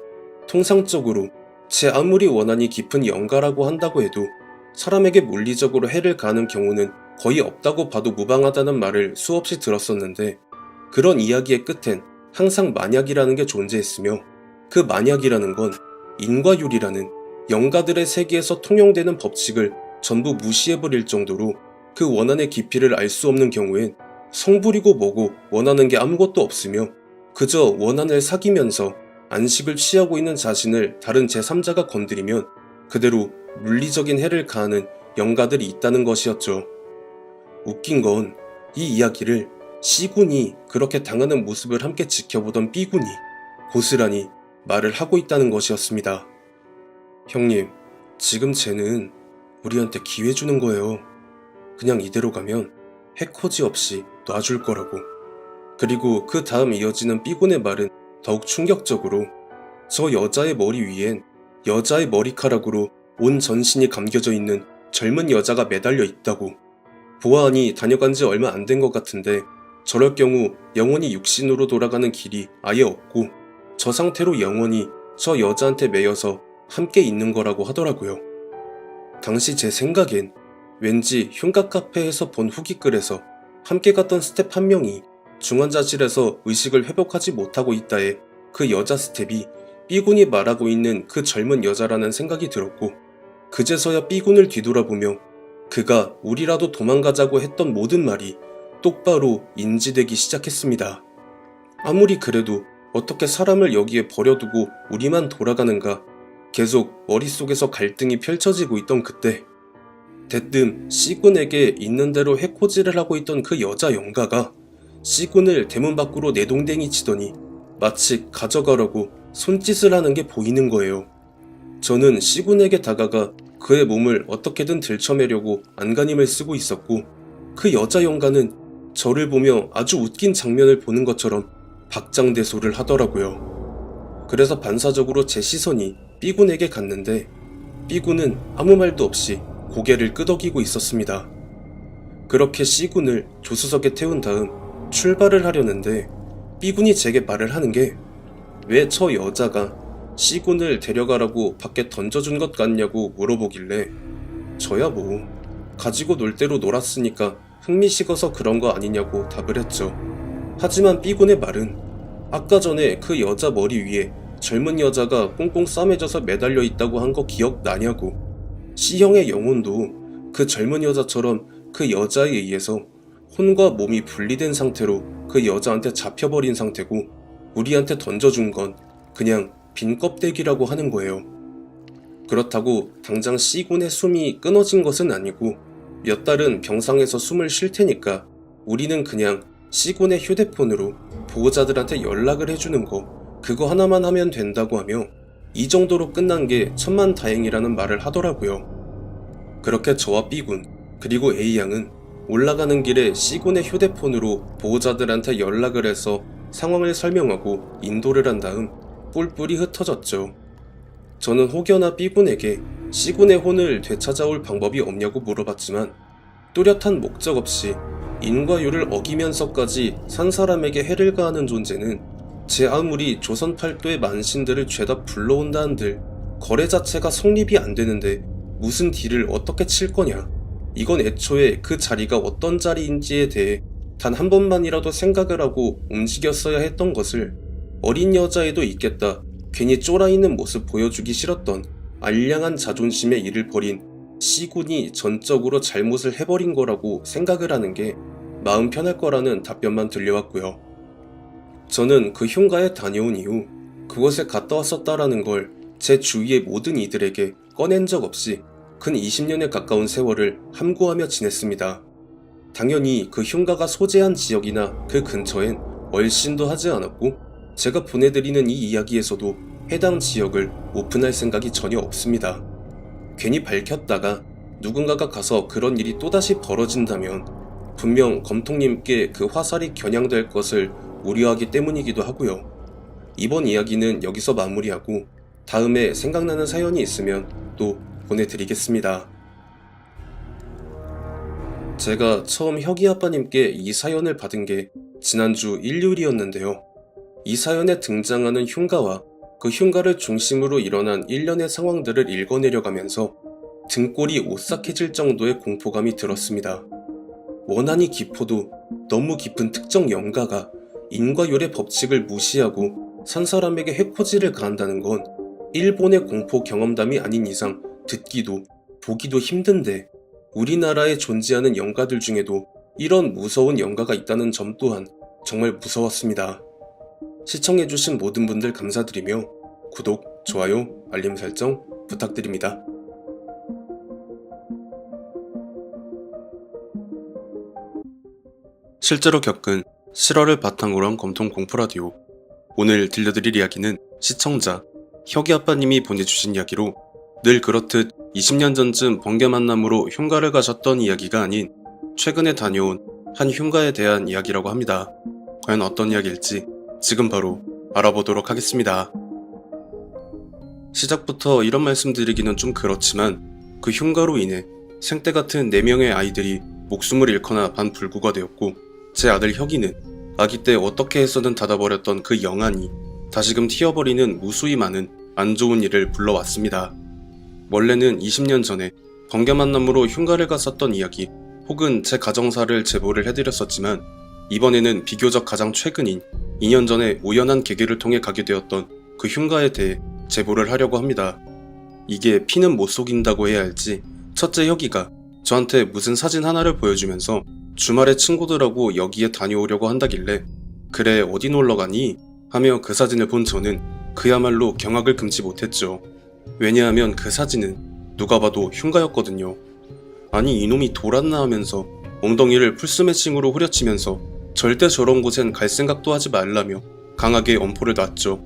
통상적으로 제 아무리 원한이 깊은 영가라고 한다고 해도 사람에게 물리적으로 해를 가하는 경우는 거의 없다고 봐도 무방하다는 말을 수없이 들었었는데, 그런 이야기의 끝엔 항상 만약이라는 게 존재했으며, 그 만약이라는 건 인과율이라는 영가들의 세계에서 통용되는 법칙을 전부 무시해버릴 정도로 그 원한의 깊이를 알 수 없는 경우엔 성불이고 뭐고 원하는 게 아무것도 없으며 그저 원한을 사귀면서 안식을 취하고 있는 자신을 다른 제3자가 건드리면 그대로 물리적인 해를 가하는 영가들이 있다는 것이었죠. 웃긴 건 이 이야기를 C군이 그렇게 당하는 모습을 함께 지켜보던 B군이 고스란히 말을 하고 있다는 것이었습니다. 형님, 지금 쟤는 우리한테 기회 주는 거예요. 그냥 이대로 가면 해코지 없이 놔줄 거라고. 그리고 그 다음 이어지는 B군의 말은 더욱 충격적으로 저 여자의 머리 위엔 여자의 머리카락으로 온 전신이 감겨져 있는 젊은 여자가 매달려 있다고. 보아하니 다녀간 지 얼마 안 된 것 같은데 저럴 경우 영혼이 육신으로 돌아가는 길이 아예 없고 저 상태로 영혼이 저 여자한테 매여서 함께 있는 거라고 하더라고요. 당시 제 생각엔 왠지 흉가 카페에서 본 후기글에서 함께 갔던 스텝 한 명이 중환자실에서 의식을 회복하지 못하고 있다에 그 여자 스텝이 B군이 말하고 있는 그 젊은 여자라는 생각이 들었고, 그제서야 B군을 뒤돌아보며 그가 우리라도 도망가자고 했던 모든 말이 똑바로 인지되기 시작했습니다. 아무리 그래도 어떻게 사람을 여기에 버려두고 우리만 돌아가는가 계속 머릿속에서 갈등이 펼쳐지고 있던 그때, 대뜸 C군에게 있는 대로 해코지를 하고 있던 그 여자 영가가 C군을 대문 밖으로 내동댕이 치더니 마치 가져가라고 손짓을 하는 게 보이는 거예요. 저는 C군에게 다가가 그의 몸을 어떻게든 들쳐매려고 안간힘을 쓰고 있었고, 그 여자 영가는 저를 보며 아주 웃긴 장면을 보는 것처럼 박장대소를 하더라고요. 그래서 반사적으로 제 시선이 B군에게 갔는데 B군은 아무 말도 없이 고개를 끄덕이고 있었습니다. 그렇게 C군을 조수석에 태운 다음 출발을 하려는데 B군이 제게 말을 하는 게 왜 저 여자가 C군을 데려가라고 밖에 던져준 것 같냐고 물어보길래 저야 뭐 가지고 놀 대로 놀았으니까 흥미 식어서 그런 거 아니냐고 답을 했죠. 하지만 B군의 말은 아까 전에 그 여자 머리 위에 젊은 여자가 꽁꽁 싸매져서 매달려 있다고 한 거 기억나냐고. C형의 영혼도 그 젊은 여자처럼 그 여자에 의해서 혼과 몸이 분리된 상태로 그 여자한테 잡혀버린 상태고, 우리한테 던져준 건 그냥 빈 껍데기라고 하는 거예요. 그렇다고 당장 C군의 숨이 끊어진 것은 아니고 몇 달은 병상에서 숨을 쉴 테니까 우리는 그냥 C군의 휴대폰으로 보호자들한테 연락을 해주는 거, 그거 하나만 하면 된다고 하며 이 정도로 끝난 게 천만다행이라는 말을 하더라고요. 그렇게 저와 B군 그리고 A양은 올라가는 길에 C군의 휴대폰으로 보호자들한테 연락을 해서 상황을 설명하고 인도를 한 다음 뿔뿔이 흩어졌죠. 저는 혹여나 B군에게 C군의 혼을 되찾아올 방법이 없냐고 물어봤지만 뚜렷한 목적 없이 인과율을 어기면서까지 산 사람에게 해를 가하는 존재는 제 아무리 조선 팔도의 만신들을 죄다 불러온다 한들 거래 자체가 성립이 안 되는데 무슨 딜을 어떻게 칠 거냐. 이건 애초에 그 자리가 어떤 자리인지에 대해 단 한 번만이라도 생각을 하고 움직였어야 했던 것을 어린 여자애도 있겠다 괜히 쫄아있는 모습 보여주기 싫었던 알량한 자존심의 일을 벌인 C군이 전적으로 잘못을 해버린 거라고 생각을 하는 게 마음 편할 거라는 답변만 들려왔고요. 저는 그 흉가에 다녀온 이후 그곳에 갔다 왔었다라는 걸 제 주위의 모든 이들에게 꺼낸 적 없이 근 20년에 가까운 세월을 함구하며 지냈습니다. 당연히 그 흉가가 소재한 지역이나 그 근처엔 얼씬도 하지 않았고 제가 보내드리는 이 이야기에서도 해당 지역을 오픈할 생각이 전혀 없습니다. 괜히 밝혔다가 누군가가 가서 그런 일이 또다시 벌어진다면 분명 검통님께 그 화살이 겨냥될 것을 우려하기 때문이기도 하고요. 이번 이야기는 여기서 마무리하고 다음에 생각나는 사연이 있으면 또 보내드리겠습니다. 제가 처음 혁이 아빠님께 이 사연을 받은 게 지난주 일요일이었는데요. 이 사연에 등장하는 흉가와 그 흉가를 중심으로 일어난 일련의 상황들을 읽어내려가면서 등골이 오싹해질 정도의 공포감이 들었습니다. 원한이 깊어도 너무 깊은 특정 영가가 인과율의 법칙을 무시하고 산 사람에게 해코지를 가한다는 건 일본의 공포 경험담이 아닌 이상 듣기도 보기도 힘든데 우리나라에 존재하는 영가들 중에도 이런 무서운 영가가 있다는 점 또한 정말 무서웠습니다. 시청해주신 모든 분들 감사드리며 구독, 좋아요, 알림 설정 부탁드립니다. 실제로 겪은 실화를 바탕으로 한 검통 공포라디오. 오늘 들려드릴 이야기는 시청자 혁이 아빠님이 보내주신 이야기로 늘 그렇듯 20년 전쯤 번개 만남으로 흉가를 가셨던 이야기가 아닌 최근에 다녀온 한 흉가에 대한 이야기라고 합니다. 과연 어떤 이야기일지 지금 바로 알아보도록 하겠습니다. 시작부터 이런 말씀 드리기는 좀 그렇지만 그 흉가로 인해 생떼 같은 4명의 아이들이 목숨을 잃거나 반불구가 되었고 제 아들 혁이는 아기 때 어떻게 해서든 닫아버렸던 그 영안이 다시금 튀어버리는 무수히 많은 안 좋은 일을 불러왔습니다. 원래는 20년 전에 번개 만남으로 흉가를 갔었던 이야기 혹은 제 가정사를 제보를 해드렸었지만 이번에는 비교적 가장 최근인 2년 전에 우연한 계기를 통해 가게 되었던 그 흉가에 대해 제보를 하려고 합니다. 이게 피는 못 속인다고 해야 할지 첫째 혁이가 저한테 무슨 사진 하나를 보여주면서 주말에 친구들하고 여기에 다녀오려고 한다길래 그래 어디 놀러가니? 하며 그 사진을 본 저는 그야말로 경악을 금치 못했죠. 왜냐하면 그 사진은 누가 봐도 흉가였거든요. 아니 이놈이 돌았나 하면서 엉덩이를 풀스매싱으로 후려치면서 절대 저런 곳엔 갈 생각도 하지 말라며 강하게 엄포를 놨죠.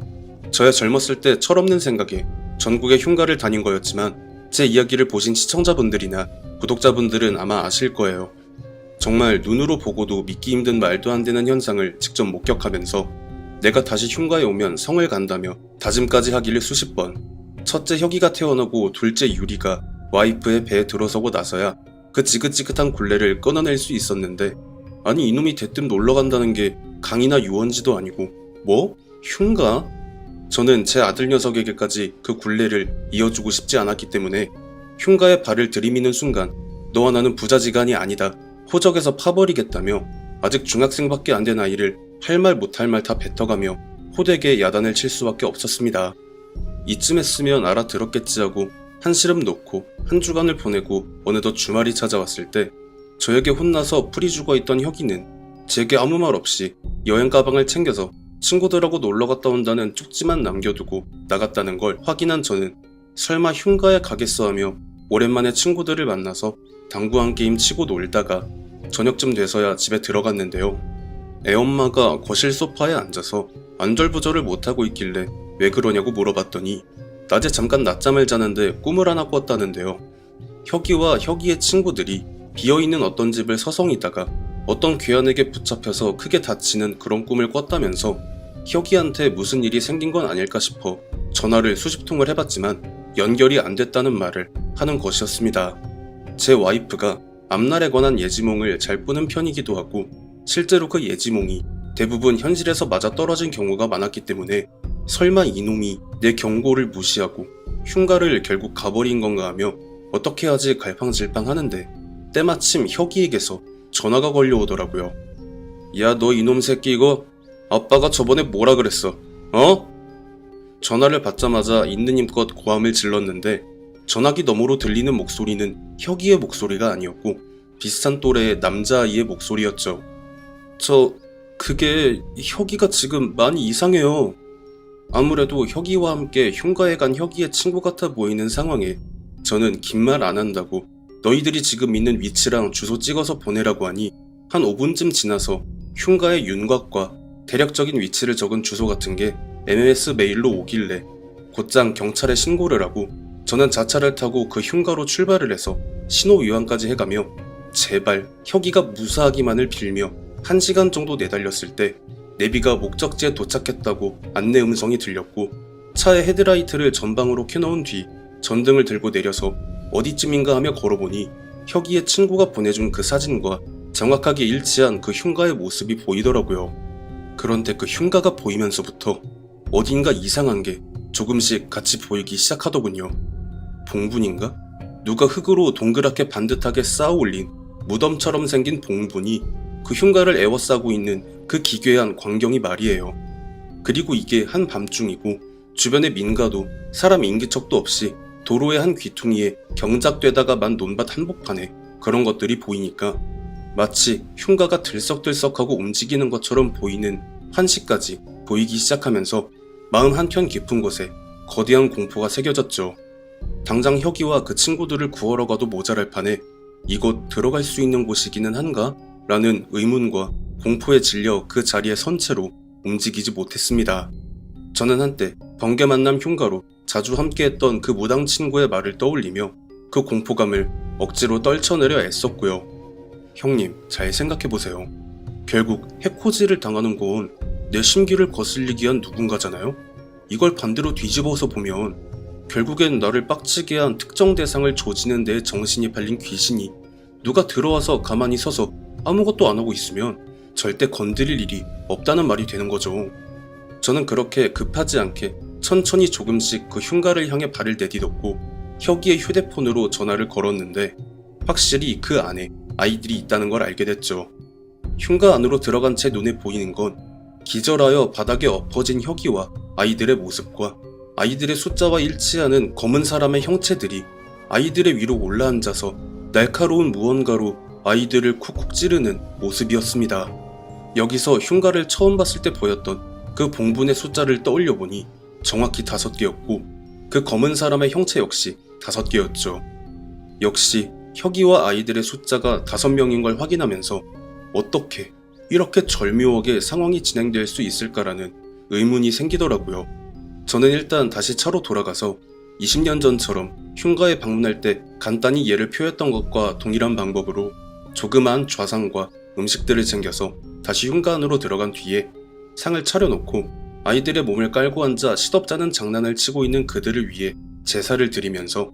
저야 젊었을 때 철없는 생각에 전국의 흉가를 다닌 거였지만 제 이야기를 보신 시청자분들이나 구독자분들은 아마 아실 거예요. 정말 눈으로 보고도 믿기 힘든 말도 안 되는 현상을 직접 목격하면서 내가 다시 흉가에 오면 성을 간다며 다짐까지 하기를 수십 번. 첫째 혁이가 태어나고 둘째 유리가 와이프의 배에 들어서고 나서야 그 지긋지긋한 굴레를 끊어낼 수 있었는데 아니 이놈이 대뜸 놀러간다는 게 강이나 유원지도 아니고 뭐? 흉가? 저는 제 아들 녀석에게까지 그 굴레를 이어주고 싶지 않았기 때문에 흉가에 발을 들이미는 순간 너와 나는 부자지간이 아니다. 호적에서 파버리겠다며 아직 중학생밖에 안 된 아이를 할 말 못할 말 다 뱉어가며 호되게 야단을 칠 수밖에 없었습니다. 이쯤 했으면 알아들었겠지 하고 한시름 놓고 한 주간을 보내고 어느덧 주말이 찾아왔을 때 저에게 혼나서 풀이 죽어있던 혁이는 제게 아무 말 없이 여행 가방을 챙겨서 친구들하고 놀러갔다 온다는 쪽지만 남겨두고 나갔다는 걸 확인한 저는 설마 흉가에 가겠어 하며 오랜만에 친구들을 만나서 당구 한 게임 치고 놀다가 저녁쯤 돼서야 집에 들어갔는데요. 애엄마가 거실 소파에 앉아서 안절부절을 못하고 있길래 왜 그러냐고 물어봤더니 낮에 잠깐 낮잠을 자는데 꿈을 하나 꿨다는데요. 혁이와 혁이의 친구들이 비어있는 어떤 집을 서성이다가 어떤 괴한에게 붙잡혀서 크게 다치는 그런 꿈을 꿨다면서 혁이한테 무슨 일이 생긴 건 아닐까 싶어 전화를 수십 통을 해봤지만 연결이 안 됐다는 말을 하는 것이었습니다. 제 와이프가 앞날에 관한 예지몽을 잘 꾸는 편이기도 하고 실제로 그 예지몽이 대부분 현실에서 맞아떨어진 경우가 많았기 때문에 설마 이놈이 내 경고를 무시하고 흉가를 결국 가버린 건가 하며 어떻게 하지 갈팡질팡 하는데 때마침 혁이에게서 전화가 걸려오더라고요. 야 너 이놈 새끼 이거 아빠가 저번에 뭐라 그랬어? 어? 전화를 받자마자 있는 힘껏 고함을 질렀는데 전화기 너머로 들리는 목소리는 혁이의 목소리가 아니었고 비슷한 또래의 남자아이의 목소리였죠. 그게 혁이가 지금 많이 이상해요. 아무래도 혁이와 함께 흉가에 간 혁이의 친구 같아 보이는 상황에 저는 긴 말 안 한다고 너희들이 지금 있는 위치랑 주소 찍어서 보내라고 하니 한 5분쯤 지나서 흉가의 윤곽과 대략적인 위치를 적은 주소 같은 게 MMS 메일로 오길래 곧장 경찰에 신고를 하고 저는 자차를 타고 그 흉가로 출발을 해서 신호 위반까지 해가며 제발 혁이가 무사하기만을 빌며 1시간 정도 내달렸을 때 내비가 목적지에 도착했다고 안내 음성이 들렸고 차의 헤드라이트를 전방으로 켜놓은 뒤 전등을 들고 내려서 어디쯤인가 하며 걸어보니 혁이의 친구가 보내준 그 사진과 정확하게 일치한 그 흉가의 모습이 보이더라고요. 그런데 그 흉가가 보이면서부터 어딘가 이상한 게 조금씩 같이 보이기 시작하더군요. 봉분인가? 누가 흙으로 동그랗게 반듯하게 쌓아 올린 무덤처럼 생긴 봉분이 그 흉가를 에워싸고 있는 그 기괴한 광경이 말이에요. 그리고 이게 한밤중이고 주변의 민가도 사람 인기척도 없이 도로의 한 귀퉁이에 경작되다가 만 논밭 한복판에 그런 것들이 보이니까 마치 흉가가 들썩들썩하고 움직이는 것처럼 보이는 환시까지 보이기 시작하면서 마음 한켠 깊은 곳에 거대한 공포가 새겨졌죠. 당장 혁이와 그 친구들을 구하러 가도 모자랄 판에 이곳 들어갈 수 있는 곳이기는 한가? 라는 의문과 공포에 질려 그 자리에 선 채로 움직이지 못했습니다. 저는 한때 번개 만남 흉가로 자주 함께했던 그 무당 친구의 말을 떠올리며 그 공포감을 억지로 떨쳐내려 애썼고요. 형님, 잘 생각해보세요. 결국 해코지를 당하는 건 내 심기를 거슬리기 위한 누군가잖아요? 이걸 반대로 뒤집어서 보면 결국엔 나를 빡치게 한 특정 대상을 조지는 데 정신이 팔린 귀신이 누가 들어와서 가만히 서서 아무것도 안 하고 있으면 절대 건드릴 일이 없다는 말이 되는 거죠. 저는 그렇게 급하지 않게 천천히 조금씩 그 흉가를 향해 발을 내딛었고 혁이의 휴대폰으로 전화를 걸었는데 확실히 그 안에 아이들이 있다는 걸 알게 됐죠. 흉가 안으로 들어간 제 눈에 보이는 건 기절하여 바닥에 엎어진 혁이와 아이들의 모습과 아이들의 숫자와 일치하는 검은 사람의 형체들이 아이들의 위로 올라앉아서 날카로운 무언가로 아이들을 쿡쿡 찌르는 모습이었습니다. 여기서 흉가를 처음 봤을 때 보였던 그 봉분의 숫자를 떠올려보니 정확히 5개였고 그 검은 사람의 형체 역시 5개였죠. 역시 혁이와 아이들의 숫자가 5명인 걸 확인하면서 어떻게 이렇게 절묘하게 상황이 진행될 수 있을까라는 의문이 생기더라고요. 저는 일단 다시 차로 돌아가서 20년 전처럼 흉가에 방문할 때 간단히 예를 표했던 것과 동일한 방법으로 조그마한 좌상과 음식들을 챙겨서 다시 흉가 안으로 들어간 뒤에 상을 차려놓고 아이들의 몸을 깔고 앉아 시덥잖은 장난을 치고 있는 그들을 위해 제사를 드리면서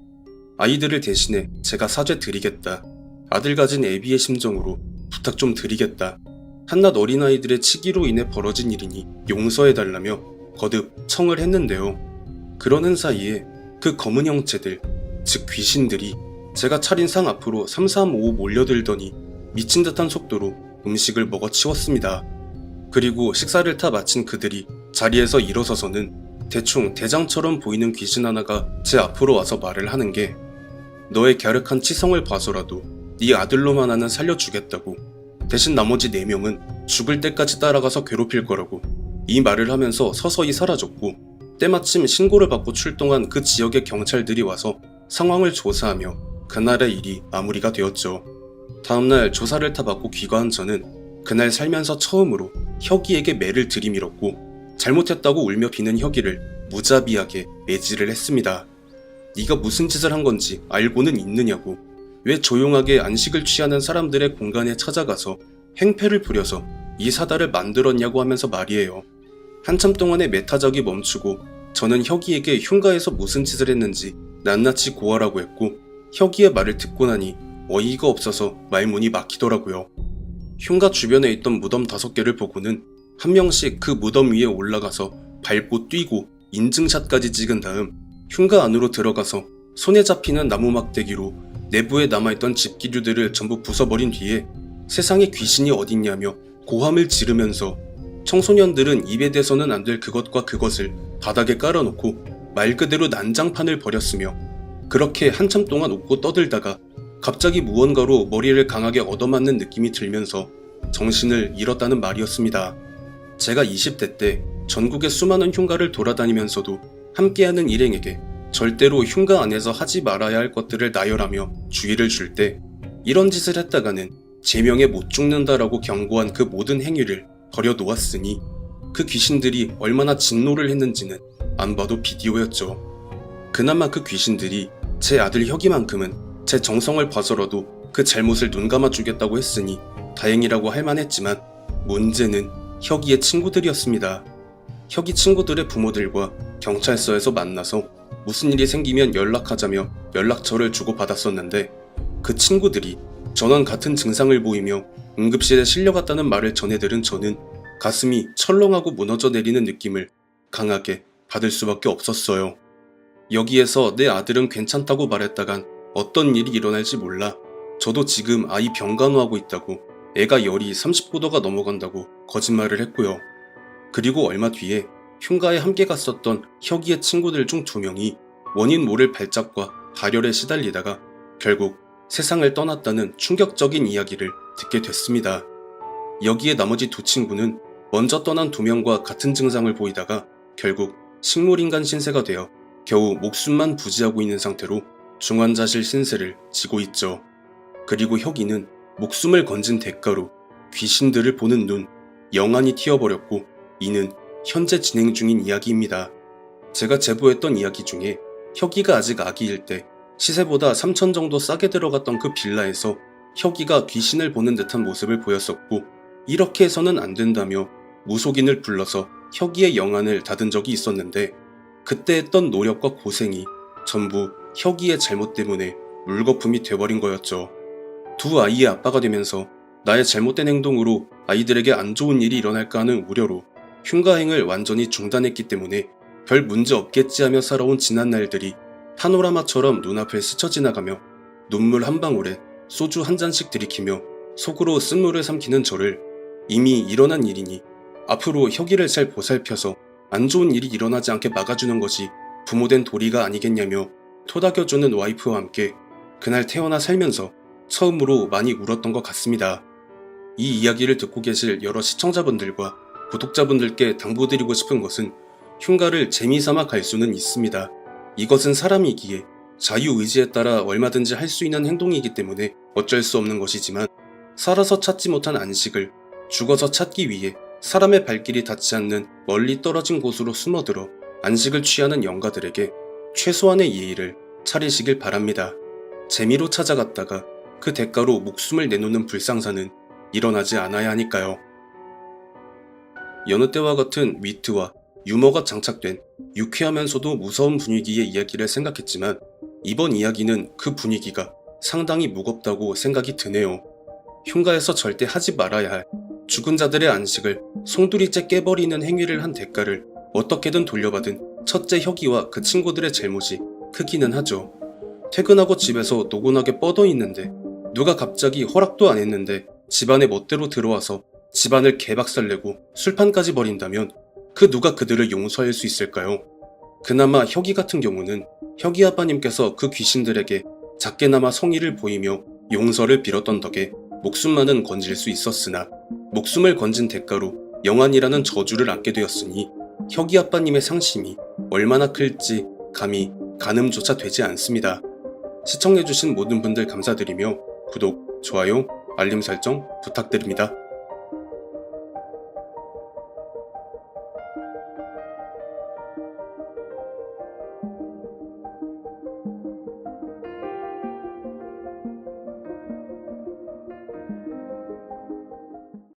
아이들을 대신해 제가 사죄 드리겠다. 아들 가진 애비의 심정으로 부탁 좀 드리겠다. 한낱 어린아이들의 치기로 인해 벌어진 일이니 용서해달라며 거듭 청을 했는데요. 그러는 사이에 그 검은 형체들, 즉 귀신들이 제가 차린 상 앞으로 335 몰려들더니 미친 듯한 속도로 음식을 먹어치웠습니다. 그리고 식사를 다 마친 그들이 자리에서 일어서서는 대충 대장처럼 보이는 귀신 하나가 제 앞으로 와서 말을 하는 게 너의 갸륵한 치성을 봐서라도 네 아들놈 하나는 살려주겠다고 대신 나머지 4명은 죽을 때까지 따라가서 괴롭힐 거라고 이 말을 하면서 서서히 사라졌고 때마침 신고를 받고 출동한 그 지역의 경찰들이 와서 상황을 조사하며 그날의 일이 마무리가 되었죠. 다음날 조사를 다 받고 귀가한 저는 그날 살면서 처음으로 혁이에게 매를 들이밀었고 잘못했다고 울며 비는 혁이를 무자비하게 매질을 했습니다. 네가 무슨 짓을 한 건지 알고는 있느냐고, 왜 조용하게 안식을 취하는 사람들의 공간에 찾아가서 행패를 부려서 이 사달을 만들었냐고 하면서 말이에요. 한참 동안의 메타적이 멈추고 저는 혁이에게 흉가에서 무슨 짓을 했는지 낱낱이 고하라고 했고 혁이의 말을 듣고 나니 어이가 없어서 말문이 막히더라고요. 흉가 주변에 있던 무덤 5개를 보고는 한 명씩 그 무덤 위에 올라가서 밟고 뛰고 인증샷까지 찍은 다음 흉가 안으로 들어가서 손에 잡히는 나무 막대기로 내부에 남아있던 집기류들을 전부 부숴버린 뒤에 세상에 귀신이 어딨냐며 고함을 지르면서 청소년들은 입에 대서는 안 될 그것과 그것을 바닥에 깔아놓고 말 그대로 난장판을 벌였으며 그렇게 한참 동안 웃고 떠들다가 갑자기 무언가로 머리를 강하게 얻어맞는 느낌이 들면서 정신을 잃었다는 말이었습니다. 제가 20대 때 전국의 수많은 흉가를 돌아다니면서도 함께하는 일행에게 절대로 흉가 안에서 하지 말아야 할 것들을 나열하며 주의를 줄 때 이런 짓을 했다가는 제명에 못 죽는다라고 경고한 그 모든 행위를 버려놓았으니 그 귀신들이 얼마나 진노를 했는지는 안 봐도 비디오였죠. 그나마 그 귀신들이 제 아들 혁이만큼은 제 정성을 봐서라도 그 잘못을 눈감아 주겠다고 했으니 다행이라고 할 만했지만 문제는 혁이의 친구들이었습니다. 혁이 친구들의 부모들과 경찰서에서 만나서 무슨 일이 생기면 연락하자며 연락처를 주고받았었는데 그 친구들이 전원 같은 증상을 보이며 응급실에 실려갔다는 말을 전해 들은 저는 가슴이 철렁하고 무너져 내리는 느낌을 강하게 받을 수밖에 없었어요. 여기에서 내 아들은 괜찮다고 말했다간 어떤 일이 일어날지 몰라. 저도 지금 아이 병간호하고 있다고, 애가 열이 39도가 넘어간다고 거짓말을 했고요. 그리고 얼마 뒤에 흉가에 함께 갔었던 혁이의 친구들 중 2명이 원인 모를 발작과 발열에 시달리다가 결국 세상을 떠났다는 충격적인 이야기를 듣게 됐습니다. 여기에 나머지 2 친구는 먼저 떠난 2명과 같은 증상을 보이다가 결국 식물인간 신세가 되어 겨우 목숨만 부지하고 있는 상태로 중환자실 신세를 지고 있죠. 그리고 혁이는 목숨을 건진 대가로 귀신들을 보는 눈, 영안이 튀어버렸고 이는 현재 진행 중인 이야기입니다. 제가 제보했던 이야기 중에 혁이가 아직 아기일 때 시세보다 3천 정도 싸게 들어갔던 그 빌라에서 혁이가 귀신을 보는 듯한 모습을 보였었고 이렇게 해서는 안 된다며 무속인을 불러서 혁이의 영안을 닫은 적이 있었는데 그때 했던 노력과 고생이 전부 혁이의 잘못 때문에 물거품이 돼버린 거였죠. 2 아이의 아빠가 되면서 나의 잘못된 행동으로 아이들에게 안 좋은 일이 일어날까 하는 우려로 흉가행을 완전히 중단했기 때문에 별 문제 없겠지 하며 살아온 지난 날들이 파노라마처럼 눈앞을 스쳐 지나가며 눈물 한 방울에 소주 한 잔씩 들이키며 속으로 쓴물을 삼키는 저를 이미 일어난 일이니 앞으로 혁이를 잘 보살펴서 안 좋은 일이 일어나지 않게 막아주는 것이 부모된 도리가 아니겠냐며 토닥여주는 와이프와 함께 그날 태어나 살면서 처음으로 많이 울었던 것 같습니다. 이 이야기를 듣고 계실 여러 시청자분들과 구독자분들께 당부드리고 싶은 것은 흉가를 재미삼아 갈 수는 있습니다. 이것은 사람이기에 자유의지에 따라 얼마든지 할 수 있는 행동이기 때문에 어쩔 수 없는 것이지만 살아서 찾지 못한 안식을 죽어서 찾기 위해 사람의 발길이 닿지 않는 멀리 떨어진 곳으로 숨어들어 안식을 취하는 영가들에게 최소한의 예의를 차리시길 바랍니다. 재미로 찾아갔다가 그 대가로 목숨을 내놓는 불상사는 일어나지 않아야 하니까요. 여느 때와 같은 위트와 유머가 장착된 유쾌하면서도 무서운 분위기의 이야기를 생각했지만 이번 이야기는 그 분위기가 상당히 무겁다고 생각이 드네요. 흉가에서 절대 하지 말아야 할 죽은 자들의 안식을 송두리째 깨버리는 행위를 한 대가를 어떻게든 돌려받은 첫째 혁이와 그 친구들의 잘못이 크기는 하죠. 퇴근하고 집에서 노곤하게 뻗어 있는데 누가 갑자기 허락도 안 했는데 집안에 멋대로 들어와서 집안을 개박살내고 술판까지 벌인다면 그 누가 그들을 용서할 수 있을까요? 그나마 혁이 같은 경우는 혁이 아빠님께서 그 귀신들에게 작게나마 성의를 보이며 용서를 빌었던 덕에 목숨만은 건질 수 있었으나 목숨을 건진 대가로 영안이라는 저주를 안게 되었으니 혁이 아빠님의 상심이 얼마나 클지 감히 가늠조차 되지 않습니다. 시청해주신 모든 분들 감사드리며 구독, 좋아요, 알림 설정 부탁드립니다.